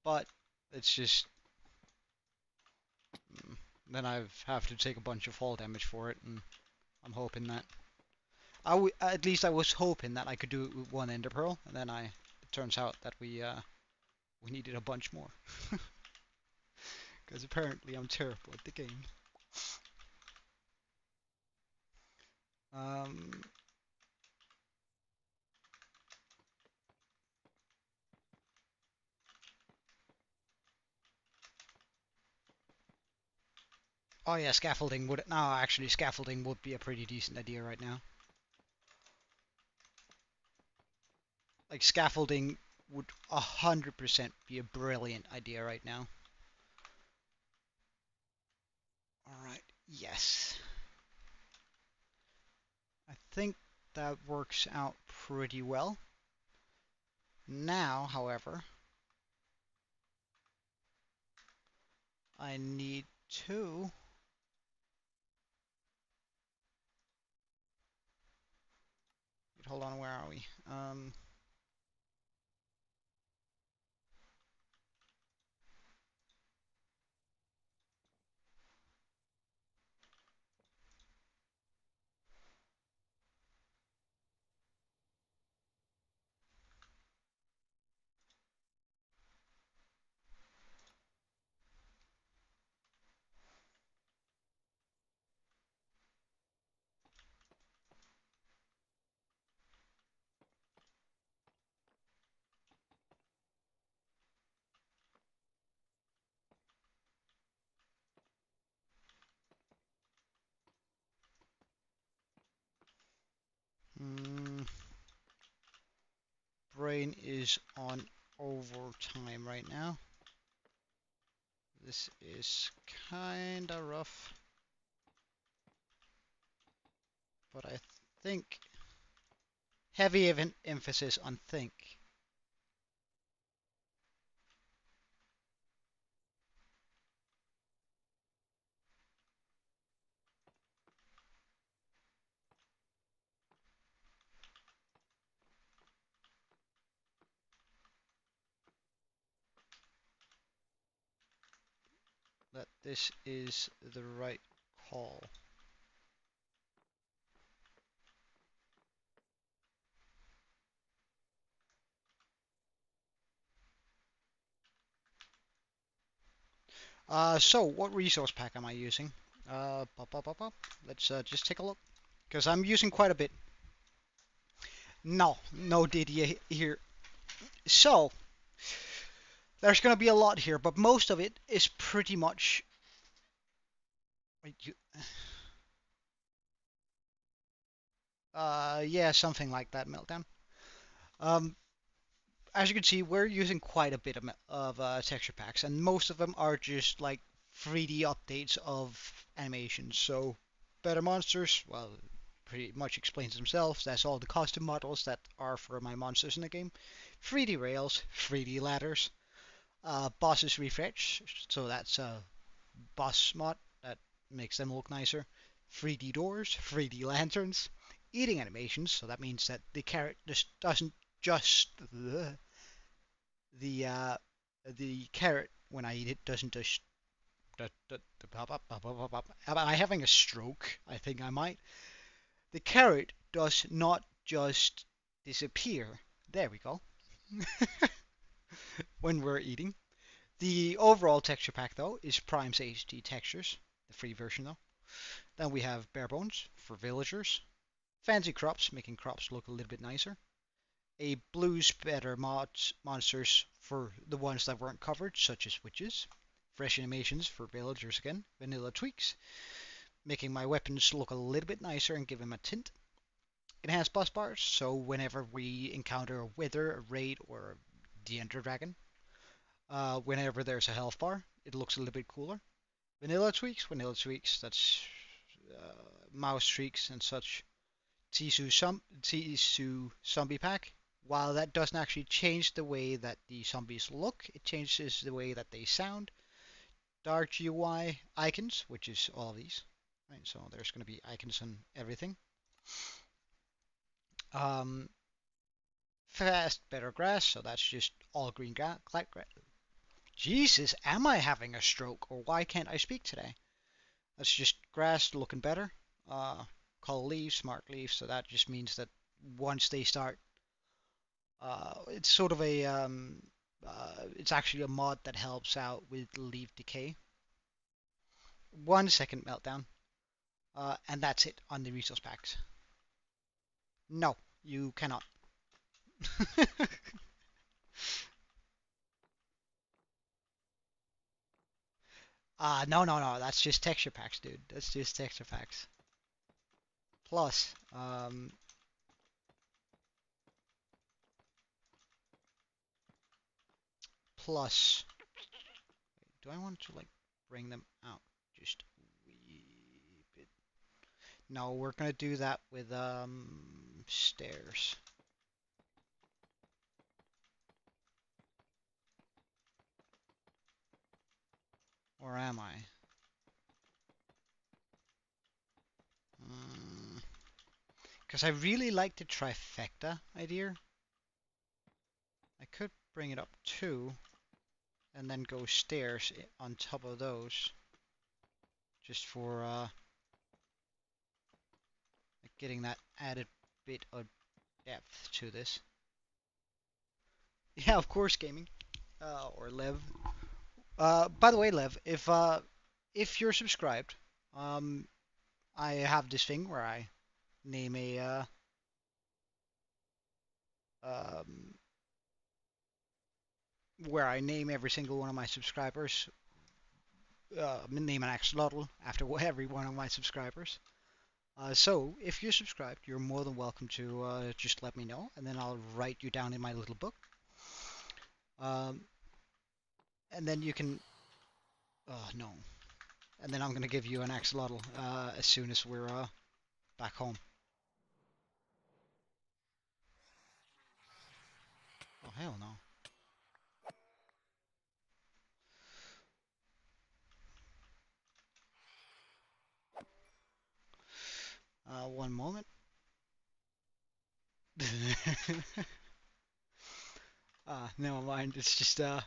But it's just. Then I have to take a bunch of fall damage for it, and I'm hoping that at least I was hoping that I could do it with 1 ender pearl, and then it turns out that we needed a bunch more, because apparently I'm terrible at the game. Um, oh yeah, scaffolding would no, actually scaffolding would be a pretty decent idea right now. Like scaffolding would 100% be a brilliant idea right now. Yes. I think that works out pretty well. Now, however, I need to... Hold on, where are we? Brain is on overtime right now. This is kinda rough, but I think heavy emphasis on think. That this is the right call. So what resource pack am I using? Let's just take a look, because I'm using quite a bit. No DDA here. So there's gonna be a lot here, but most of it is pretty much. Yeah, something like that, Meltdown. Um, as you can see, we're using quite a bit of texture packs, and most of them are just like 3D updates of animations. So, better monsters, well, pretty much explains themselves. That's all the custom models that are for my monsters in the game. 3D rails, 3D ladders, bosses refresh, so that's a boss mod that makes them look nicer. 3D doors, 3D lanterns, eating animations, so that means that the carrot just doesn't just the carrot when I eat it doesn't just am I having a stroke? I think I might. The carrot does not just disappear. There we go. When we're eating. The overall texture pack though is Prime's HD textures, the free version though. Then we have bare bones for villagers, fancy crops making crops look a little bit nicer, a blues better mods monsters for the ones that weren't covered, such as witches, fresh animations for villagers again, vanilla tweaks, making my weapons look a little bit nicer and give them a tint. Enhanced boss bars, so whenever we encounter a wither, a raid, or the ender dragon, whenever there's a health bar, it looks a little bit cooler. Vanilla tweaks, that's mouse streaks and such. Tisu zombie pack. While that doesn't actually change the way that the zombies look, it changes the way that they sound. Dark GUI icons, which is all of these. Right, so there's going to be icons on everything. Um, Fast, better grass, so that's just all green grass. Jesus, am I having a stroke, or why can't I speak today? That's just grass looking better. Call leaves, smart leaves, so that just means that once they start, it's sort of a, it's actually a mod that helps out with leaf decay. 1 second meltdown, and that's it on the resource packs. No, you cannot. No, that's just texture packs, dude. That's just texture packs. Plus, do I want to like bring them out? Just No, we're gonna do that with stairs. Or am I? Because I really like the trifecta idea. I could bring it up 2 and then go stairs on top of those. Just for getting that added bit of depth to this. Yeah, of course, gaming. Or Lev. By the way, Lev, if you're subscribed, I have this thing where I name a um, where I name every single one of my subscribers, name an axolotl after every one of my subscribers. So if you're subscribed, you're more than welcome to just let me know, and then I'll write you down in my little book. And then you can. Oh no. And then I'm gonna give you an axolotl as soon as we're back home. Oh hell no. One moment. Never mind. It's just a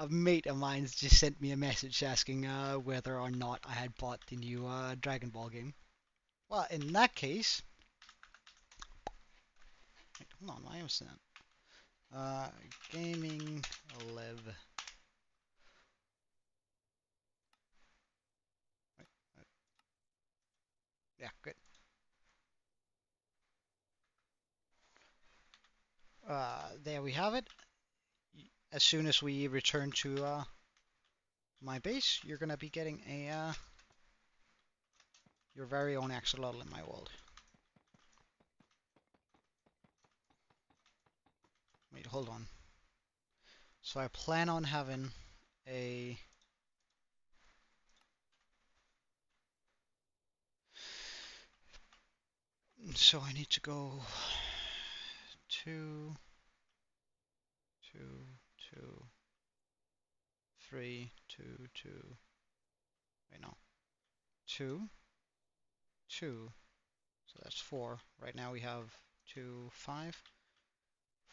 mate of mine's just sent me a message asking whether or not I had bought the new Dragon Ball game. Well, in that case, wait, hold on, why was that? Gaming Live. Yeah, good. There we have it. As soon as we return to my base, you're gonna be getting a your very own axolotl in my world. Wait, hold on. So I plan on having a so I need to go 2, 2, 2, 3, 2, 2. Wait, no. 2, 2. So that's 4. Right now we have 2, 5,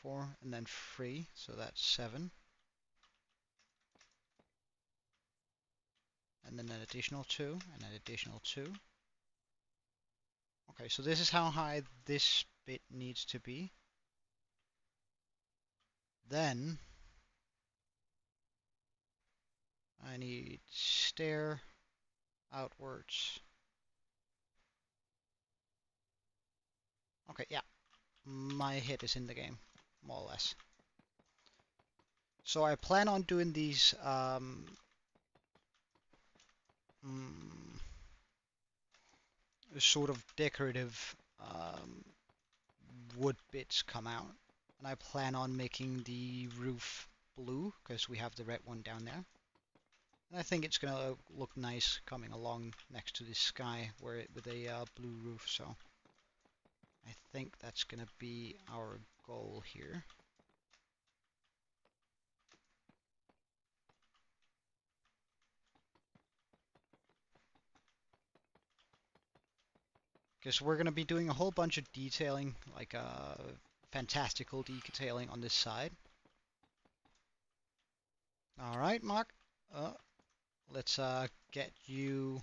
4, and then 3. So that's 7. And then an additional 2, and an additional 2. Okay, so this is how high this bit needs to be. Then I need stair outwards. Okay, yeah. My hit is in the game, more or less. So I plan on doing these sort of decorative wood bits come out. And I plan on making the roof blue, because we have the red one down there. And I think it's going to look nice coming along next to the sky with a blue roof, so I think that's going to be our goal here. Because we're going to be doing a whole bunch of detailing, like fantastical detailing on this side. Alright, Mark. Let's get you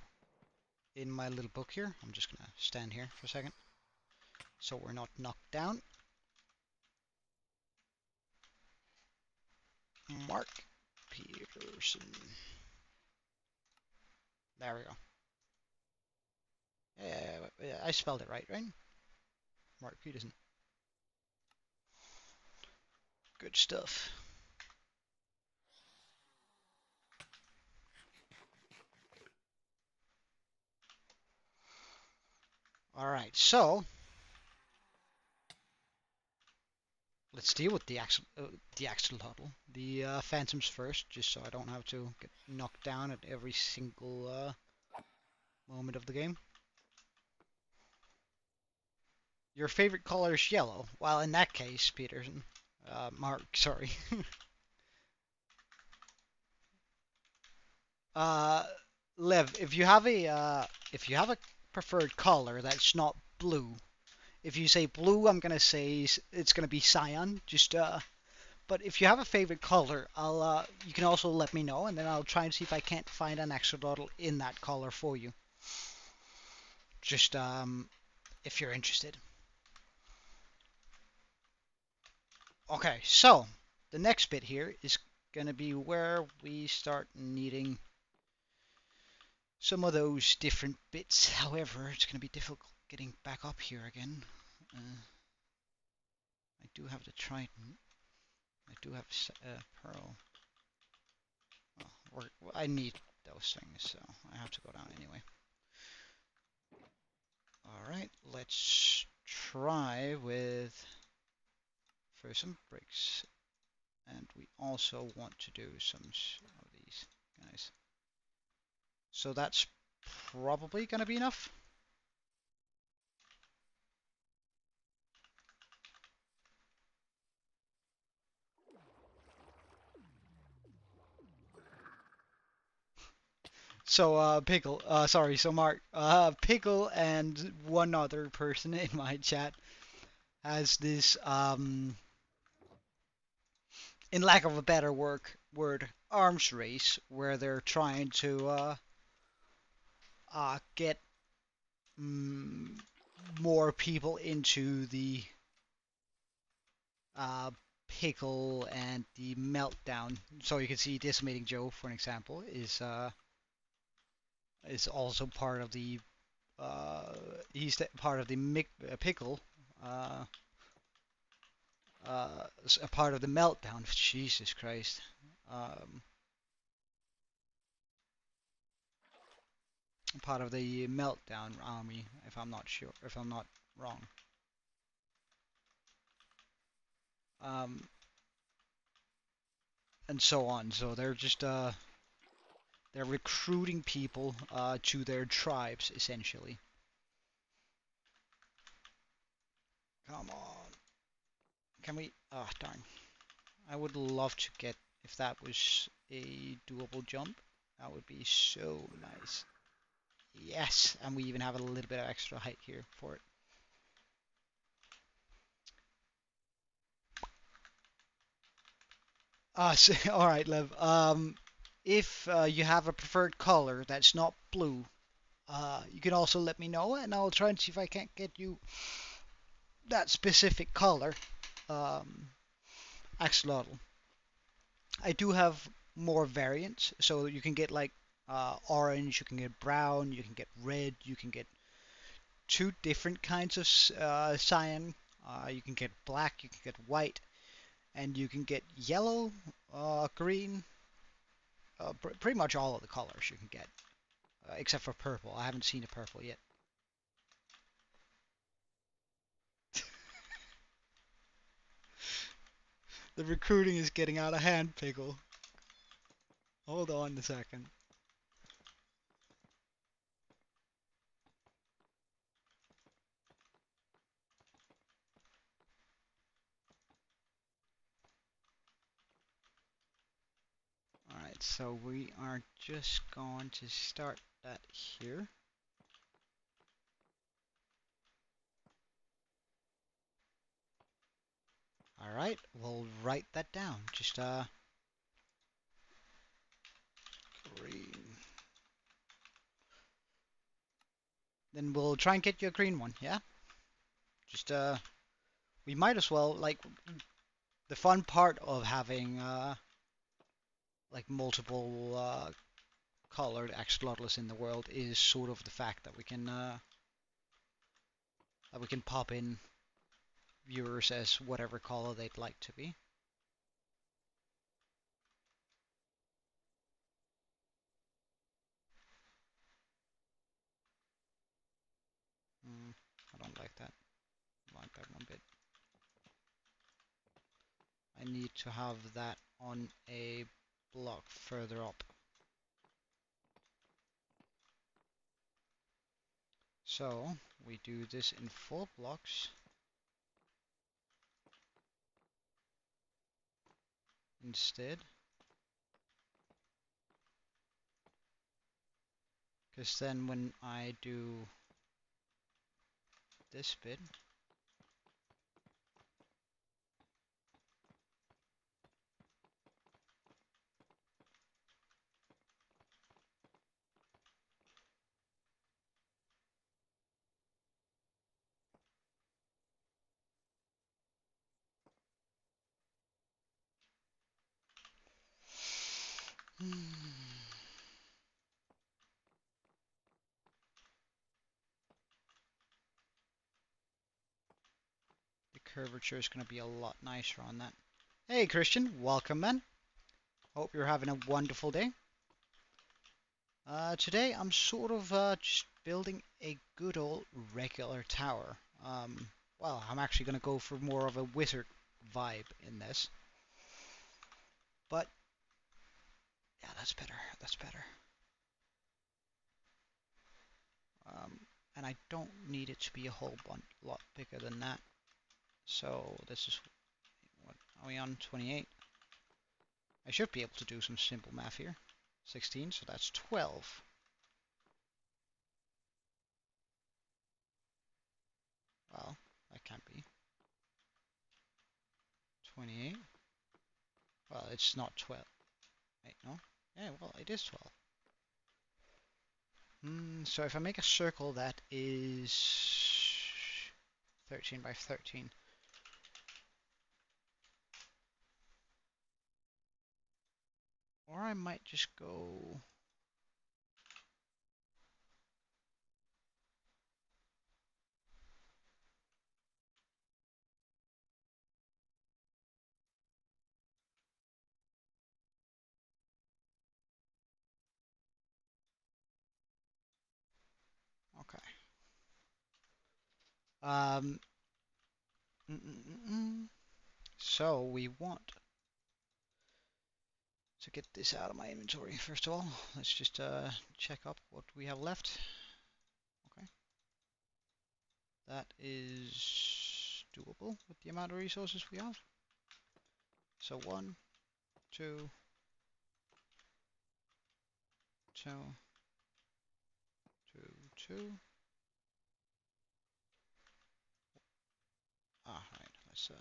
in my little book here. I'm just going to stand here for a second so we're not knocked down. Mark Peterson. There we go. Yeah, I spelled it right? Mark Peterson. Good stuff. Alright, so let's deal with the axolotl. The phantoms first, just so I don't have to get knocked down at every single moment of the game. Your favorite color is yellow. Well, in that case, Peterson, Mark, sorry. uh, Lev, if you have a preferred color that's not blue, if you say blue, I'm gonna say it's gonna be cyan. But if you have a favorite color, you can also let me know, and then I'll try and see if I can't find an axolotl in that color for you. Just if you're interested. Okay, so the next bit here is gonna be where we start needing some of those different bits. However, it's gonna be difficult getting back up here again. I do have the trident. I do have pearl. I need those things, so I have to go down anyway. Alright, let's try with first some bricks. And we also want to do some of these guys. So that's probably going to be enough. So, Pickle, sorry, so Mark, Pickle and one other person in my chat has this, in lack of a better word, arms race, where they're trying to get more people into the Pickle and the Meltdown. So you can see Decimating Joe, for an example, is also part of the he's part of the Pickle, uh, a part of the Meltdown. Jesus Christ. Um, Part of the Meltdown army, if I'm not sure, if I'm not wrong. Um, and so on. So they're just they're recruiting people to their tribes essentially. Come on. Can we? Ah, darn. I would love to get, if that was a doable jump, that would be so nice. Yes, and we even have a little bit of extra height here for it. So, all right, Lev. If you have a preferred color that's not blue, you can also let me know, and I'll try and see if I can't get you that specific color. Um, Axolotl. I do have more variants, so you can get like orange, you can get brown, you can get red, you can get two different kinds of cyan. You can get black, you can get white, and you can get yellow, green, pretty much all of the colors you can get, except for purple. I haven't seen a purple yet. The recruiting is getting out of hand, Pickle. Hold on a second. Alright, so we are just going to start that here. Alright, we'll write that down. Just, green. Then we'll try and get you a green one, yeah? Just, we might as well, like, the fun part of having, like, multiple, colored axolotls in the world is sort of the fact that we can pop in viewers as whatever color they'd like to be. I don't like that. I like that one bit. I need to have that on a block further up. So we do this in 4 blocks. instead. Because then when I do this bit, the curvature is going to be a lot nicer on that. Hey Christian, welcome man. Hope you're having a wonderful day. Today I'm sort of just building a good old regular tower. Well, I'm actually going to go for more of a wizard vibe in this. But, yeah, that's better. That's better. And I don't need it to be a whole lot bigger than that. So this is, what are we on, 28? I should be able to do some simple math here. 16, so that's 12. Well, that can't be. 28. Well, it's not 12. Wait, no? Yeah, well, it is 12. So if I make a circle that is 13 by 13. Or I might just go... Okay. Um, So we want to get this out of my inventory first of all. Let's just check up what we have left. Okay, that is doable with the amount of resources we have. So 1, 2, 2, 2, 2. Ah, right. Let's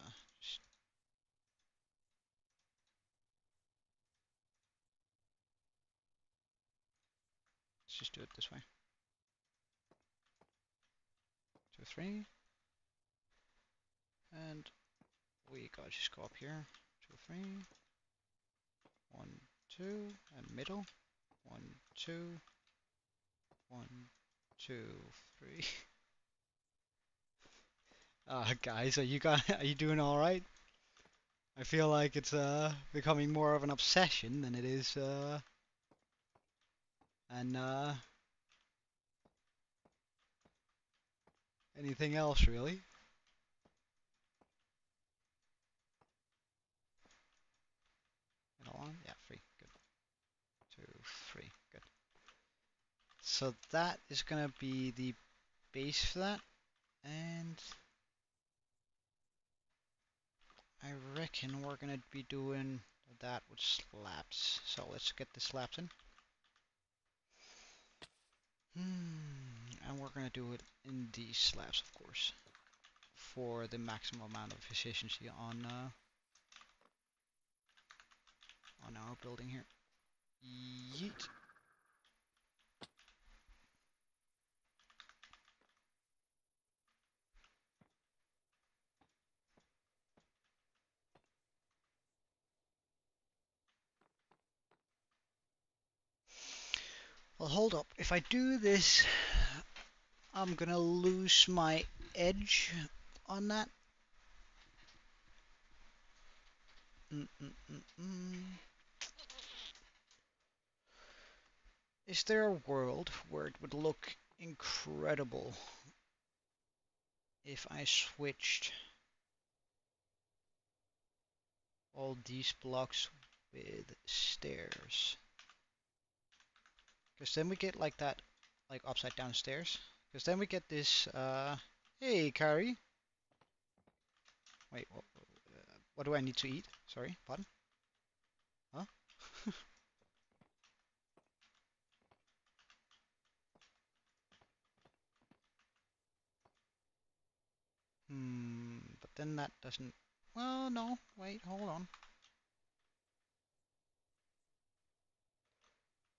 just do it this way. 2, 3, and we gotta just go up here. 2, 3, 1, 2, and middle. 1, 2, 1, 2, 3. Guys, are you doing all right? I feel like it's becoming more of an obsession than it is and anything else really. On? Yeah, 3. Good. 2, 3. Good. So that is gonna be the base for that, and I reckon we're gonna be doing that with slabs. So let's get the slabs in. And we're gonna do it in these slabs, of course, for the maximum amount of efficiency on our building here. Yeet. Well, hold up. If I do this, I'm gonna lose my edge on that. Is there a world where it would look incredible if I switched all these blocks with stairs? Because then we get like that, like upside down stairs. Because then we get this, hey, Carrie. Wait, what do I need to eat? Sorry, pardon? then that doesn't... Well, no, wait, hold on.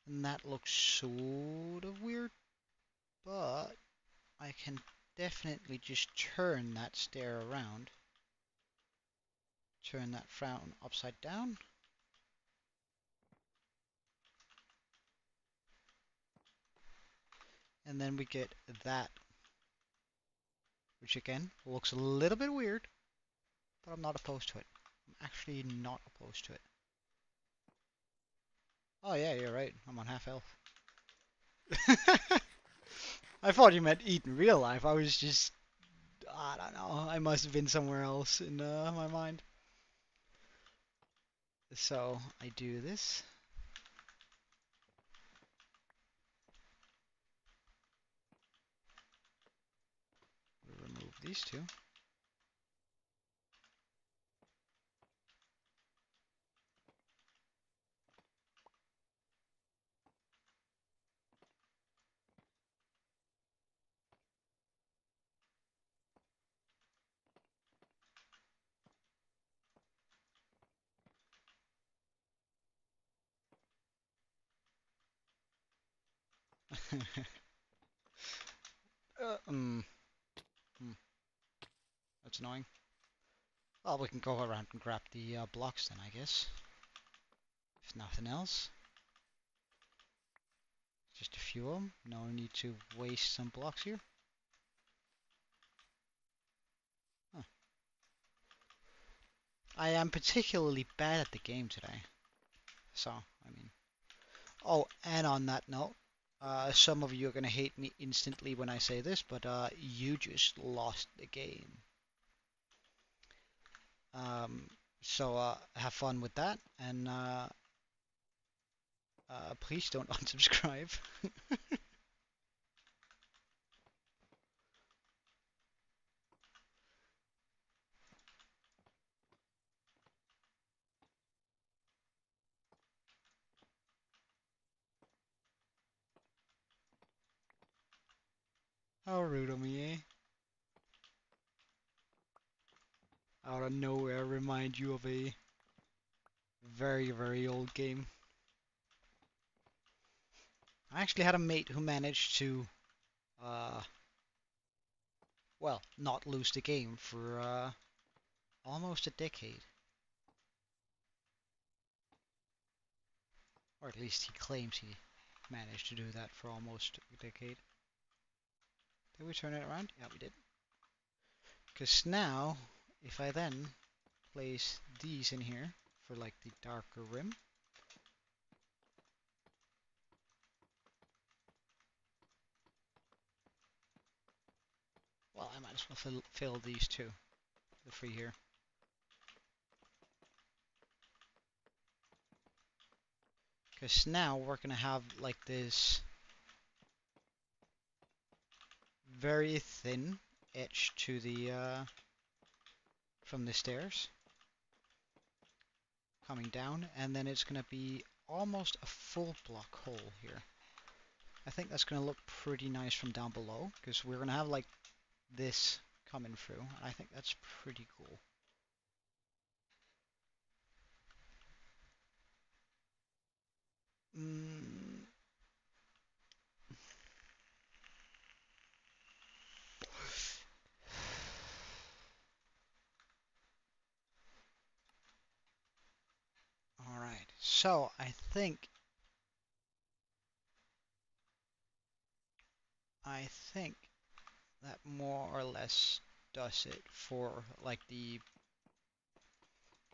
And that looks sort of weird, but I can definitely just turn that stair around. Turn that frown upside down. And then we get that, which again looks a little bit weird, but I'm not opposed to it. I'm actually not opposed to it. Oh yeah, you're right. I'm on half health. I thought you meant eat in real life. I was just, I don't know. I must have been somewhere else in my mind. So I do this. We remove these two. uh, mm, that's annoying. Well, we can go around and grab the blocks then, I guess. If nothing else. Just a few of them. No need to waste some blocks here. Huh. I am particularly bad at the game today. So, I mean... Oh, and on that note, some of you are going to hate me instantly when I say this, but you just lost the game. So have fun with that, and please don't unsubscribe. How rude of me, eh? Out of nowhere, remind you of a very, very old game. I actually had a mate who managed to, well, not lose the game for almost a decade. Or at least he claims he managed to do that for almost a decade. Did we turn it around? Yeah, we did. Because now, if I then place these in here for like the darker rim, well, I might as well fill these two, the three here. Because now we're going to have like this very thin edge to the from the stairs coming down, and then it's going to be almost a full block hole here. I think that's going to look pretty nice from down below, because we're going to have like this coming through. I think that's pretty cool. Alright, so I think that more or less does it for like the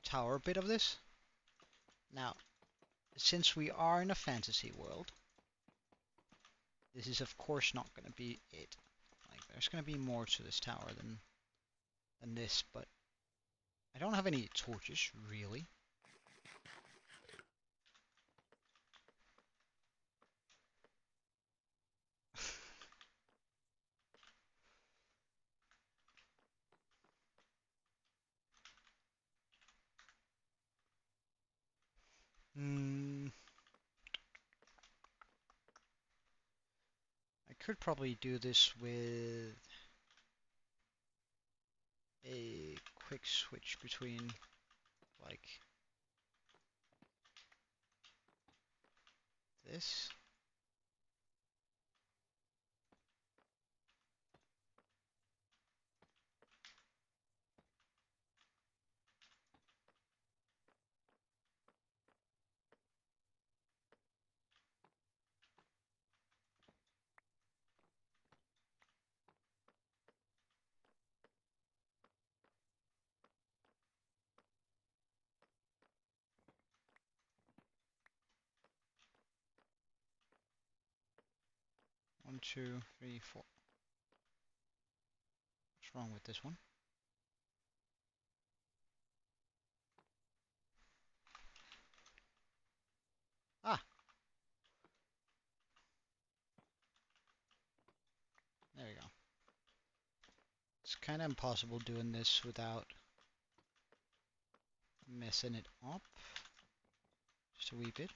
tower bit of this. Now, since we are in a fantasy world, this is of course not going to be it. Like, there's going to be more to this tower than this, but I don't have any torches, really. I could probably do this with a quick switch between like this. One, two, three, four. What's wrong with this one? Ah, there you go. It's kind of impossible doing this without messing it up. Just a wee bit.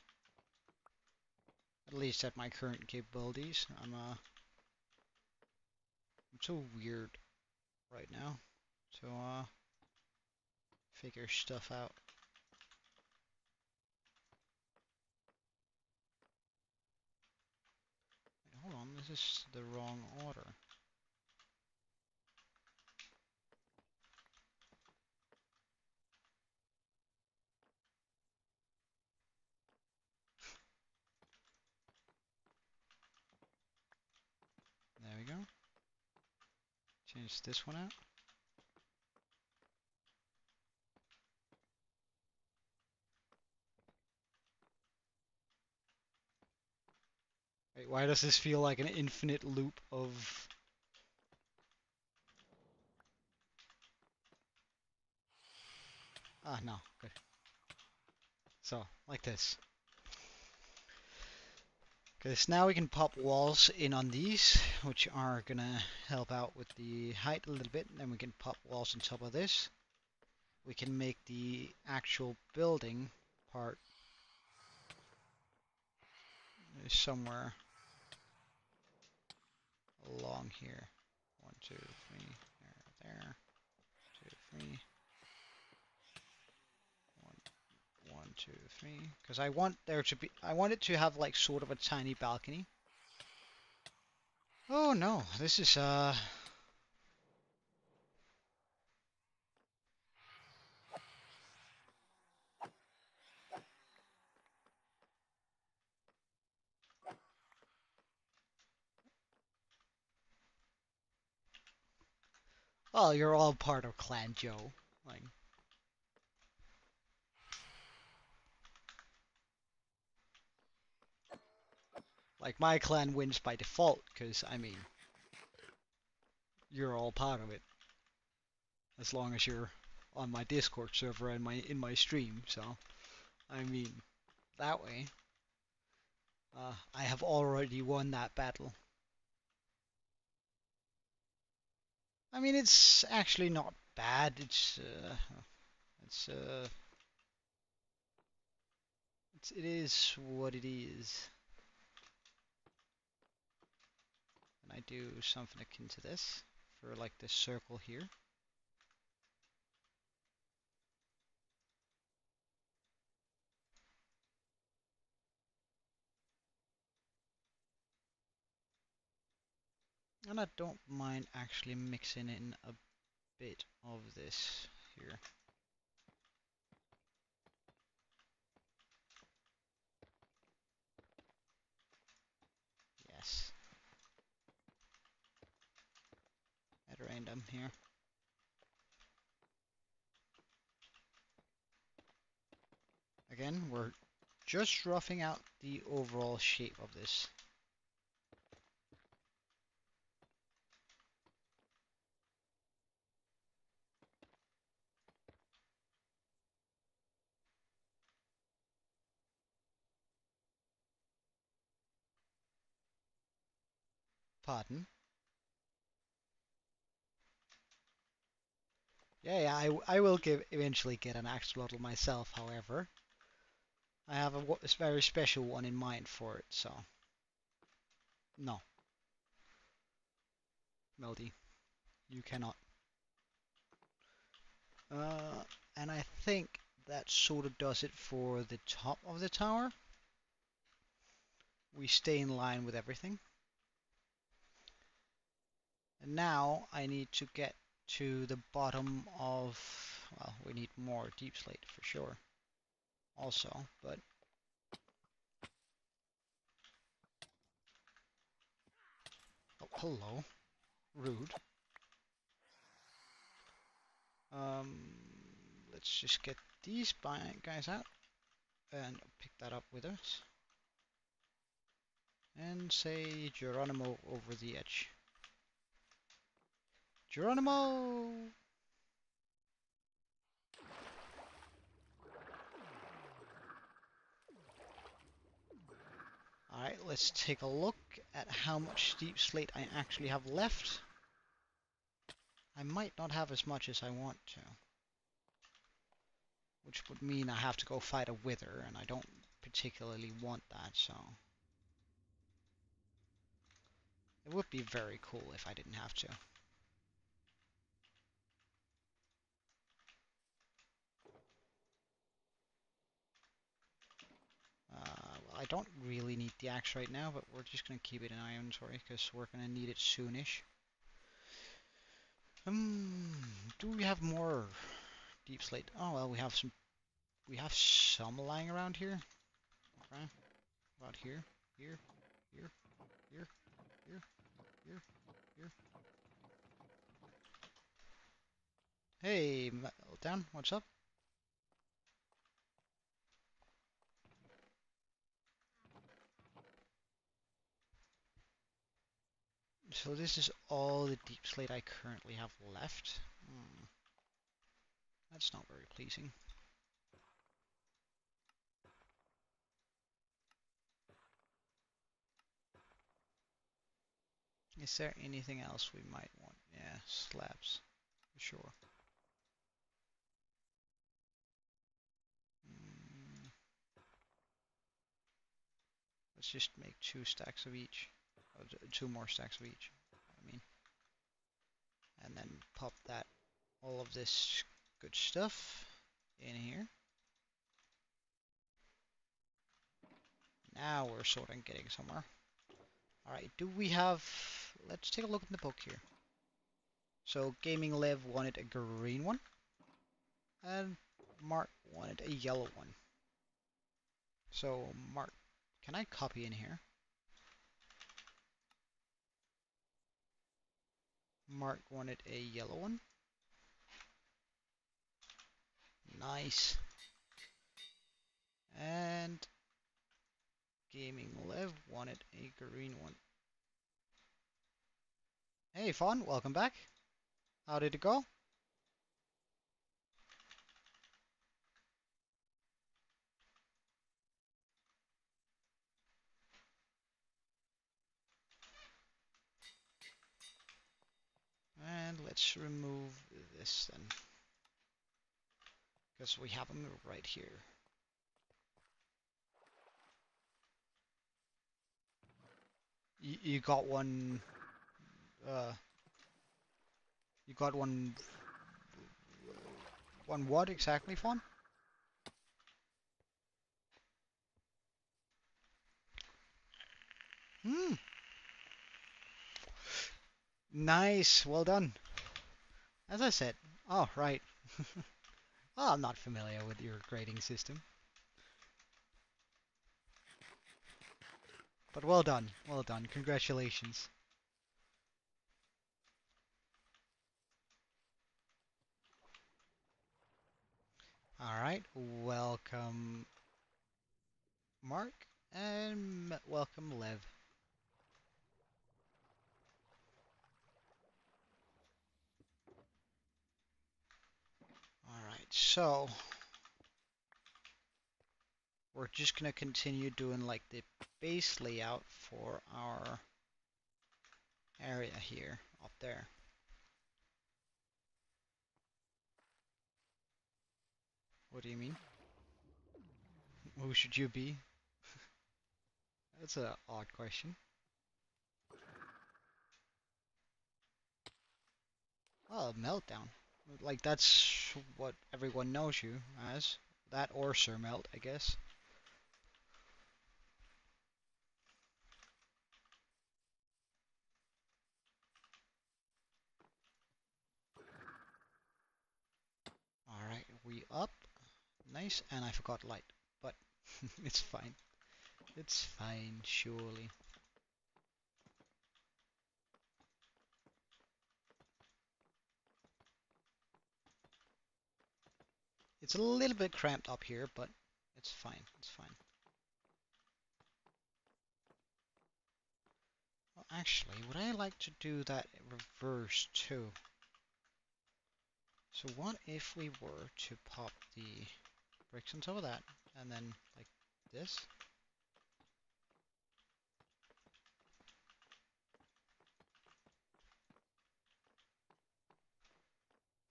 At least at my current capabilities. I'm so weird right now. So figure stuff out. Wait, hold on, this is the wrong order. There we go. Change this one out. Wait, why does this feel like an infinite loop of... Ah, no, good. So, like this. Because now we can pop walls in on these, which are gonna help out with the height a little bit, and then we can pop walls on top of this. We can make the actual building part somewhere along here. 1, 2, 3, there, 2, 3. 1, 2, 3. Because I want there to be, I want it to have like sort of a tiny balcony. Oh no, this is well, you're all part of Clan Joe. Like my clan wins by default, because I mean, you're all part of it. As long as you're on my Discord server and in my stream, so I mean, that way, I have already won that battle. I mean, it's actually not bad. It is what it is. And I do something akin to this for like this circle here. And I don't mind actually mixing in a bit of this here. Yes. At random here. Again, we're just roughing out the overall shape of this. Pardon? Yeah, I will eventually get an axolotl myself, however. I have a very special one in mind for it, so... No. Melody, you cannot. And I think that sort of does it for the top of the tower. We stay in line with everything. And now I need to get to the bottom of, well, we need more deep slate for sure also, but oh, hello, rude. Um, let's just get these guys out and pick that up with us. And say Geronimo over the edge. Geronimo! Alright, let's take a look at how much deep slate I actually have left. I might not have as much as I want to. Which would mean I have to go fight a wither, and I don't particularly want that, so... It would be very cool if I didn't have to. Well, I don't really need the axe right now, but we're just going to keep it in our inventory, because we're going to need it soonish. Do we have more deep slate? Oh, well, we have some lying around here. Okay. About here, here, here, here, here, here, here. Hey, Meltdown, what's up? So this is all the deep slate I currently have left. That's not very pleasing. Is there anything else we might want? Yeah, slabs, for sure. Let's just make 2 stacks of each. 2 more stacks of each, I mean. And then pop all of this good stuff in here. Now we're sort of getting somewhere. Alright, do we have... Let's take a look in the book here. So, Gaming Liv wanted a green one. And Mark wanted a yellow one. So, Mark, can I copy in here? Mark wanted a yellow one. Nice. And Gaming Liv wanted a green one. Hey, Fawn, welcome back. How did it go? And let's remove this then. Because we have them right here. You got one... you got one... One what exactly, Fawn? Nice, well done. As I said, oh, right. Well, I'm not familiar with your grading system. But well done, congratulations. Alright, welcome Mark, and welcome Lev. Alright, so we're just gonna continue doing like the base layout for our area here, up there. What do you mean? Who should you be? That's an odd question. Oh, meltdown. Like, that's what everyone knows you as. That or Surmelt, I guess. Alright, we up. Nice, and I forgot light. But it's fine. It's fine, surely. It's a little bit cramped up here, but it's fine. It's fine. Well, actually, would I like to do that reverse too? So what if we were to pop the bricks on top of that, and then like this?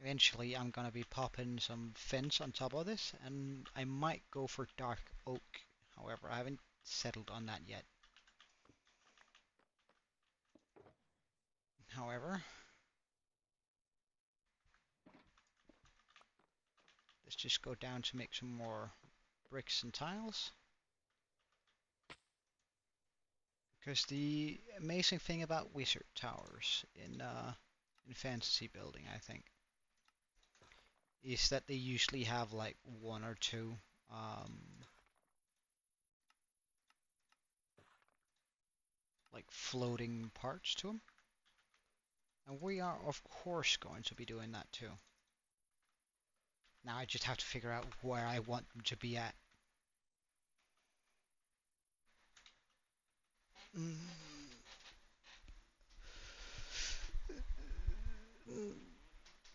Eventually, I'm gonna be popping some fence on top of this, and I might go for dark oak. However, I haven't settled on that yet. However, let's just go down to make some more bricks and tiles. Because the amazing thing about wizard towers in fantasy building, I think, is that they usually have like one or two like floating parts to them. And we are of course going to be doing that too. Now I just have to figure out where I want them to be at.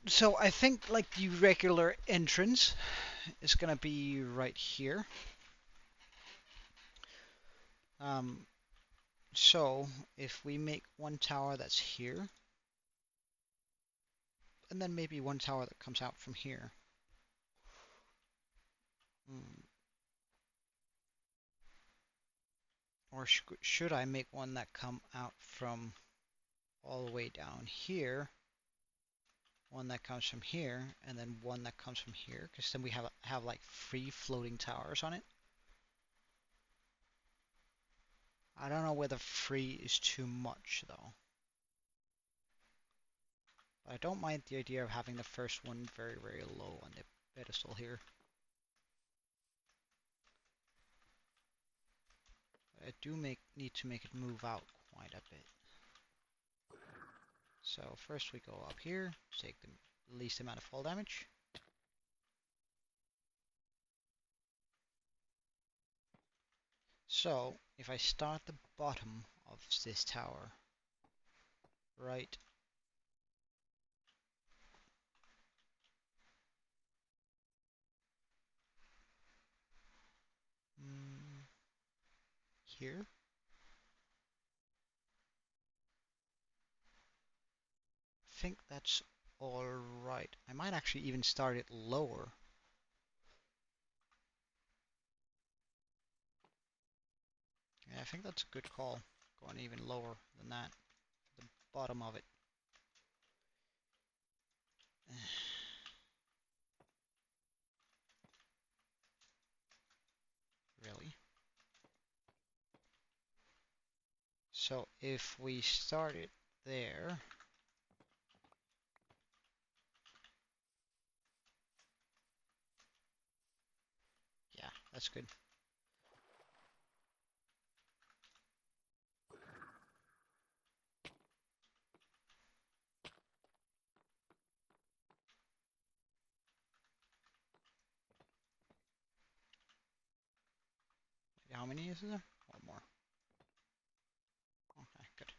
So I think like the regular entrance is gonna be right here. Um, so if we make one tower that's here, and then maybe one tower that comes out from here. Or should I make one that come out from all the way down here, one that comes from here, and then one that comes from here, because then we have like three floating towers on it. I don't know whether three is too much though. But I don't mind the idea of having the first one very, very low on the pedestal here. I do need to make it move out quite a bit. So first we go up here, take the least amount of fall damage. So if I start the bottom of this tower, right here, I think that's all right. I might actually even start it lower. Yeah, I think that's a good call, going even lower than that, the bottom of it. Really? So if we start it there, yeah, that's good. How many is there? One more. Okay, good.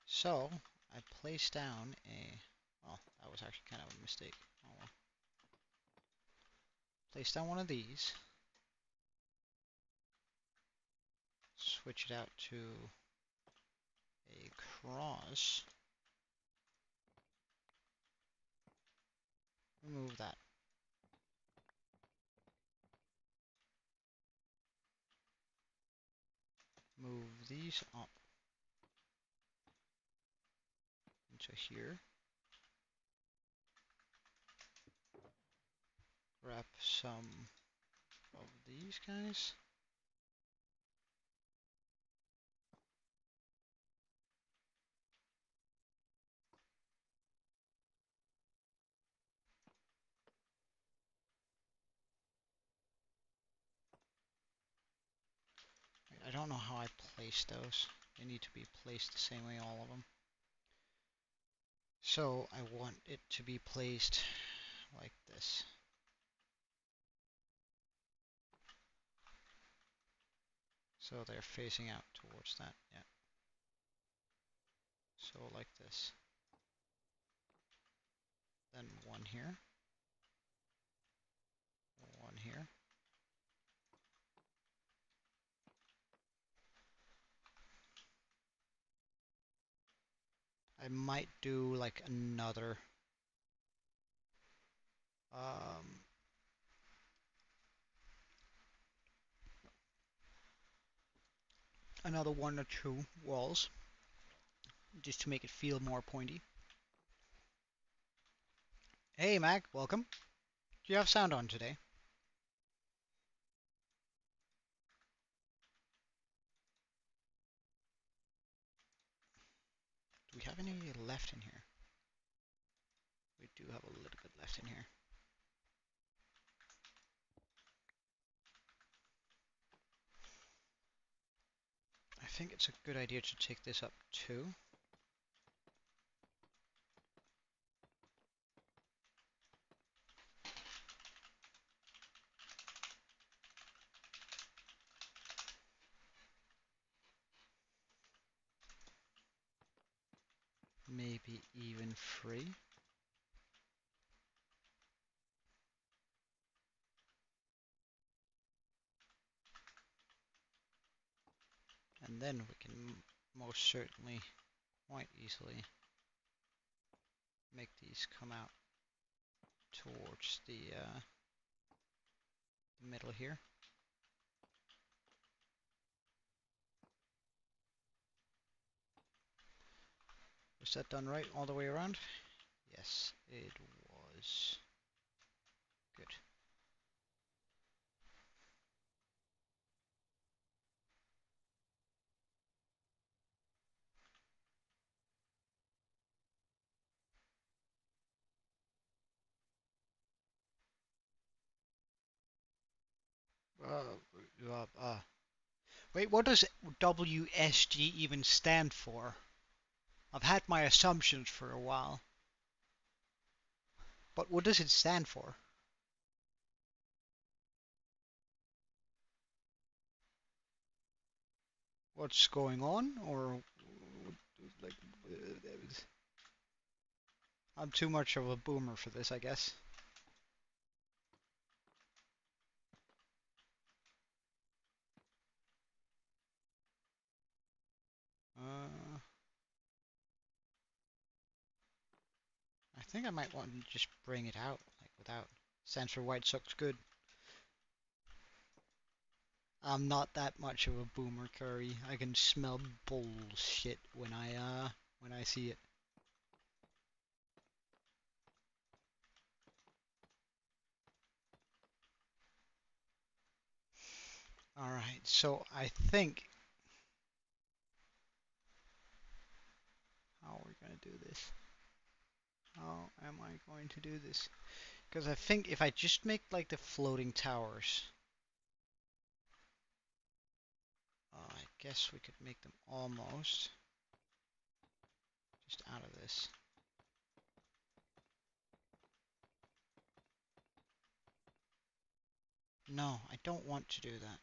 So I placed down a, well, that was actually kind of a mistake. Oh well. Place down one of these. Switch it out to a cross. Remove that. Move these up into here. grab some of these guys. I don't know how I place those. They need to be placed the same way, all of them. So I want it to be placed like this. So they're facing out towards that, yeah. So like this. Then one here. One here. I might do like another one or two walls, just to make it feel more pointy. Hey Mag, welcome. Do you have sound on today? Do we have any left in here? We do have a little bit left in here. I think it's a good idea to take this up too. Maybe even 3. And then we can most certainly quite easily make these come out towards the middle here. Was that done right all the way around? Yes, it was. Good. Wait, what does WSG even stand for? I've had my assumptions for a while. But what does it stand for? What's going on? Or, like, I'm too much of a boomer for this, I guess. I think I might want to just bring it out, like, without. Stands for white sucks good. I'm not that much of a boomer, Curry. I can smell bullshit when I see it. Alright, so I think... How are we going to do this? How am I going to do this? Because I think if I just make, like, the floating towers... I guess we could make them almost... just out of this. No, I don't want to do that.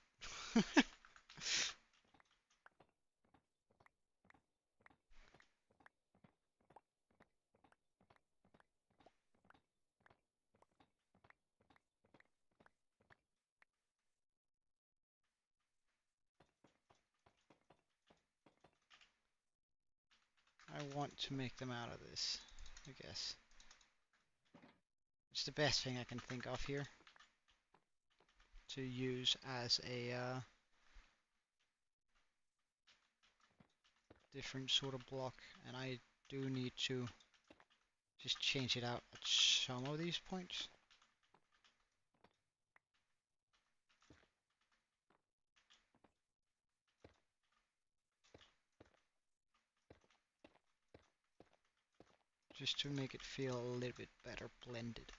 I want to make them out of this, I guess. It's the best thing I can think of here to use as a different sort of block, and I do need to just change it out at some of these points. just to make it feel a little bit better blended.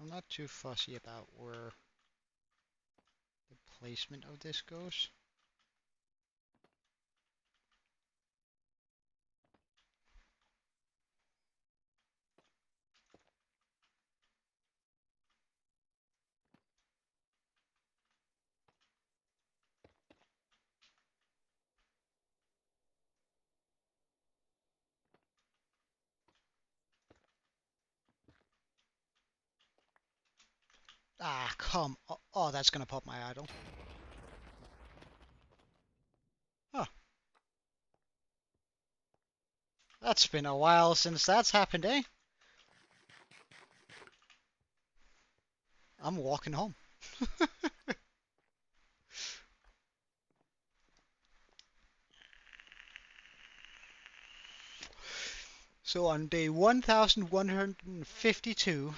I'm not too fussy about where the placement of this goes. Ah, come. Oh, that's gonna pop my idol. Huh. That's been a while since that's happened, eh? I'm walking home. So on day 1152,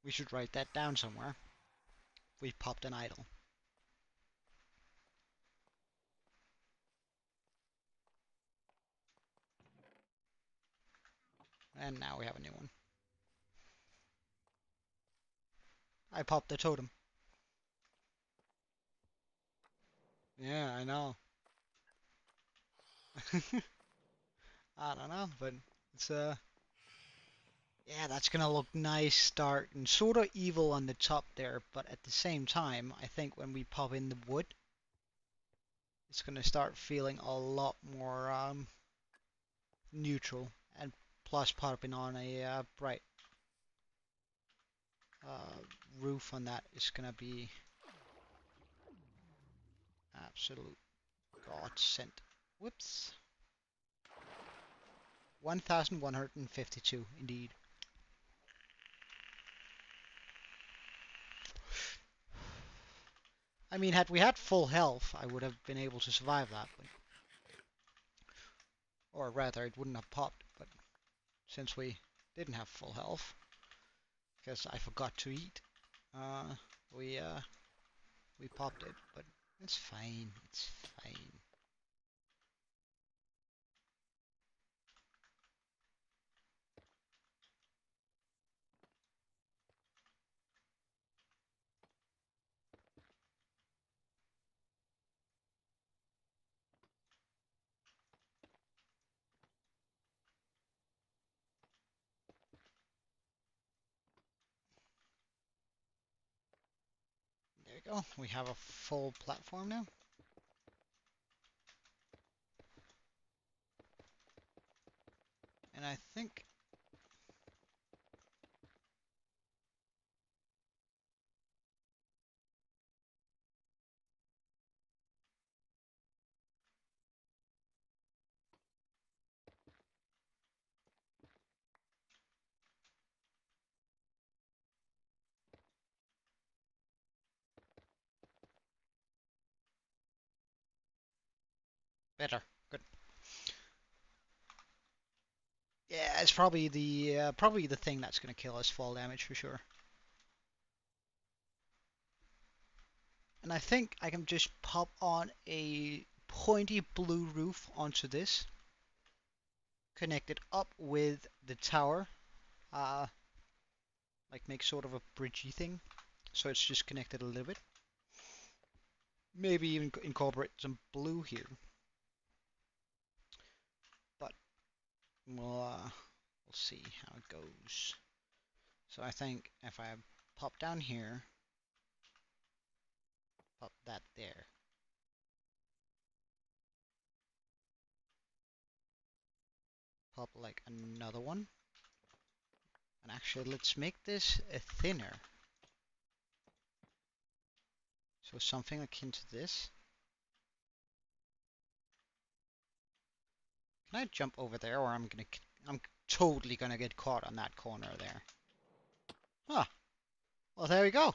we should write that down somewhere. We popped an idol. And now we have a new one. I popped the totem. Yeah, I know. I don't know, but it's yeah, that's gonna look nice, dark, and sort of evil on the top there, but at the same time, I think when we pop in the wood, it's gonna start feeling a lot more neutral, and plus popping on a bright roof on that is gonna be absolute godsend. Whoops. 1152, indeed. I mean, had we had full health, I would have been able to survive that, but, or rather, it wouldn't have popped, but since we didn't have full health, because I forgot to eat, uh, we, uh, we popped it, but it's fine, it's fine. There you go, we have a full platform now. And I think better. Good. Yeah, it's probably the thing that's gonna kill us, fall damage for sure. And I think I can just pop on a pointy blue roof onto this, connect it up with the tower, uh, like make sort of a bridgey thing, so it's just connected a little bit. Maybe even incorporate some blue here, but we'll see how it goes. So I think if I pop down here, pop that there. Pop like another one. And actually, let's make this thinner. So something akin to this. Can I jump over there, or I'm gonna I'm totally gonna get caught on that corner there. Huh. Well, there we go.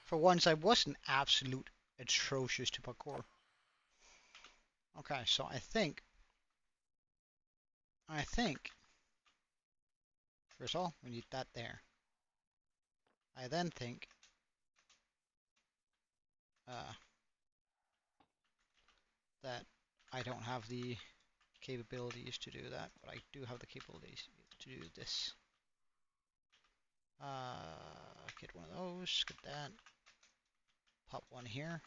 For once, I wasn't absolute atrocious to parkour. Okay, so I think, first of all, we need that there. I then think, uh, that I don't have the capabilities to do that, but I do have the capabilities to do this. Get one of those, get that. Pop one here.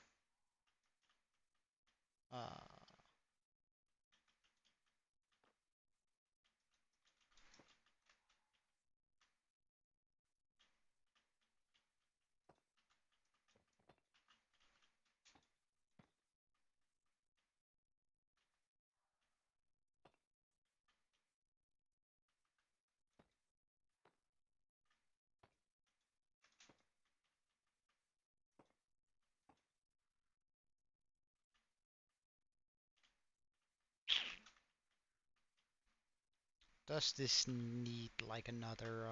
Does this need like another,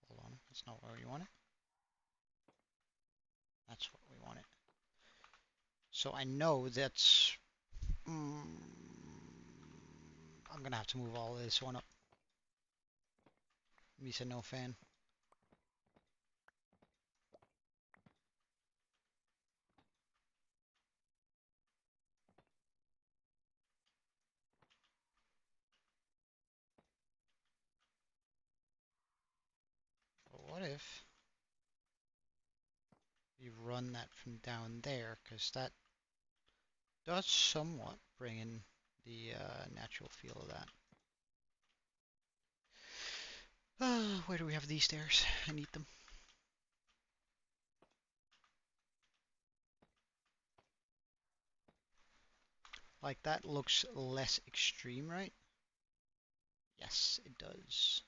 hold on, that's not where we want it. That's what we want it. So I know that's, I'm gonna have to move all this one up. Misa no fan. But what if we run that from down there, because that does somewhat bring in the natural feel of that. Where do we have these stairs? I need them. Like that looks less extreme, right? Yes, it does.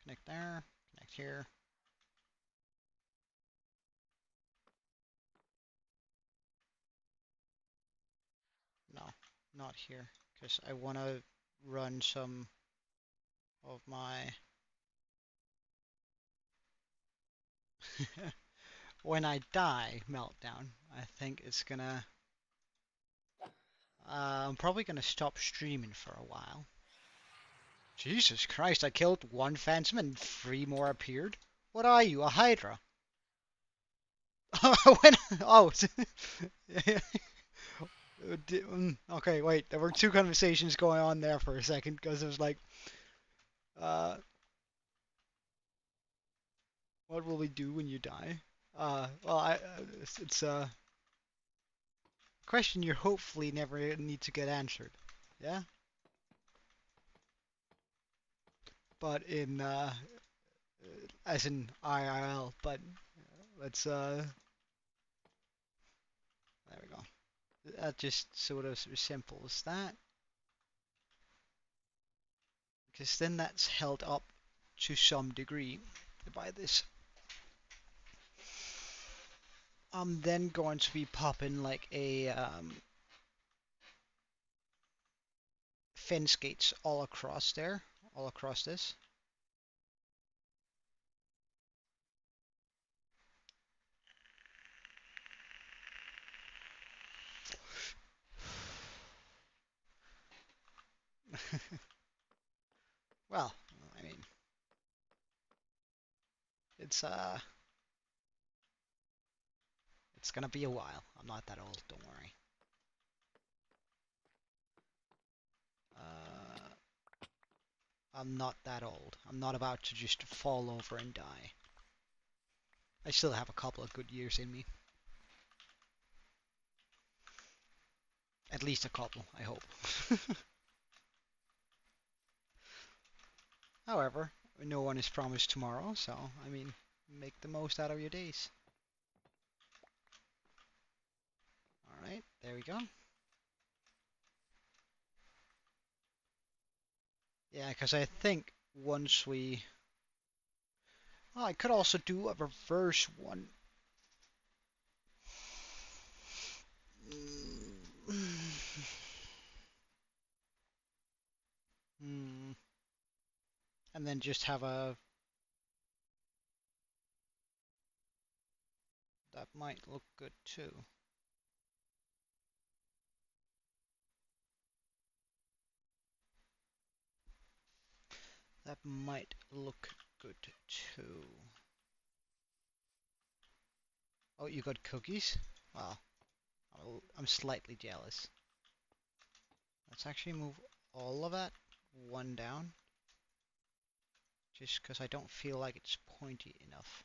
Connect there, connect here. No, not here, because I want to run some of my when I die meltdown. I think it's gonna. I'm probably gonna stop streaming for a while. Jesus Christ! I killed one phantom and 3 more appeared. What are you, a Hydra? when oh. Okay, wait. There were 2 conversations going on there for a second because it was like, uh, what will we do when you die? Well, it's a question you hopefully never need to get answered. Yeah. But in as in IRL. But let's there we go. That just sort of resembles that, because then that's held up to some degree by this. I'm then going to be popping like a fence gates all across there, all across this. Well, I mean, it's it's gonna be a while. I'm not that old, don't worry. I'm not that old. I'm not about to just fall over and die. I still have a couple of good years in me. At least a couple, I hope. However, no one is promised tomorrow, so, I mean, make the most out of your days. Alright, there we go. Yeah, because I think once we... Oh, I could also do a reverse one Hmm. And then just have a... That might look good too. That might look good too. Oh, you got cookies? Wow. I'm slightly jealous. Let's actually move all of that one down. Just because I don't feel like it's pointy enough.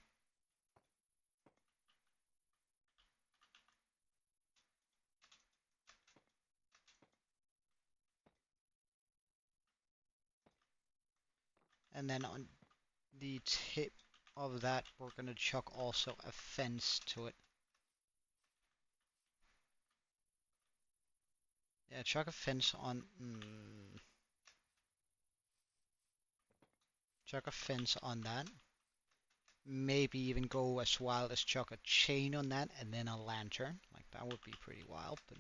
And then on the tip of that, we're going to chuck also a fence to it. Yeah, chuck a fence on... chuck a fence on that. Maybe even go as wild as chuck a chain on that and then a lantern. Like, that would be pretty wild, but...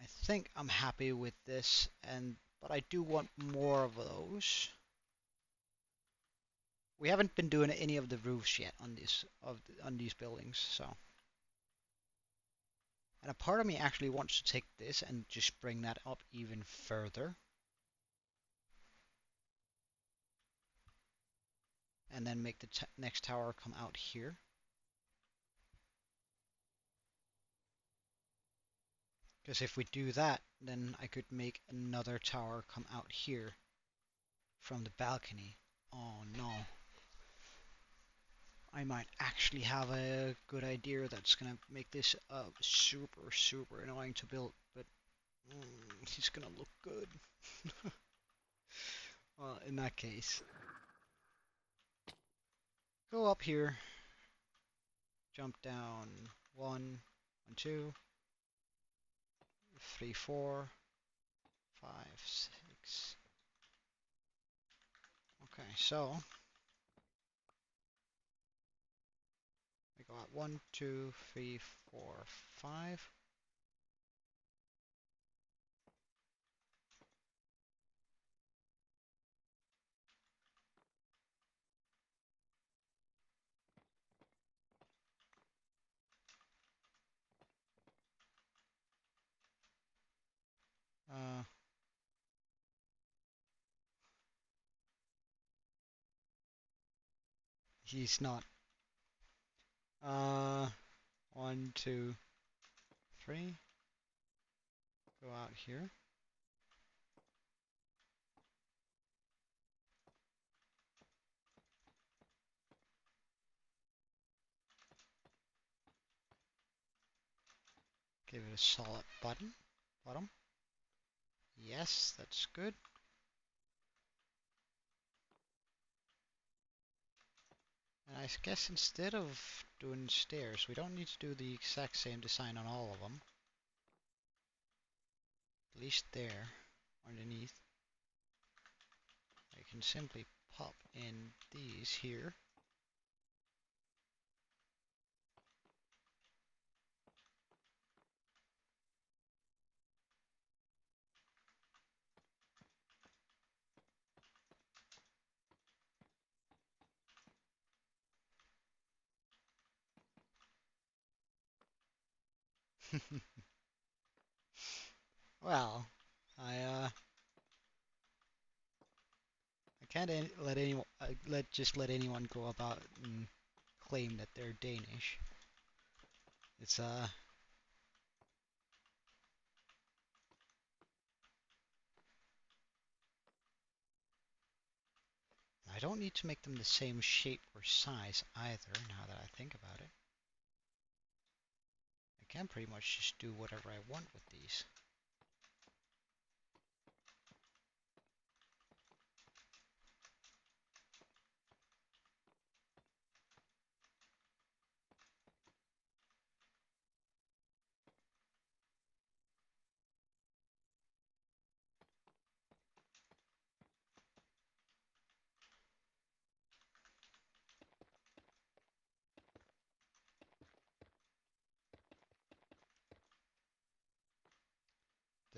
I think I'm happy with this, but I do want more of those. We haven't been doing any of the roofs yet on these buildings, so. And a part of me actually wants to take this and just bring that up even further. And then make the next tower come out here. Because if we do that, then I could make another tower come out here from the balcony. Oh no. I might actually have a good idea that's gonna make this super, super annoying to build, but it's gonna look good. Well, in that case, go up here, jump down 1, 2, 3, 4, 5, 6. Okay, so we go out 1, 2, 3, 4, 5. Uh, he's not. 1, 2, 3. Go out here. Give it a solid bottom. Yes, that's good. And I guess instead of doing stairs, we don't need to do the exact same design on all of them. At least there, underneath. I can simply pop in these here. Well, I can't let anyone let anyone go about and claim that they're Danish. It's I don't need to make them the same shape or size either, now that I think about it. I can pretty much just do whatever I want with these.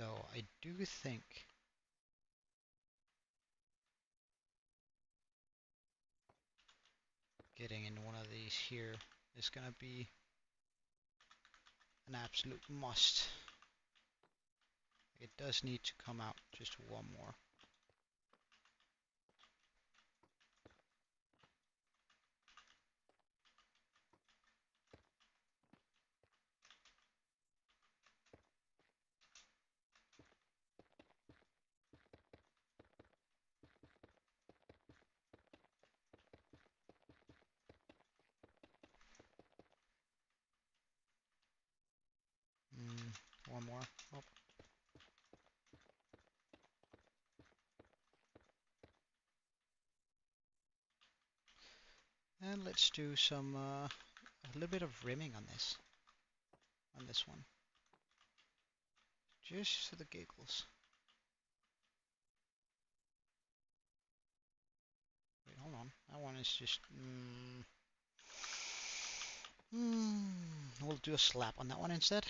Though I do think getting in one of these here is gonna be an absolute must. It does need to come out just one more. One more. Oh. And let's do some a little bit of rimming on this one, just for the giggles. Wait, hold on. That one is just. We'll do a slap on that one instead.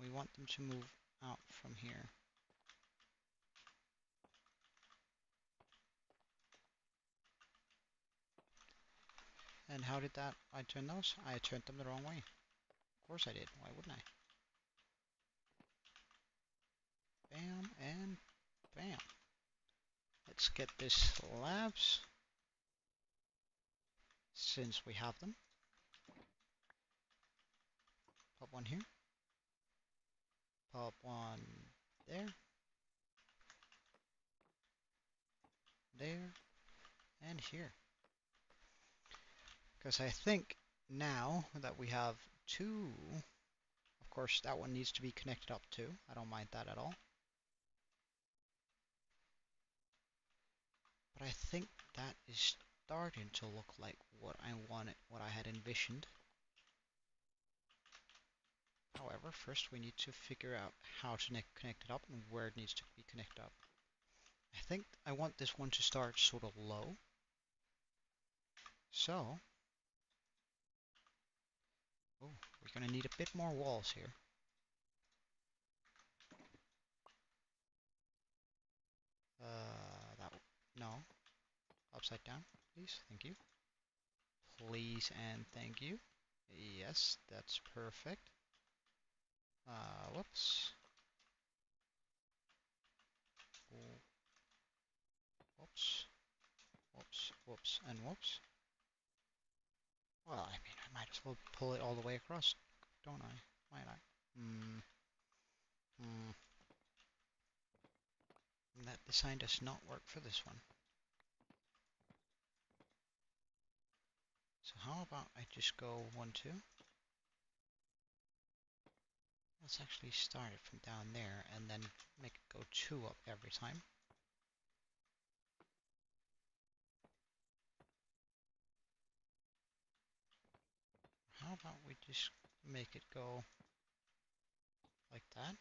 We want them to move out from here. And how did that? I turn those? I turned them the wrong way. Of course I did. Why wouldn't I? Bam and bam. Let's get this labs, since we have them. Pop one here. Pop one there. There. And here. Because I think now that we have two, of course that one needs to be connected up too. I don't mind that at all. But I think that is starting to look like what I wanted, what I had envisioned. However, first we need to figure out how to connect it up and where it needs to be connected up. I think I want this one to start sort of low. So, oh, we're going to need a bit more walls here. No, upside down, please, thank you. Please and thank you. Yes, that's perfect. Whoops. Whoops. Whoops. Whoops. And whoops. Well, I mean, I might as well pull it all the way across, don't I? Might I? That design does not work for this one. So how about I just go 1, 2? Let's actually start it from down there and then make it go 2 up every time. How about we just make it go like that?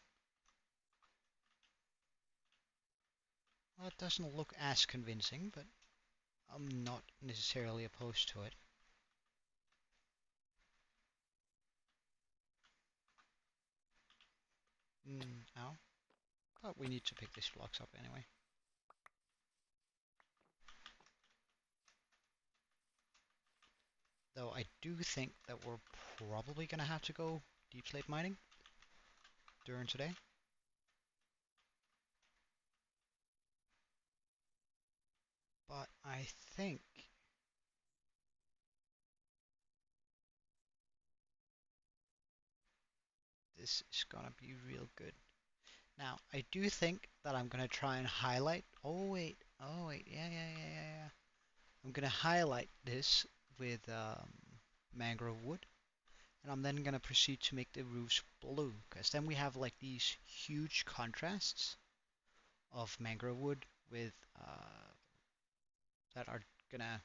Well, it doesn't look as convincing, but I'm not necessarily opposed to it. Ow. But we need to pick these blocks up anyway. Though I do think that we're probably going to have to go deep slate mining during today. But I think this is going to be real good. Now, I do think that I'm going to try and highlight. Oh, wait. Yeah. I'm going to highlight this with mangrove wood. And I'm then going to proceed to make the roofs blue. Because then we have like these huge contrasts of mangrove wood with that are going to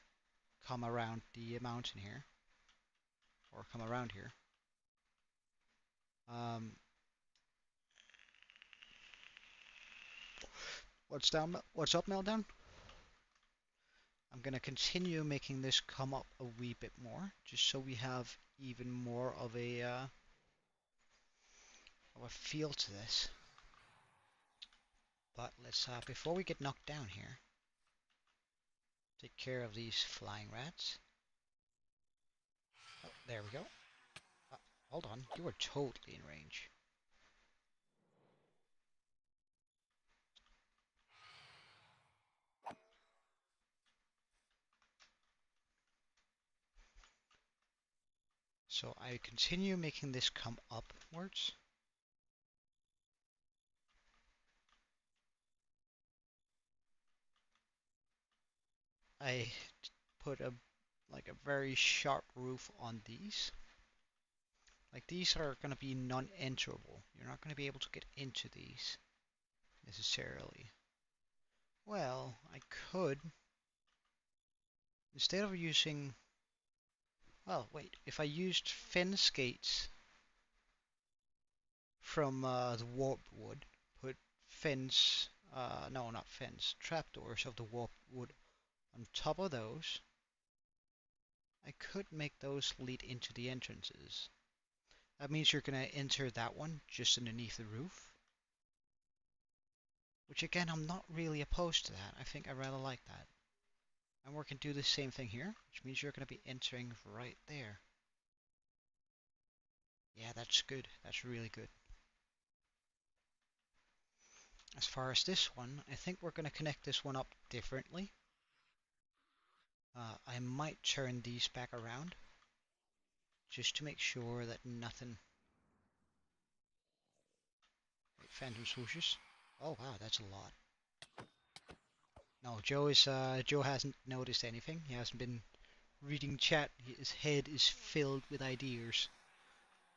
come around the mountain here. Or come around here. What's up, Meltdown? I'm going to continue making this come up a wee bit more, just so we have even more of a feel to this. But let's, before we get knocked down here, take care of these flying rats. Oh, there we go. Hold on, you are totally in range. So I continue making this come upwards. I put a very sharp roof on these. Like these are going to be non-enterable. You're not going to be able to get into these necessarily. Well, I could, instead of using, well, wait, if I used fence gates from the warped wood, put fence, no, not fence, trapdoors of the warped wood on top of those, I could make those lead into the entrances. That means you're going to enter that one just underneath the roof. Which again, I'm not really opposed to that. I think I rather like that. And we can do the same thing here, which means you're going to be entering right there. Yeah, that's good. That's really good. As far as this one, I think we're going to connect this one up differently. I might turn these back around just to make sure that nothing... Wait, phantom swooshes. Oh wow, that's a lot. No, Joe hasn't noticed anything. He hasn't been reading chat. His head is filled with ideas.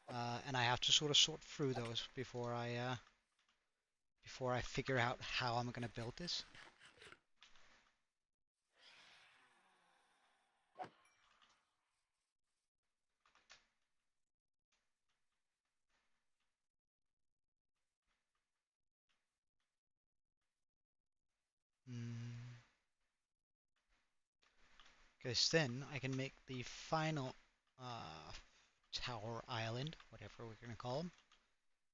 And I have to sort of sort through those before I figure out how I'm gonna build this. Because then I can make the final tower island, whatever we're gonna call them,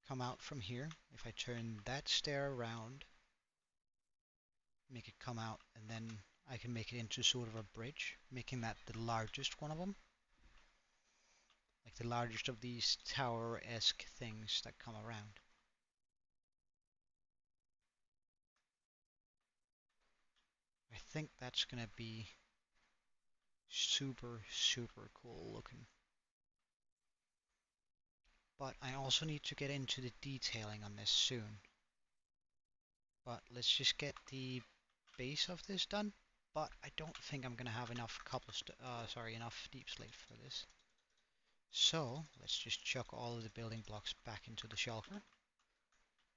come out from here. If I turn that stair around, make it come out, and then I can make it into sort of a bridge, making that the largest one of them. Like the largest of these tower-esque things that come around. I think that's gonna be super, super cool looking. But I also need to get into the detailing on this soon. But let's just get the base of this done. But I don't think I'm gonna have enough enough deep slate for this. So let's just chuck all of the building blocks back into the shulker.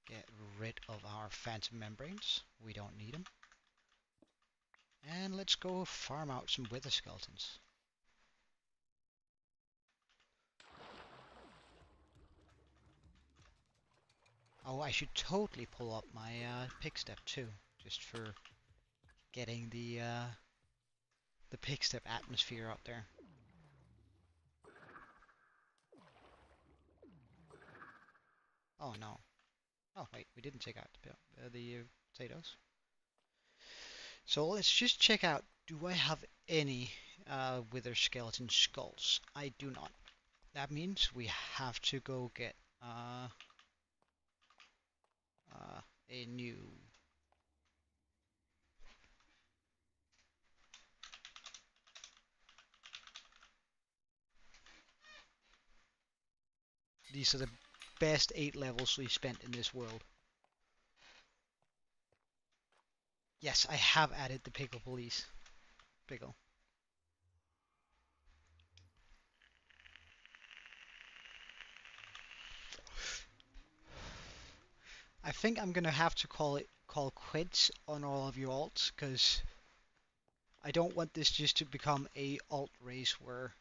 Get rid of our phantom membranes. We don't need them. And let's go farm out some wither skeletons. Oh, I should totally pull up my pick step too, just for getting the pick step atmosphere up there. Oh no. Oh wait, we didn't take out the potatoes. So let's just check out, do I have any wither skeleton skulls? I do not. That means we have to go get a new... These are the best 8 levels we spent in this world. Yes, I have added the pickle police. Pickle. I think I'm gonna have to call quits on all of your alts, because I don't want this just to become a alt race where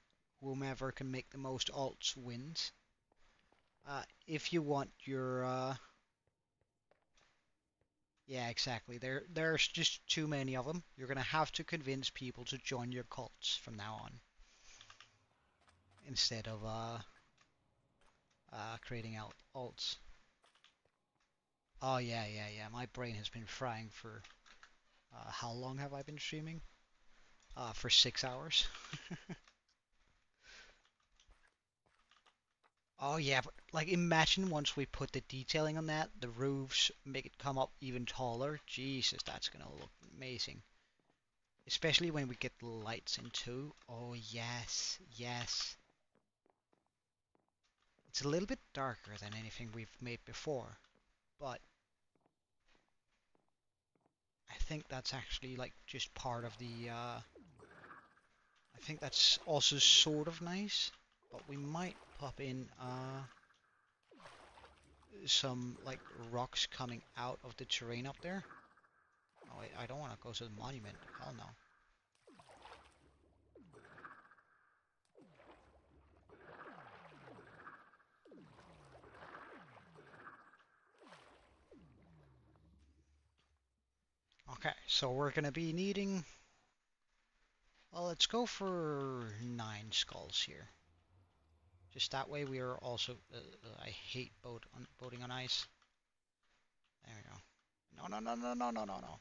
whomever can make the most alts wins. If you want your Yeah, exactly. There's just too many of them. You're gonna have to convince people to join your cults from now on, instead of creating out alts. Oh yeah, yeah, yeah. My brain has been frying for how long have I been streaming? For 6 hours. Oh yeah, but like imagine once we put the detailing on that, the roofs make it come up even taller. Jesus, that's gonna look amazing. Especially when we get the lights in too. Oh yes, yes. It's a little bit darker than anything we've made before, but I think that's actually like just part of the I think that's also sort of nice, but we might pop in some like rocks coming out of the terrain up there. Oh wait, I don't want to go to the monument. Hell no. Okay, so we're gonna be needing. Well, let's go for 9 skulls here. Just that way we are also. I hate boating on ice. There we go. No, no, no, no, no, no, no, no.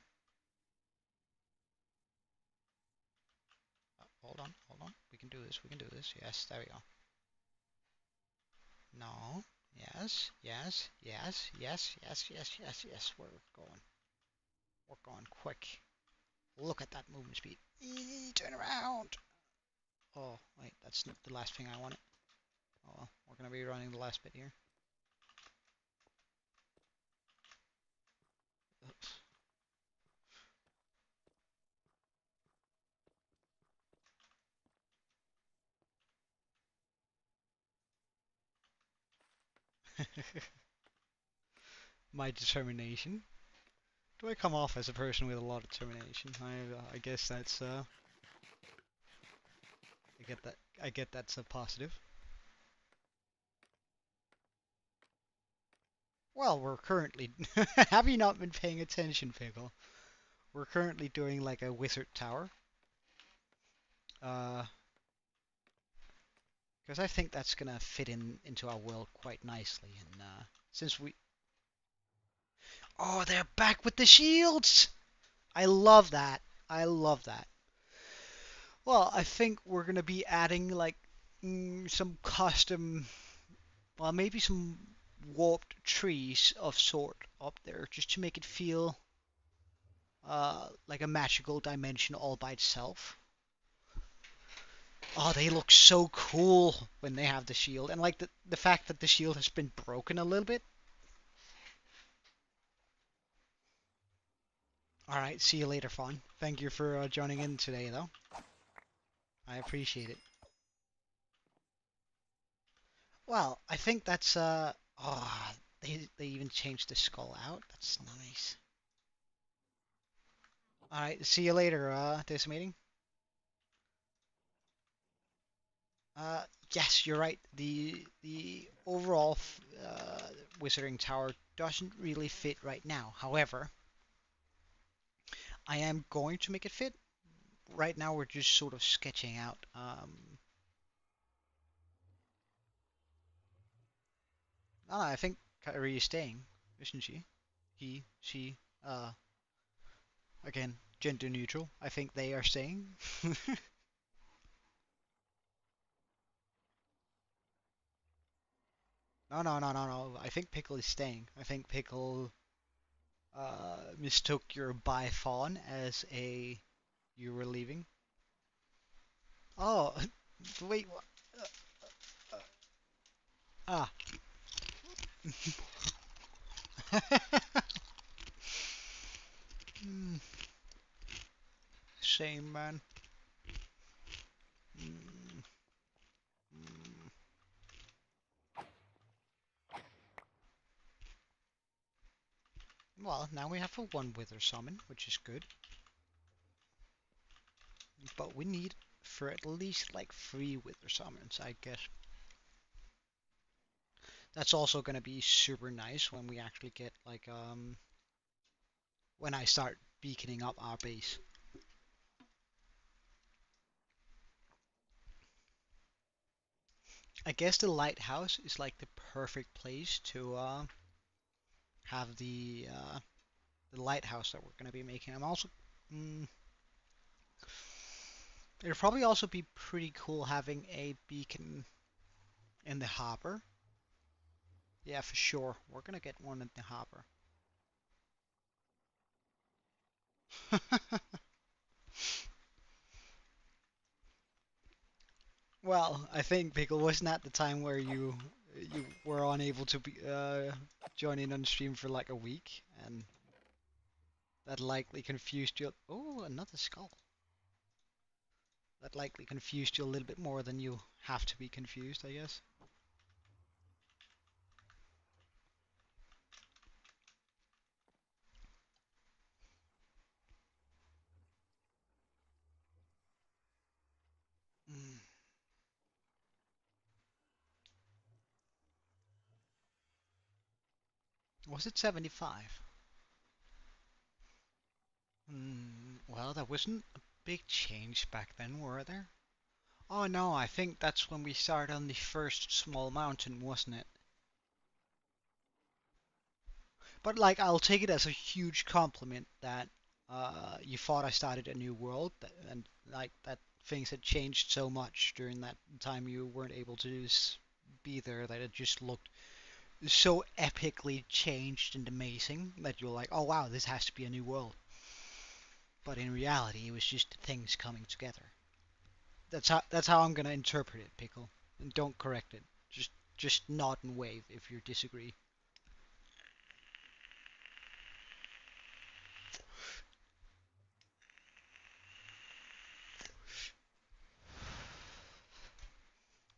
Hold on, hold on. We can do this. We can do this. Yes, there we go. No. Yes, yes, yes, yes, yes, yes, yes, yes. We're going. We're going quick. Look at that movement speed. Turn around. Oh, wait, that's not the last thing I wanted. Oh well, we're gonna be running the last bit here. My determination. Do I come off as a person with a lot of determination? I guess that's I get that. I get that's a positive. Well, we're currently. Have you not been paying attention, Pickle? We're currently doing like a wizard tower. Uh, because I think that's gonna fit into our world quite nicely. And since we. Oh, they're back with the shields! I love that. I love that. Well, I think we're gonna be adding like some custom, well, maybe some warped trees of sort up there, just to make it feel like a magical dimension all by itself. Oh, they look so cool when they have the shield, and like the fact that the shield has been broken a little bit. All right, see you later, Fawn. Thank you for joining in today, though. I appreciate it. Well, I think that's oh, they even changed the skull out. That's nice. All right, see you later, this meeting. Uh, yes, you're right. The overall Wizarding Tower doesn't really fit right now. However, I am going to make it fit. Right now, we're just sort of sketching out. No, no, I think Kyrie is staying, isn't she? He, she, again, gender neutral. I think they are staying. No, no, no, no, no. I think Pickle is staying. I think Pickle mistook your bye fawn as a you were leaving. Oh, wait. Ah. Shame, man. Mm, mm. Well, now we have a one wither summon, which is good. But we need for at least like 3 wither summons, I guess. That's also gonna be super nice when we actually get like when I start beaconing up our base. I guess the lighthouse is like the perfect place to have the lighthouse that we're gonna be making. I'm also mm, it'd probably also be pretty cool having a beacon in the harbor. Yeah, for sure. We're gonna get one in the harbor. Well, I think Pickle wasn't at the time where you were unable to be join in on stream for like a week, and that likely confused you. Oh, another skull. That likely confused you a little bit more than you have to be confused, I guess. Mm. Was it 75? Well, there wasn't a big change back then, were there? Oh no, I think that's when we started on the first small mountain, wasn't it? But like, I'll take it as a huge compliment that you thought I started a new world, and like that things had changed so much during that time you weren't able to be there that it just looked so epically changed and amazing that you're like, oh wow, this has to be a new world. But in reality, it was just things coming together. That's how I'm gonna interpret it, Pickle. And don't correct it. Just nod and wave if you disagree.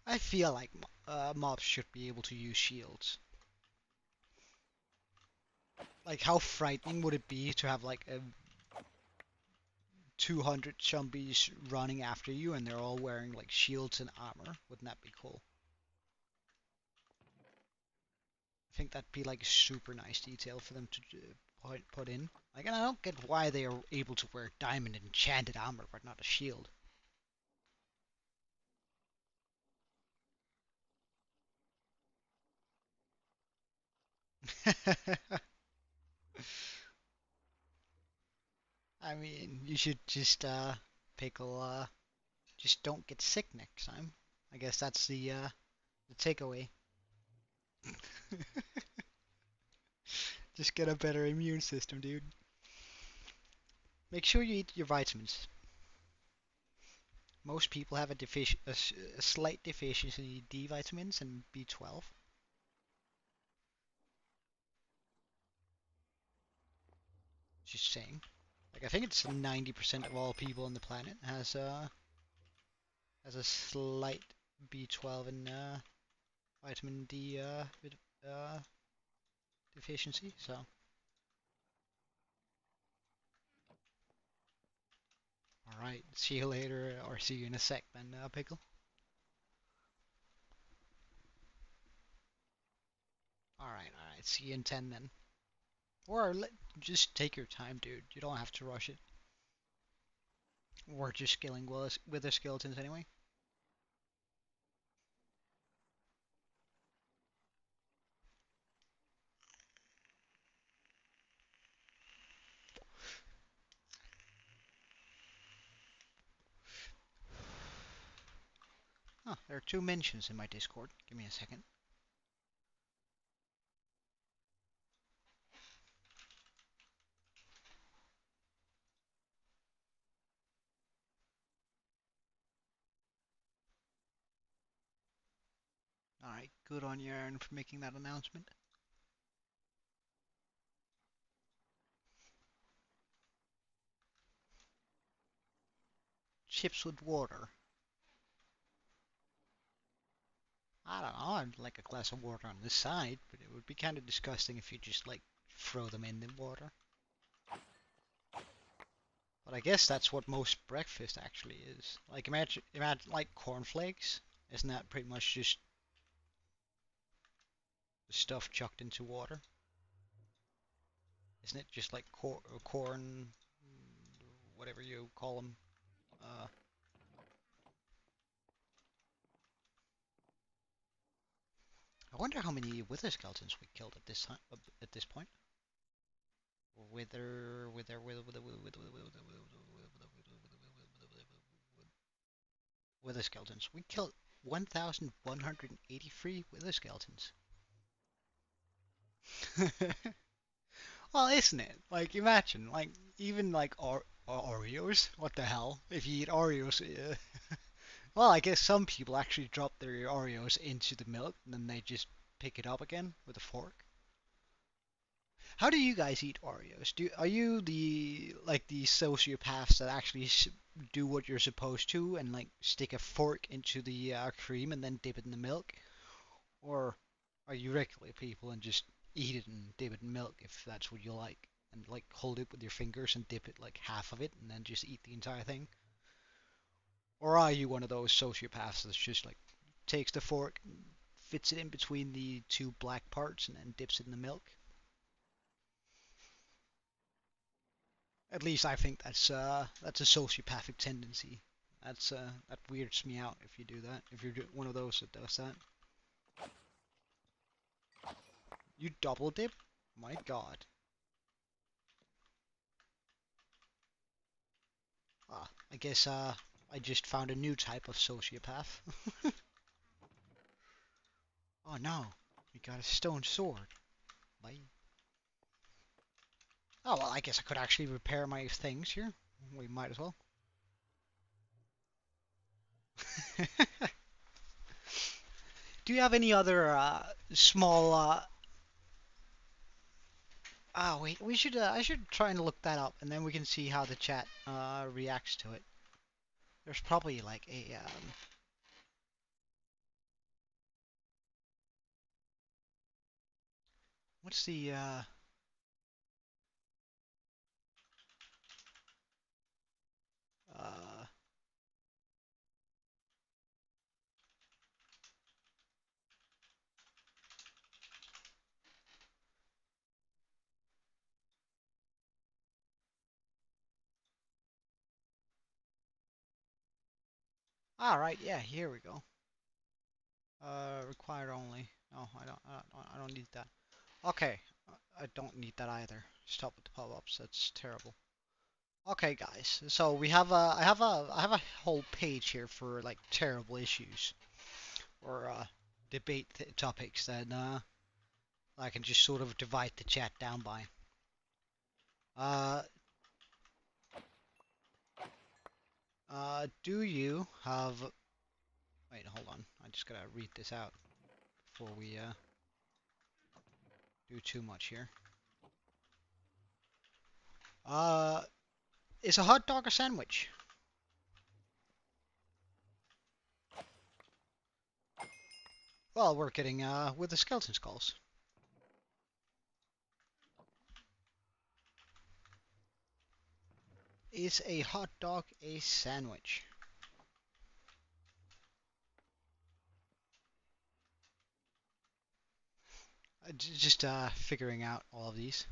I feel like mobs should be able to use shields. Like, how frightening would it be to have like a 200 zombies running after you and they're all wearing like shields and armor? Wouldn't that be cool? I think that'd be like a super nice detail for them to put in. Like, and I don't get why they are able to wear diamond enchanted armor but not a shield. I mean, you should just pickle just don't get sick next time. I guess that's the takeaway. Just get a better immune system, dude. Make sure you eat your vitamins. Most people have a slight deficiency in D vitamins and B12. Just saying. Like, I think it's 90% of all people on the planet has a slight B12 and vitamin D uh, deficiency. So, all right. See you later, or see you in a sec, then, Pickle. All right. See you in 10 then. Or just take your time, dude. You don't have to rush it. We're just skilling with the skeletons anyway. Oh, there are two mentions in my Discord. Give me a second. Alright, good on you, Aaron, for making that announcement. Chips with water. I don't know, I'd like a glass of water on the side, but it would be kind of disgusting if you just, like, throw them in the water. But I guess that's what most breakfast actually is. Like, imagine like cornflakes. Isn't that pretty much just the stuff chucked into water? Isn't it just like corn, whatever you call them? I wonder how many wither skeletons we killed at this time, at this point. Wither skeletons. We killed 1,183 wither skeletons. Well, isn't it? Like, imagine, like, even like Oreos. What the hell? If you eat Oreos, well, I guess some people actually drop their Oreos into the milk and then they just pick it up again with a fork. How do you guys eat Oreos? Are you the sociopaths that actually do what you're supposed to and like stick a fork into the cream and then dip it in the milk, or are you regular people and just eat it and dip it in milk if that's what you like, and like hold it with your fingers and dip it like half of it and then just eat the entire thing? Or are you one of those sociopaths that's just like takes the fork, fits it in between the two black parts and then dips it in the milk? At least I think that's a sociopathic tendency. That weirds me out if you do that. If you're one of those that does that. You double dip? My God. Ah, I guess I just found a new type of sociopath. Oh no, we got a stone sword. Bye. Oh well, I guess I could actually repair my things here. We might as well. Do you have any other small ah, wait, we should. I should try and look that up, and then we can see how the chat reacts to it. There's probably like a what's the uh all right, yeah, here we go. Required only. No, I don't need that. Okay, I don't need that either. Stop with the pop-ups. That's terrible. Okay, guys. So we have I have a whole page here for like terrible issues or debate topics that I can just sort of divide the chat down by. Uh, do you have? Wait, hold on. I just gotta read this out before we do too much here. Uh, is a hot dog a sandwich? Well, we're getting with the skeleton skulls. Is a hot dog a sandwich? Just figuring out all of these.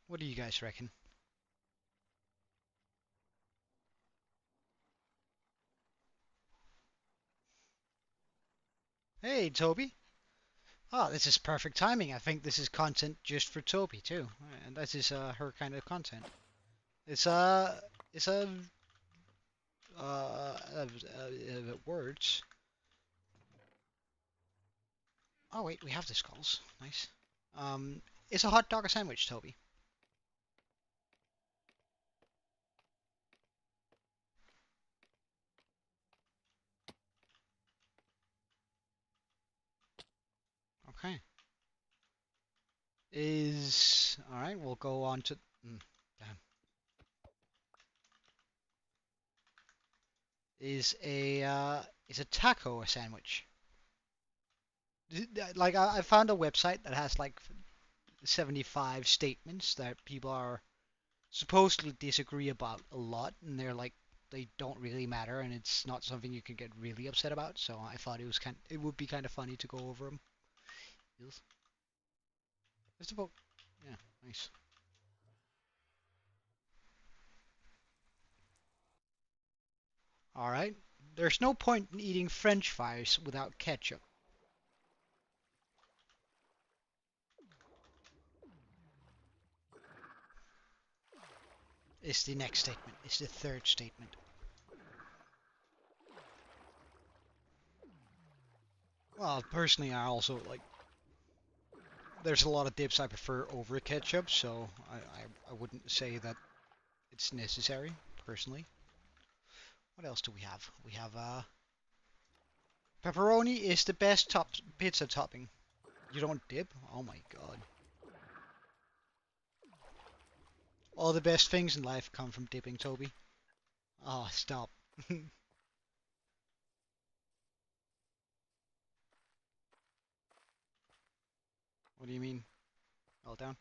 What do you guys reckon? Hey, Toby. Oh, this is perfect timing. I think this is content just for Toby too, and this is her kind of content. It's it's words. Oh wait, we have the skulls. Nice. Is a hot dog a sandwich, Toby? Okay. Is all right. We'll go on to. Damn. Is a taco a sandwich? Like I found a website that has like 75 statements that people are supposedly disagree about a lot, and they're like they don't really matter, and it's not something you can get really upset about. So I thought it would be kind of funny to go over them. Yes. There's the boat. Yeah, nice. All right. There's no point in eating French fries without ketchup. Is the next statement. Is the third statement. Well, personally, I also like. There's a lot of dips I prefer over ketchup, so I wouldn't say that it's necessary, personally. What else do we have? We have pepperoni is the best pizza topping. You don't dip? Oh my god. All the best things in life come from dipping, Toby. Oh, stop. What do you mean? All down?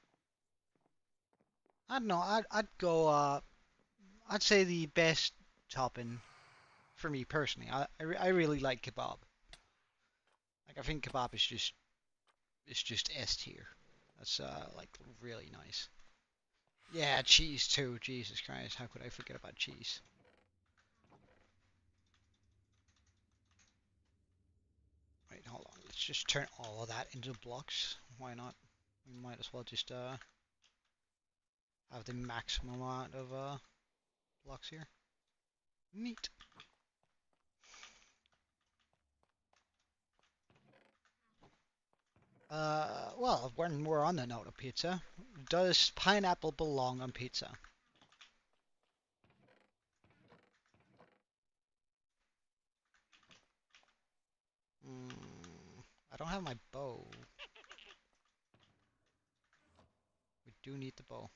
I don't know. I'd go. I'd say the best topping for me personally. I really like kebab. Like I think kebab is just S tier. That's like really nice. Yeah, cheese too. Jesus Christ, how could I forget about cheese? Wait, hold on. Let's just turn all of that into blocks. Why not? We might as well just have the maximum amount of blocks here. Neat. Well, when we're on the note of pizza, does pineapple belong on pizza? I don't have my bow. We do need the bow.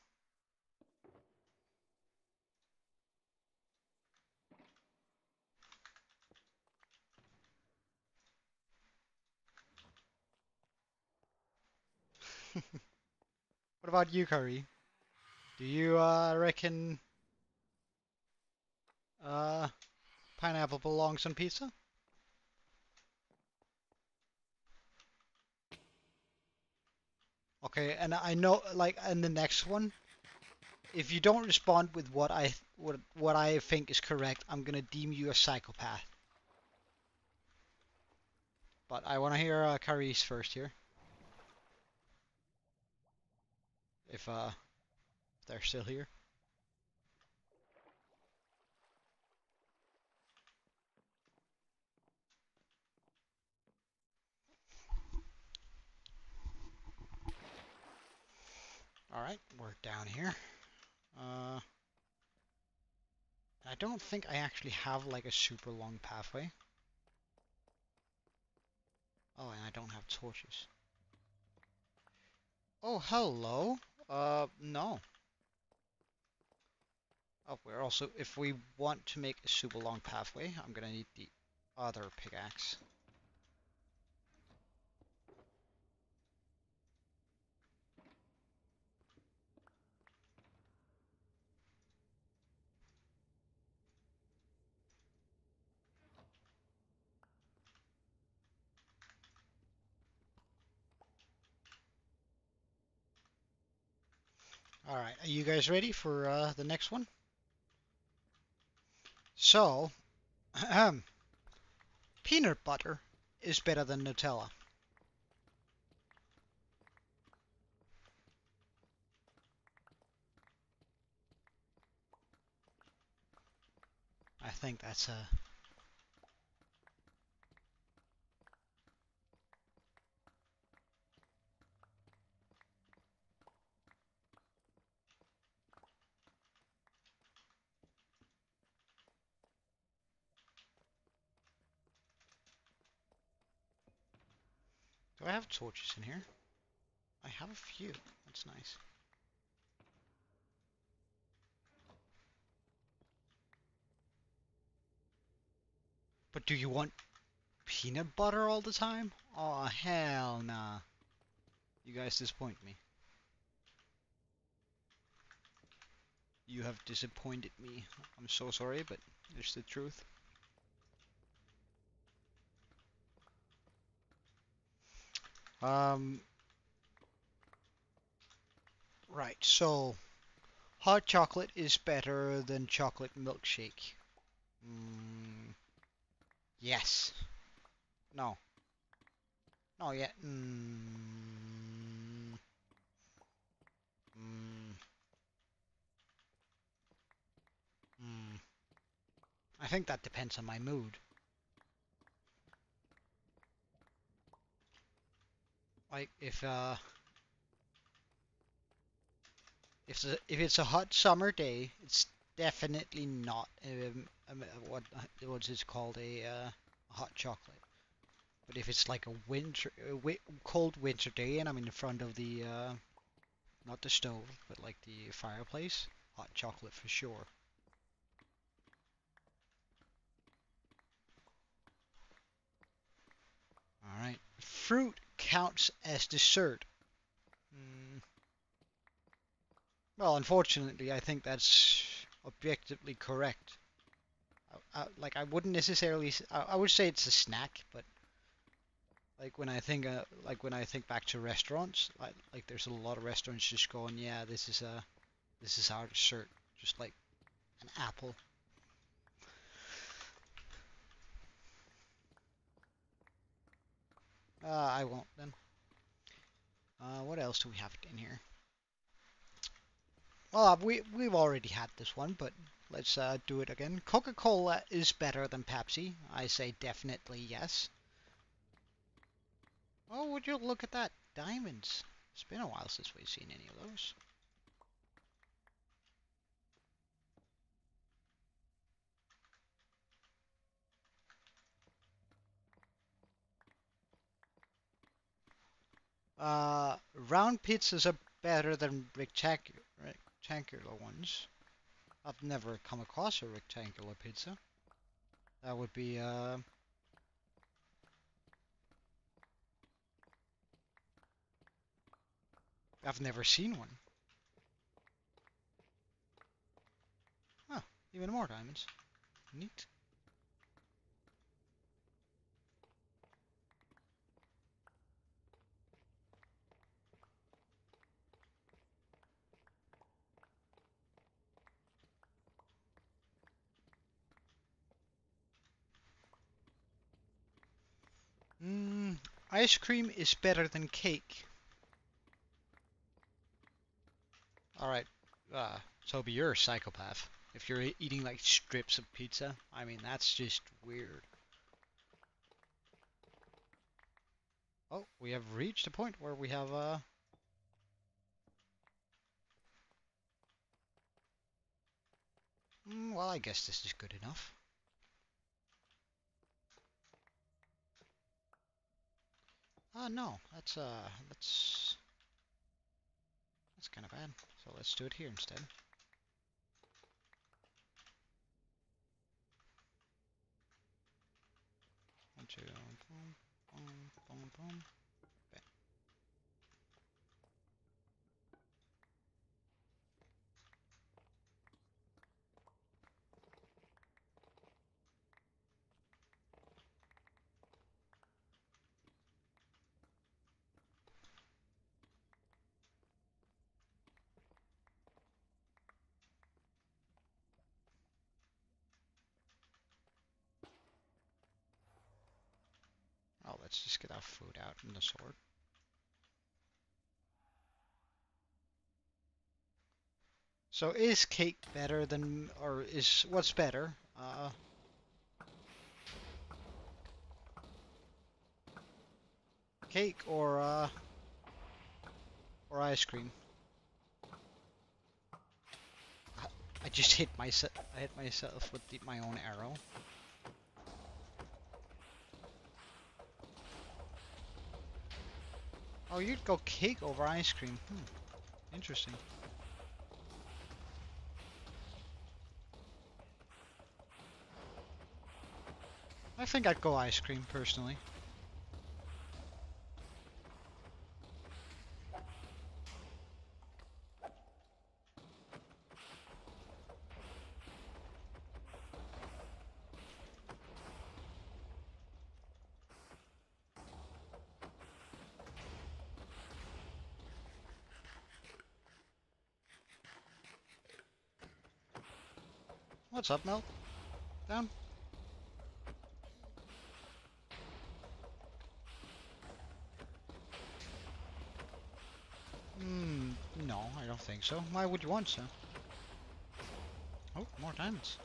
What about you, Curry? Do you reckon uh, pineapple belongs on pizza? Okay, and I know, like, in the next one, if you don't respond with what I think is correct, I'm gonna deem you a psychopath. But I want to hear Curry's first here, if they're still here. All right, we're down here. Uh, I don't think I actually have like a super long pathway. Oh, and I don't have torches. Oh, hello. No. Oh, we're also, if we want to make a super long pathway, I'm gonna need the other pickaxe. All right, are you guys ready for the next one? So, peanut butter is better than Nutella. I think that's a. Do I have torches in here? I have a few. That's nice. But do you want peanut butter all the time? Oh, hell nah. You guys disappoint me. You have disappointed me. I'm so sorry, but It's the truth. Um, right, so hot chocolate is better than chocolate milkshake. Mm, yes. No. No, yeah. Mm, mm. I think that depends on my mood. Like if it's a hot summer day, it's definitely not what's it called a hot chocolate. But if it's like a cold winter day and I'm in front of the not the stove but like the fireplace, hot chocolate for sure. All right, fruit counts as dessert. Mm, well, unfortunately, I think that's objectively correct. Like I wouldn't necessarily. I would say it's a snack, but like when I think back to restaurants, like there's a lot of restaurants just going, yeah, this is our dessert, just like an apple. I won't then. What else do we have in here? Well, we've already had this one, but let's do it again. Coca-Cola is better than Pepsi. I say definitely yes. Oh, would you look at that? Diamonds. It's been a while since we've seen any of those. Round pizzas are better than rectangular ones. I've never come across a rectangular pizza. That would be, I've never seen one. Huh, even more diamonds. Neat. Mm, ice cream is better than cake. Alright, Toby, you're a psychopath. If you're eating like strips of pizza, I mean, that's just weird. Oh, we have reached a point where we have, well, I guess this is good enough. No, that's kind of bad. So let's do it here instead. One, two, boom, boom, boom, boom. Okay. Oh, let's just get our food out in the sword. So is cake better than, or is what's better? Cake or ice cream? I just hit myself. I hit myself with my own arrow. Oh, you'd go cake over ice cream. Interesting. I think I'd go ice cream personally. What's up, Mel? Down? No, I don't think so. Why would you want so? Oh, more diamonds.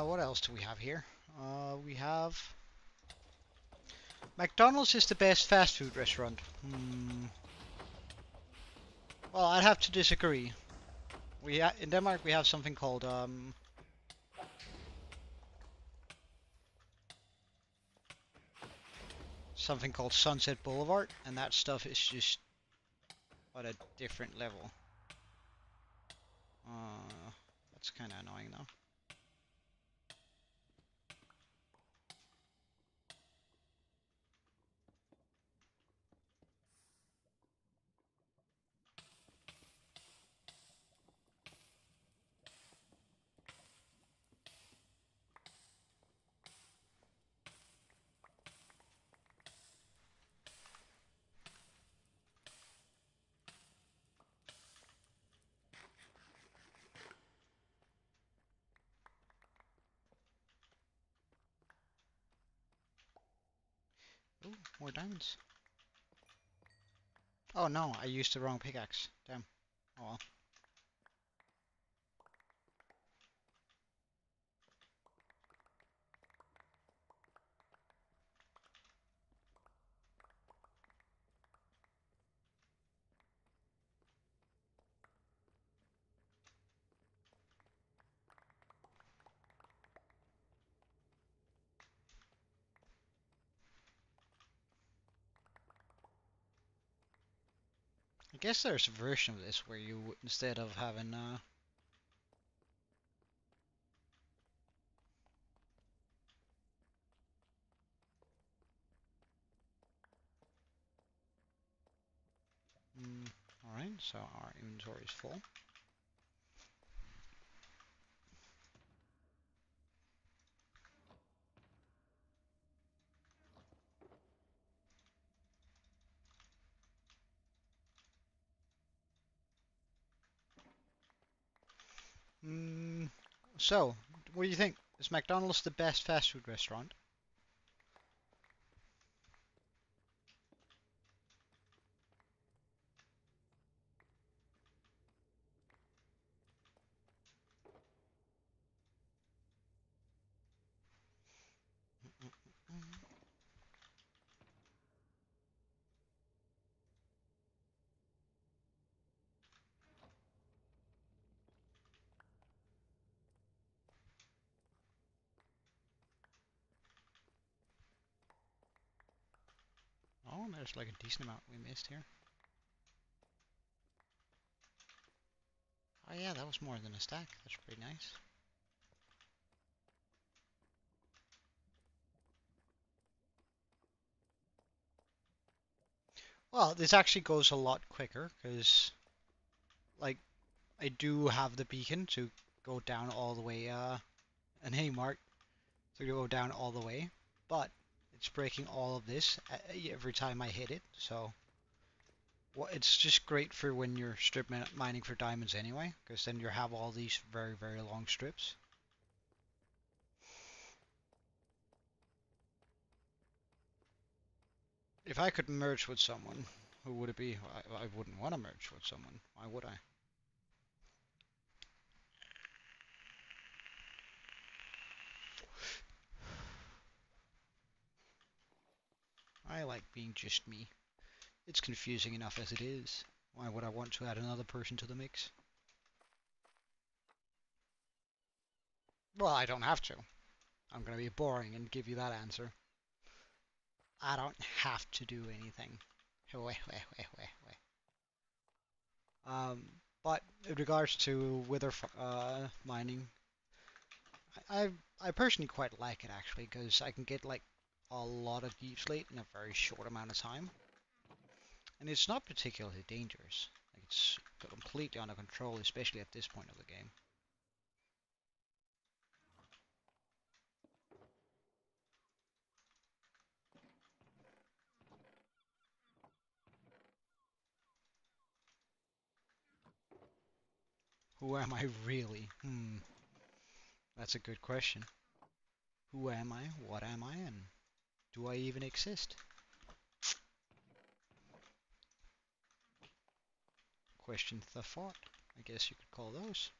What else do we have here? We have... McDonald's is the best fast food restaurant. Well, I'd have to disagree. In Denmark we have something called Sunset Boulevard, and that stuff is just at a different level. That's kind of annoying though. Ooh, more diamonds. Oh no, I used the wrong pickaxe. Damn. Oh well. I guess there's a version of this where you, instead of having alright, so our inventory is full. So, what do you think? Is McDonald's the best fast food restaurant? Oh, there's like a decent amount we missed here. Oh yeah, that was more than a stack. That's pretty nice. Well, this actually goes a lot quicker because, like, I do have the beacon to go down all the way, and hey, Mark, to go down all the way, but it's breaking all of this every time I hit it, so it's just great for when you're strip mining for diamonds anyway, because then you have all these very, very long strips. If I could merge with someone, who would it be? I wouldn't want to merge with someone. Why would I? I like being just me. It's confusing enough as it is. Why would I want to add another person to the mix? Well, I don't have to. I'm going to be boring and give you that answer. I don't have to do anything. But in regards to wither mining, I I personally quite like it actually because I can get like a lot of deep slate in a very short amount of time, and it's not particularly dangerous. Like it's completely under control, especially at this point of the game. Who am I really? That's a good question. Who am I? What am I? And do I even exist? Question the thought, I guess you could call those.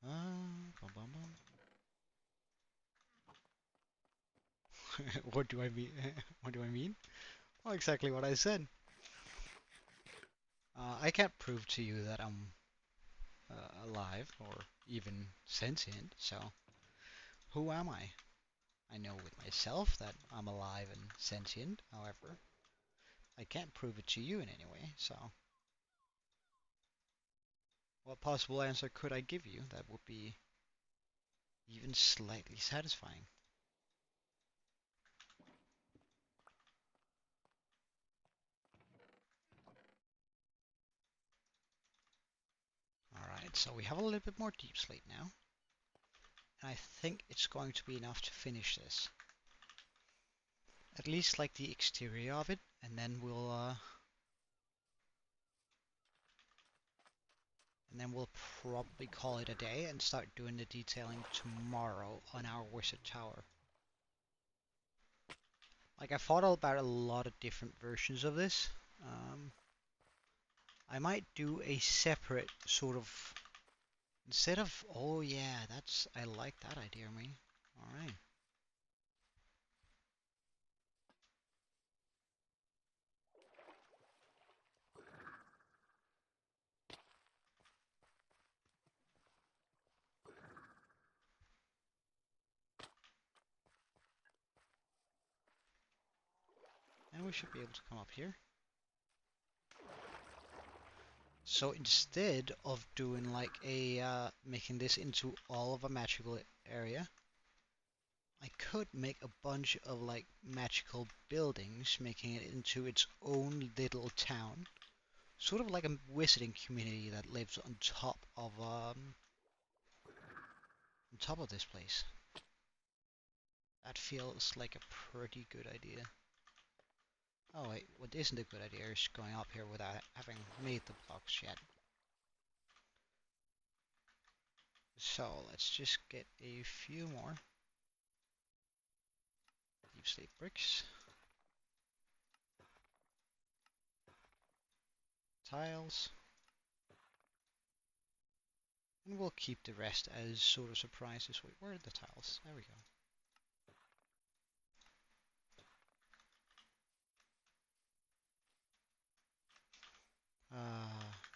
Bum, bum, bum. What do I mean? What do I mean? Well, exactly what I said. I can't prove to you that I'm alive or even sentient, so who am I? I know with myself that I'm alive and sentient, however, I can't prove it to you in any way, so what possible answer could I give you that would be even slightly satisfying? Alright, so we have a little bit more deep slate now. And I think it's going to be enough to finish this. At least like the exterior of it, and then we'll probably call it a day and start doing the detailing tomorrow on our wizard tower. Like I thought about a lot of different versions of this. I might do a separate sort of instead of oh yeah, I like that idea, me. All right. And we should be able to come up here. So instead of doing like making this into all of a magical area, I could make a bunch of like magical buildings, making it into its own little town. Sort of like a wizarding community that lives on top of this place. That feels like a pretty good idea. Oh wait, what isn't a good idea is going up here without having made the blocks yet. So let's just get a few more deep slate bricks. Tiles. And we'll keep the rest as sort of surprises. Wait, where are the tiles? There we go.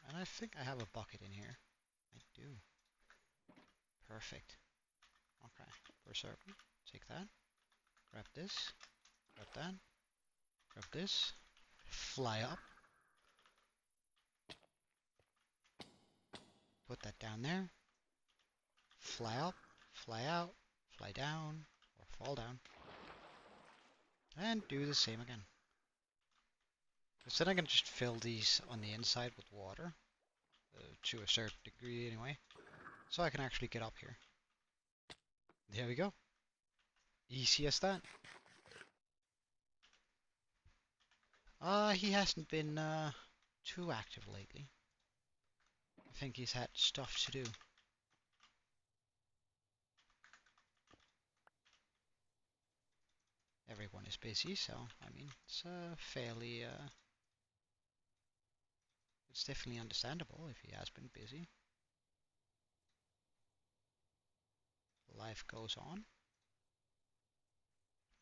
And I think I have a bucket in here. I do. Perfect. Okay. For certain. Take that. Grab this. Grab that. Grab this. Fly up. Put that down there. Fly up. Fly out. Fly down. Or fall down. And do the same again. Because then I can just fill these on the inside with water. To a certain degree anyway. So I can actually get up here. There we go. Easy as that. He hasn't been too active lately. I think he's had stuff to do. Everyone is busy, so I mean it's fairly it's definitely understandable if he has been busy. Life goes on.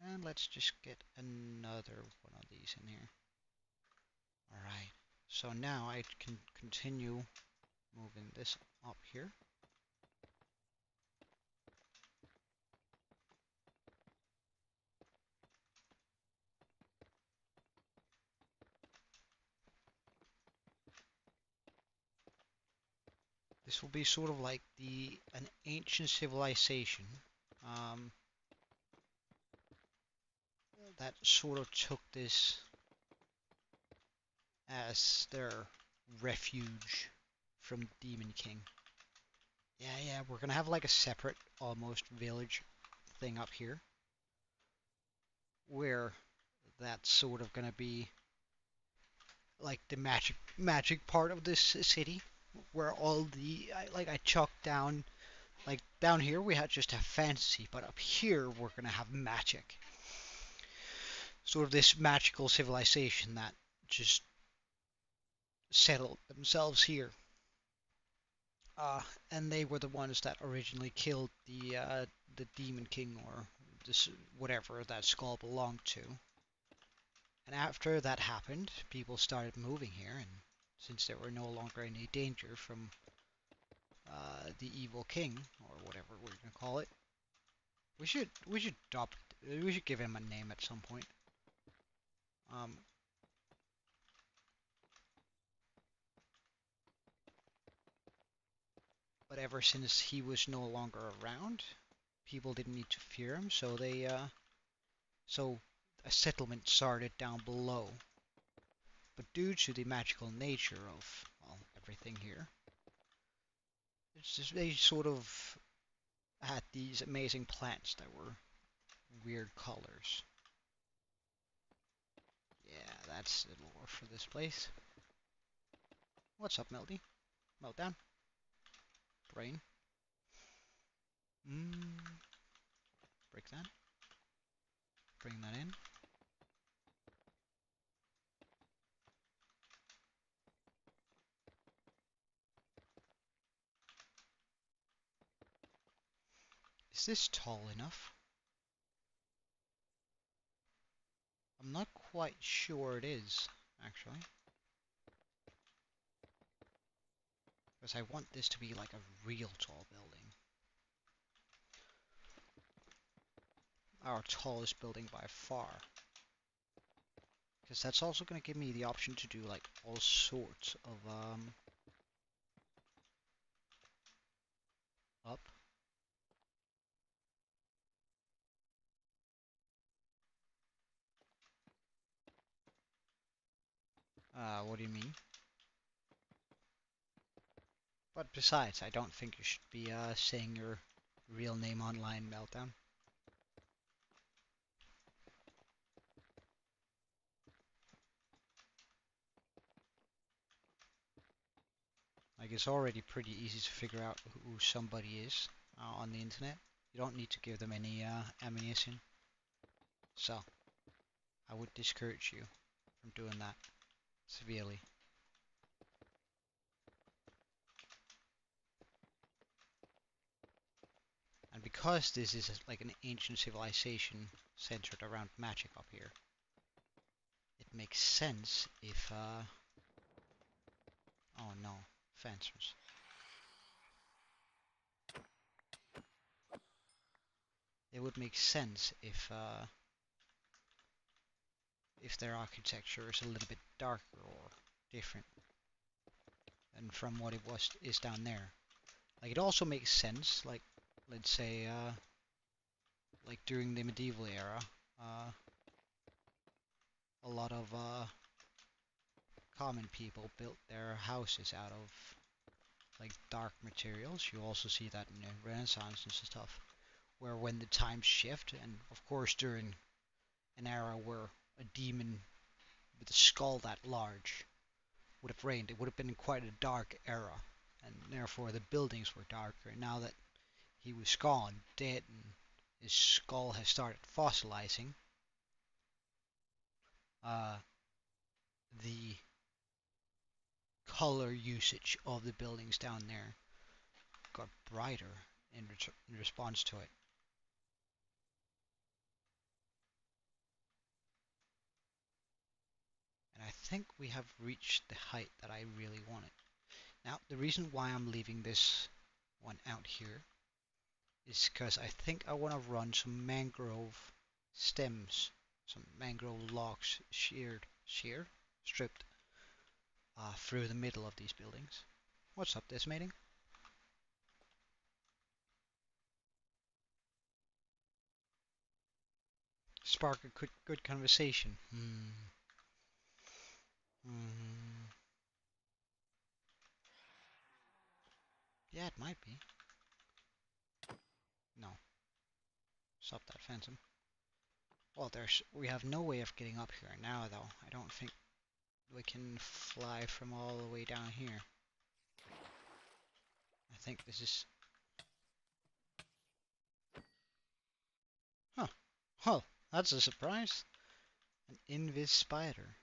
And let's just get another one of these in here. Alright, so now I can continue moving this up here. This will be sort of like an ancient civilization that sort of took this as their refuge from Demon King. Yeah, we're gonna have like a separate, almost village thing up here, where that's sort of gonna be like the magic part of this city, where all the I chalked down like down here we had just have fantasy, but up here we're gonna have magic, sort of this magical civilization that just settled themselves here. Uh, and they were the ones that originally killed the Demon King or this whatever that skull belonged to. And after that happened, people started moving here, and since there were no longer any danger from the evil king or whatever we're gonna call it, we should adopt we should give him a name at some point. Um, but ever since he was no longer around, people didn't need to fear him, so a settlement started down below. But due to the magical nature of well, everything here, it's just they sort of had these amazing plants that were weird colors. Yeah, that's the lore for this place. What's up, Melty? Meltdown? Brain? Break that. Bring that in. Is this tall enough? I'm not quite sure it is, actually. Because I want this to be like a real tall building. Our tallest building by far. Because that's also going to give me the option to do like all sorts of up. What do you mean? But besides, I don't think you should be saying your real name online, Meltdown. Like it's already pretty easy to figure out who somebody is on the internet. You don't need to give them any ammunition. So, I would discourage you from doing that severely. And because this is like an ancient civilization centered around magic up here, it makes sense if, oh no, fencers. It would make sense if their architecture is a little bit darker or different than from what it is down there. Like it also makes sense, like let's say, like during the medieval era, a lot of common people built their houses out of like dark materials. You also see that in the Renaissance and stuff, where when the times shift, and of course during an era where a demon with a skull that large would have reigned, it would have been quite a dark era, and therefore the buildings were darker. And now that he was gone, dead, and his skull has started fossilizing, uh, the color usage of the buildings down there got brighter in response to it. And I think we have reached the height that I really wanted. Now, the reason why I'm leaving this one out here is because I think I want to run some mangrove stems, some mangrove logs stripped through the middle of these buildings. What's up, Decimating? Spark a good conversation. Hmm. Yeah, it might be. No. Stop that, Phantom. Well, we have no way of getting up here now, though. I don't think we can fly from all the way down here. I think this is... Huh. Well, that's a surprise. An invis spider.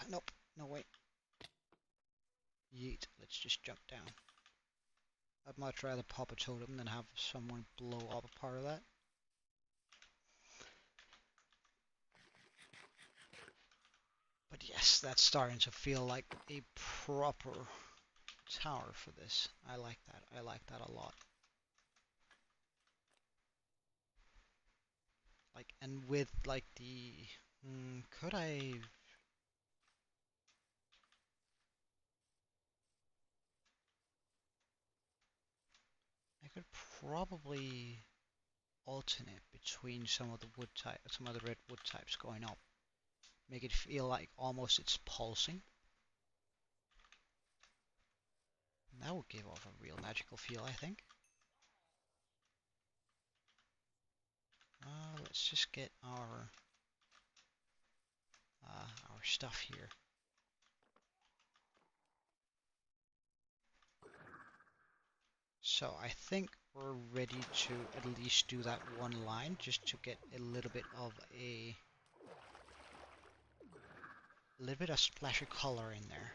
Nope. No, wait. Yeet. Let's just jump down. I'd much rather pop a totem than have someone blow up a part of that. But yes, that's starting to feel like a proper tower for this. I like that. I like that a lot. Like, and with like the... could I... I could probably alternate between some of the wood type, some of the red wood types going up. Make it feel like almost it's pulsing. That would give off a real magical feel, I think. Let's just get our stuff here. So I think we're ready to at least do that one line just to get a little bit of splash of color in there.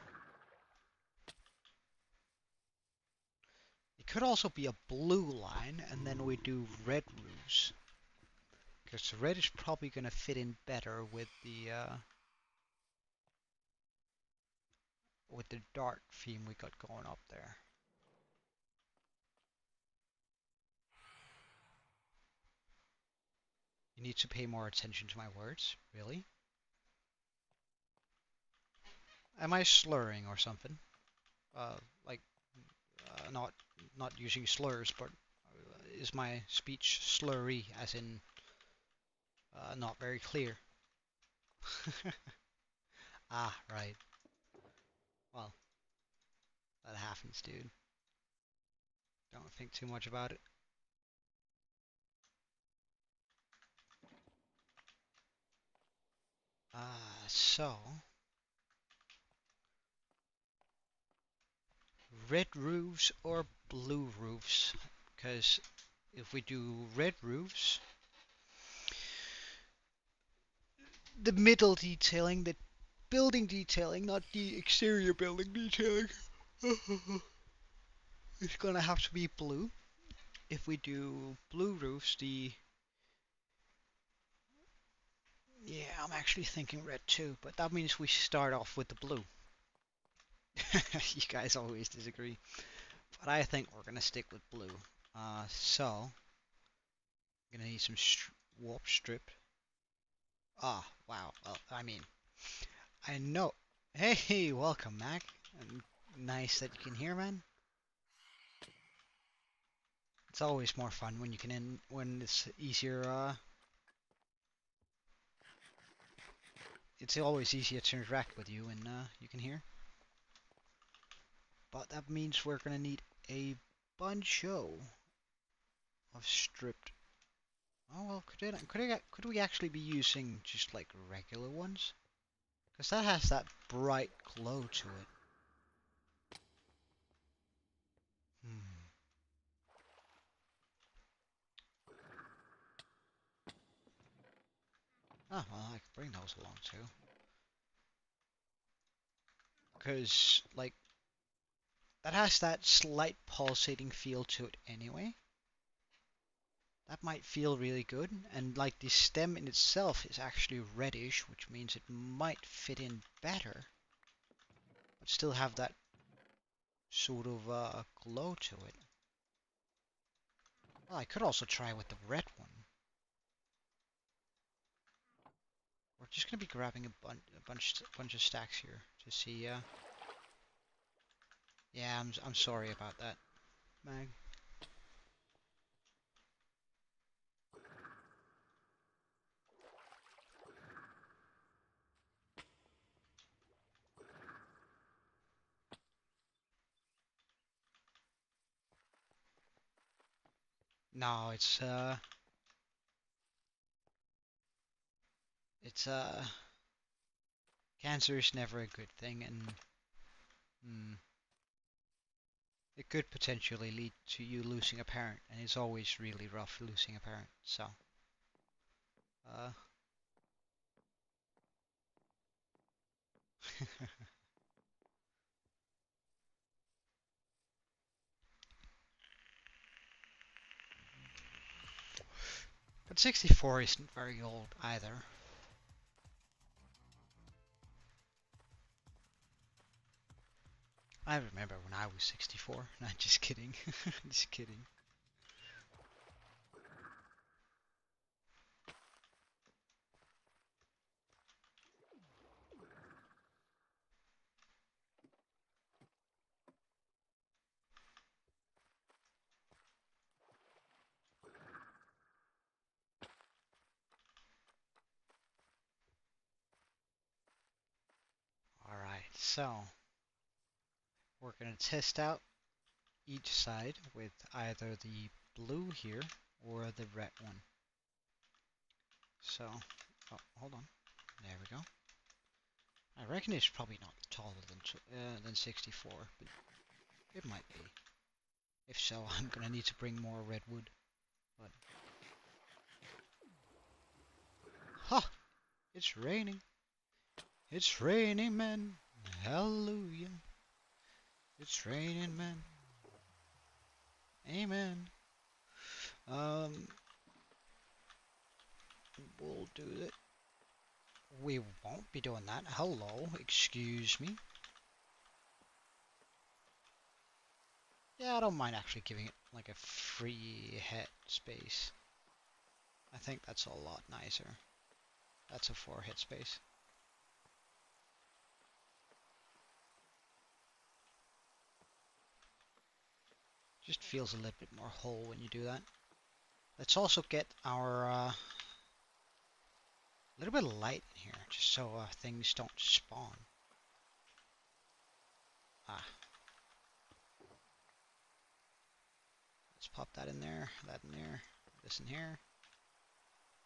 It could also be a blue line and then we do red roofs. Because red is probably going to fit in better with the dark theme we got going up there. You need to pay more attention to my words, really? Am I slurring or something? Like, not using slurs, but is my speech slurry, as in not very clear? Ah, right. Well, that happens, dude. Don't think too much about it. So red roofs or blue roofs? Because if we do red roofs, the middle detailing, the building detailing, not the exterior building detailing, is gonna have to be blue. If we do blue roofs, yeah, I'm actually thinking red too, but that means we start off with the blue. You guys always disagree, but I think we're gonna stick with blue. So I'm gonna need some warp strip. Ah, wow. Well, I mean, I know. Hey, welcome, Mac. Nice that you can hear, man. It's always more fun when you can when it's easier. It's always easier to interact with you and you can hear. But that means we're gonna need a bunch of stripped. Oh well, could we actually be using just like regular ones? Because that has that bright glow to it. Hmm. Oh well, I could bring those along too. Because like that has that slight pulsating feel to it anyway. That might feel really good, and like the stem in itself is actually reddish, which means it might fit in better, but still have that sort of glow to it. Well, I could also try with the red one. We're just gonna be grabbing a bunch of stacks here to see. Yeah, I'm sorry about that, Mag. No, it's cancer is never a good thing, and mm, it could potentially lead to you losing a parent, and it's always really rough losing a parent. So, uh, but 64 isn't very old either. I remember when I was 64. Not just kidding. Just kidding. Alright, so we're going to test out each side with either the blue here or the red one. So, oh, hold on. There we go. I reckon it's probably not taller than 64, but it might be. If so, I'm gonna need to bring more redwood. But ha! It's raining. It's raining, man. Hallelujah. It's raining, man. Amen. Um, we'll do it. We won't be doing that. Hello, excuse me. Yeah, I don't mind actually giving it like a free head space. I think that's a lot nicer. That's a 4 head space. Just feels a little bit more whole when you do that. Let's also get our little bit of light in here, just so things don't spawn. Ah. Let's pop that in there, this in here.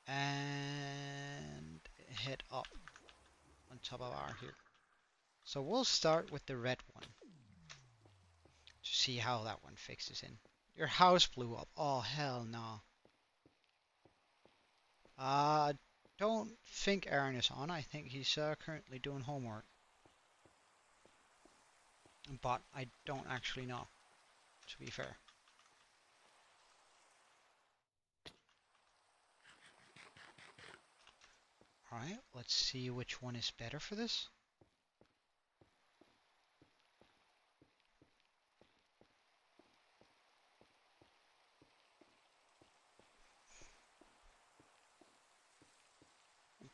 And head up on top of our here. So we'll start with the red one. To see how that one fixes in. Your house blew up. Oh, hell no. Don't think Aaron is on. I think he's currently doing homework. But I don't actually know, to be fair. Alright, let's see which one is better for this.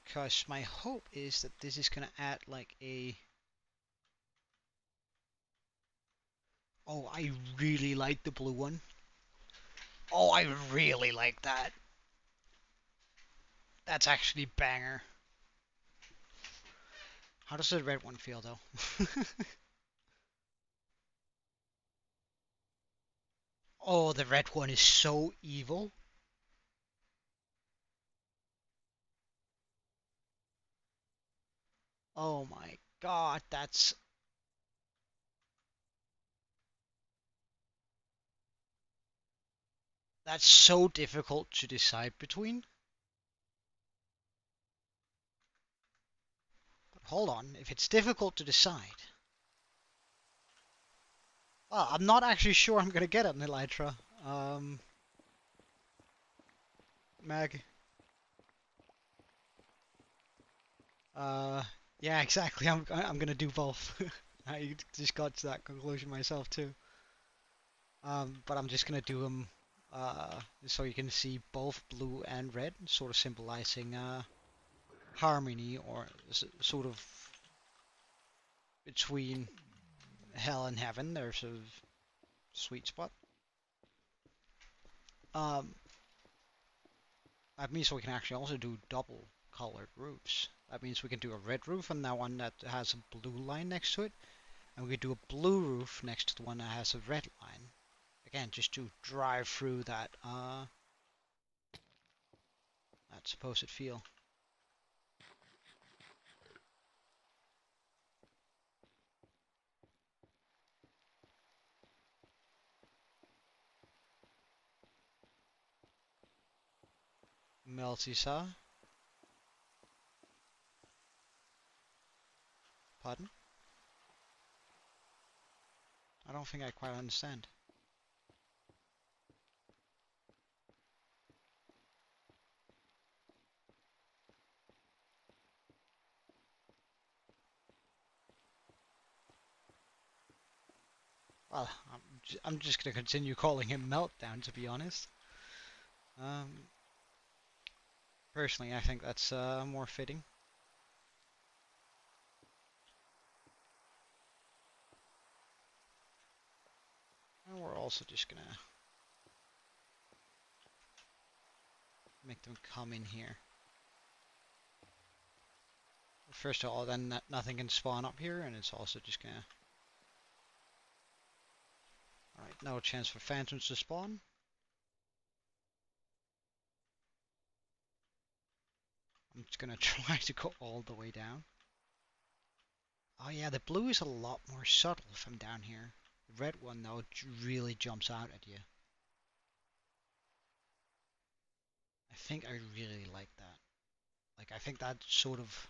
Because my hope is that this is gonna add like a... Oh, I really like the blue one. Oh, I really like that. That's actually banger. How does the red one feel though? Oh, the red one is so evil. Oh my god, that's so difficult to decide between. But hold on, if it's difficult to decide... Well, I'm not actually sure I'm gonna get an Elytra. Mag. Yeah, exactly. I'm gonna do both. I just got to that conclusion myself too. But I'm just gonna do them so you can see both blue and red, sort of symbolizing harmony or sort of between hell and heaven. There's a sweet spot. Um, that means we can actually also do double colored roofs. That means we can do a red roof and that one that has a blue line next to it, and we can do a blue roof next to the one that has a red line. Again, just to drive through that that supposed feel. Melty saw. Pardon? I don't think I quite understand. Well, I'm just gonna continue calling him Meltdown, to be honest. Personally, I think that's more fitting. And we're also just gonna make them come in here. First of all, then nothing can spawn up here, and it's also just gonna... Alright, no chance for phantoms to spawn. I'm just gonna try to go all the way down. Oh yeah, the blue is a lot more subtle if I'm down here. The red one, though, really jumps out at you. I think I really like that. Like, I think that sort of...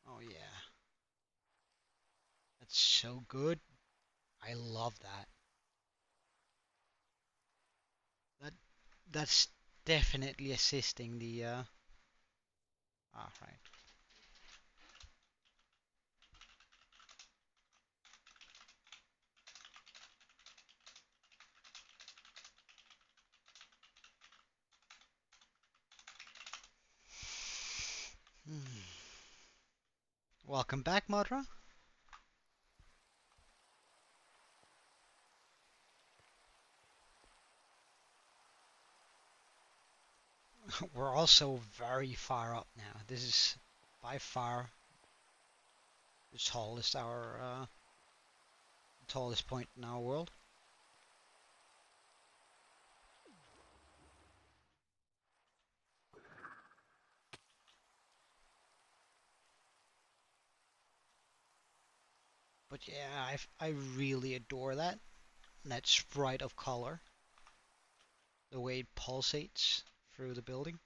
Oh yeah. That's so good. I love that. That's definitely assisting the right. Welcome back, Modra. We're also very far up now. This is by far the tallest point in our world. But yeah, I really adore that sprite of color, the way it pulsates through the building.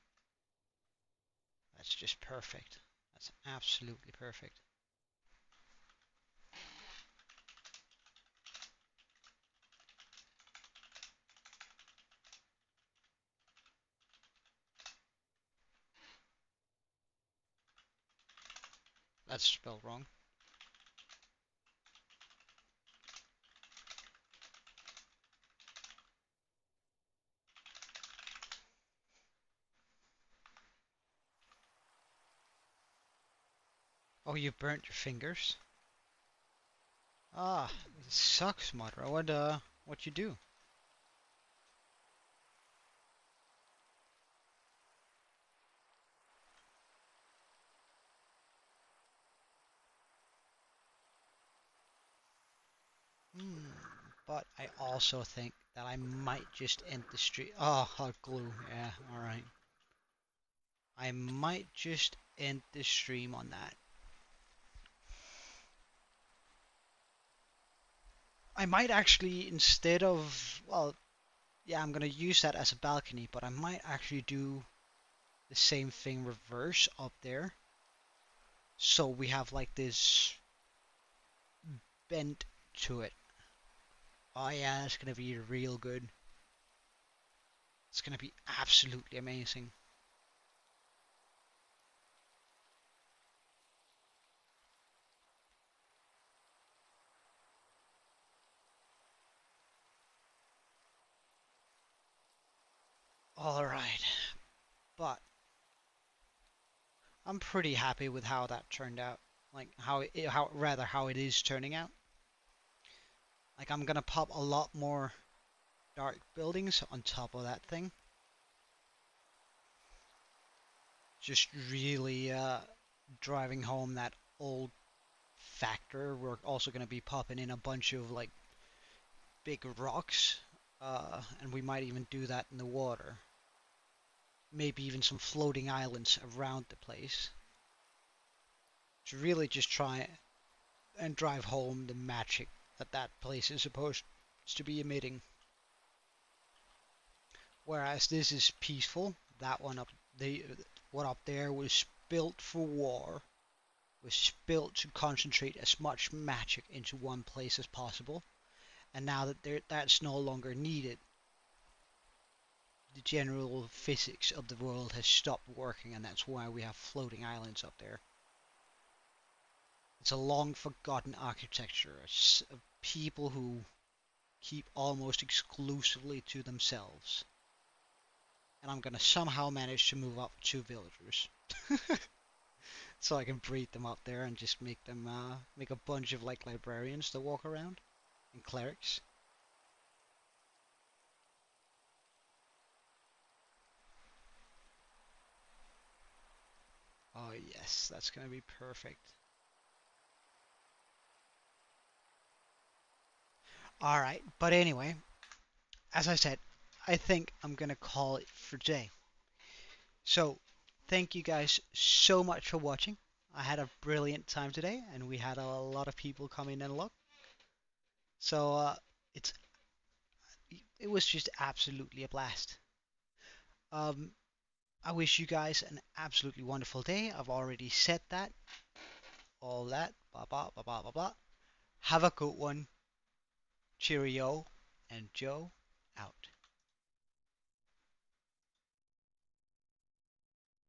That's just perfect. That's absolutely perfect. That's spelled wrong. Oh, you burnt your fingers? Ah, it sucks, Modra. What you do? But I also think that I might just end the stream. Oh, hot glue. Yeah, alright. I might just end the stream on that. I might actually, instead of, well, yeah, I'm gonna use that as a balcony, but I might actually do the same thing reverse up there. So we have like this bent to it. Oh yeah, that's gonna be real good. It's gonna be absolutely amazing. Alright, but I'm pretty happy with how that turned out. Like how it is turning out. Like I'm gonna pop a lot more dark buildings on top of that thing. Just really driving home that old factor. We're also going to be popping in a bunch of like big rocks, and we might even do that in the water. Maybe even some floating islands around the place. To really just try and drive home the magic that that place is supposed to be emitting. Whereas this is peaceful. That one up, the one up there was built for war. Was built to concentrate as much magic into one place as possible. And now that that's no longer needed, the general physics of the world has stopped working, and that's why we have floating islands up there. It's a long forgotten architecture of people who keep almost exclusively to themselves. And I'm gonna somehow manage to move up 2 villagers. So I can breed them up there and just make them make a bunch of like librarians to walk around and clerics. Oh yes, that's gonna be perfect. Alright, but anyway, as I said, I think I'm gonna call it for today. So, thank you guys so much for watching. I had a brilliant time today, and we had a lot of people come in and look. So, it's it was just absolutely a blast. Um, I wish you guys an absolutely wonderful day. I've already said that, all that, blah blah blah blah blah blah. Have a good one. Cheerio, and Joe out.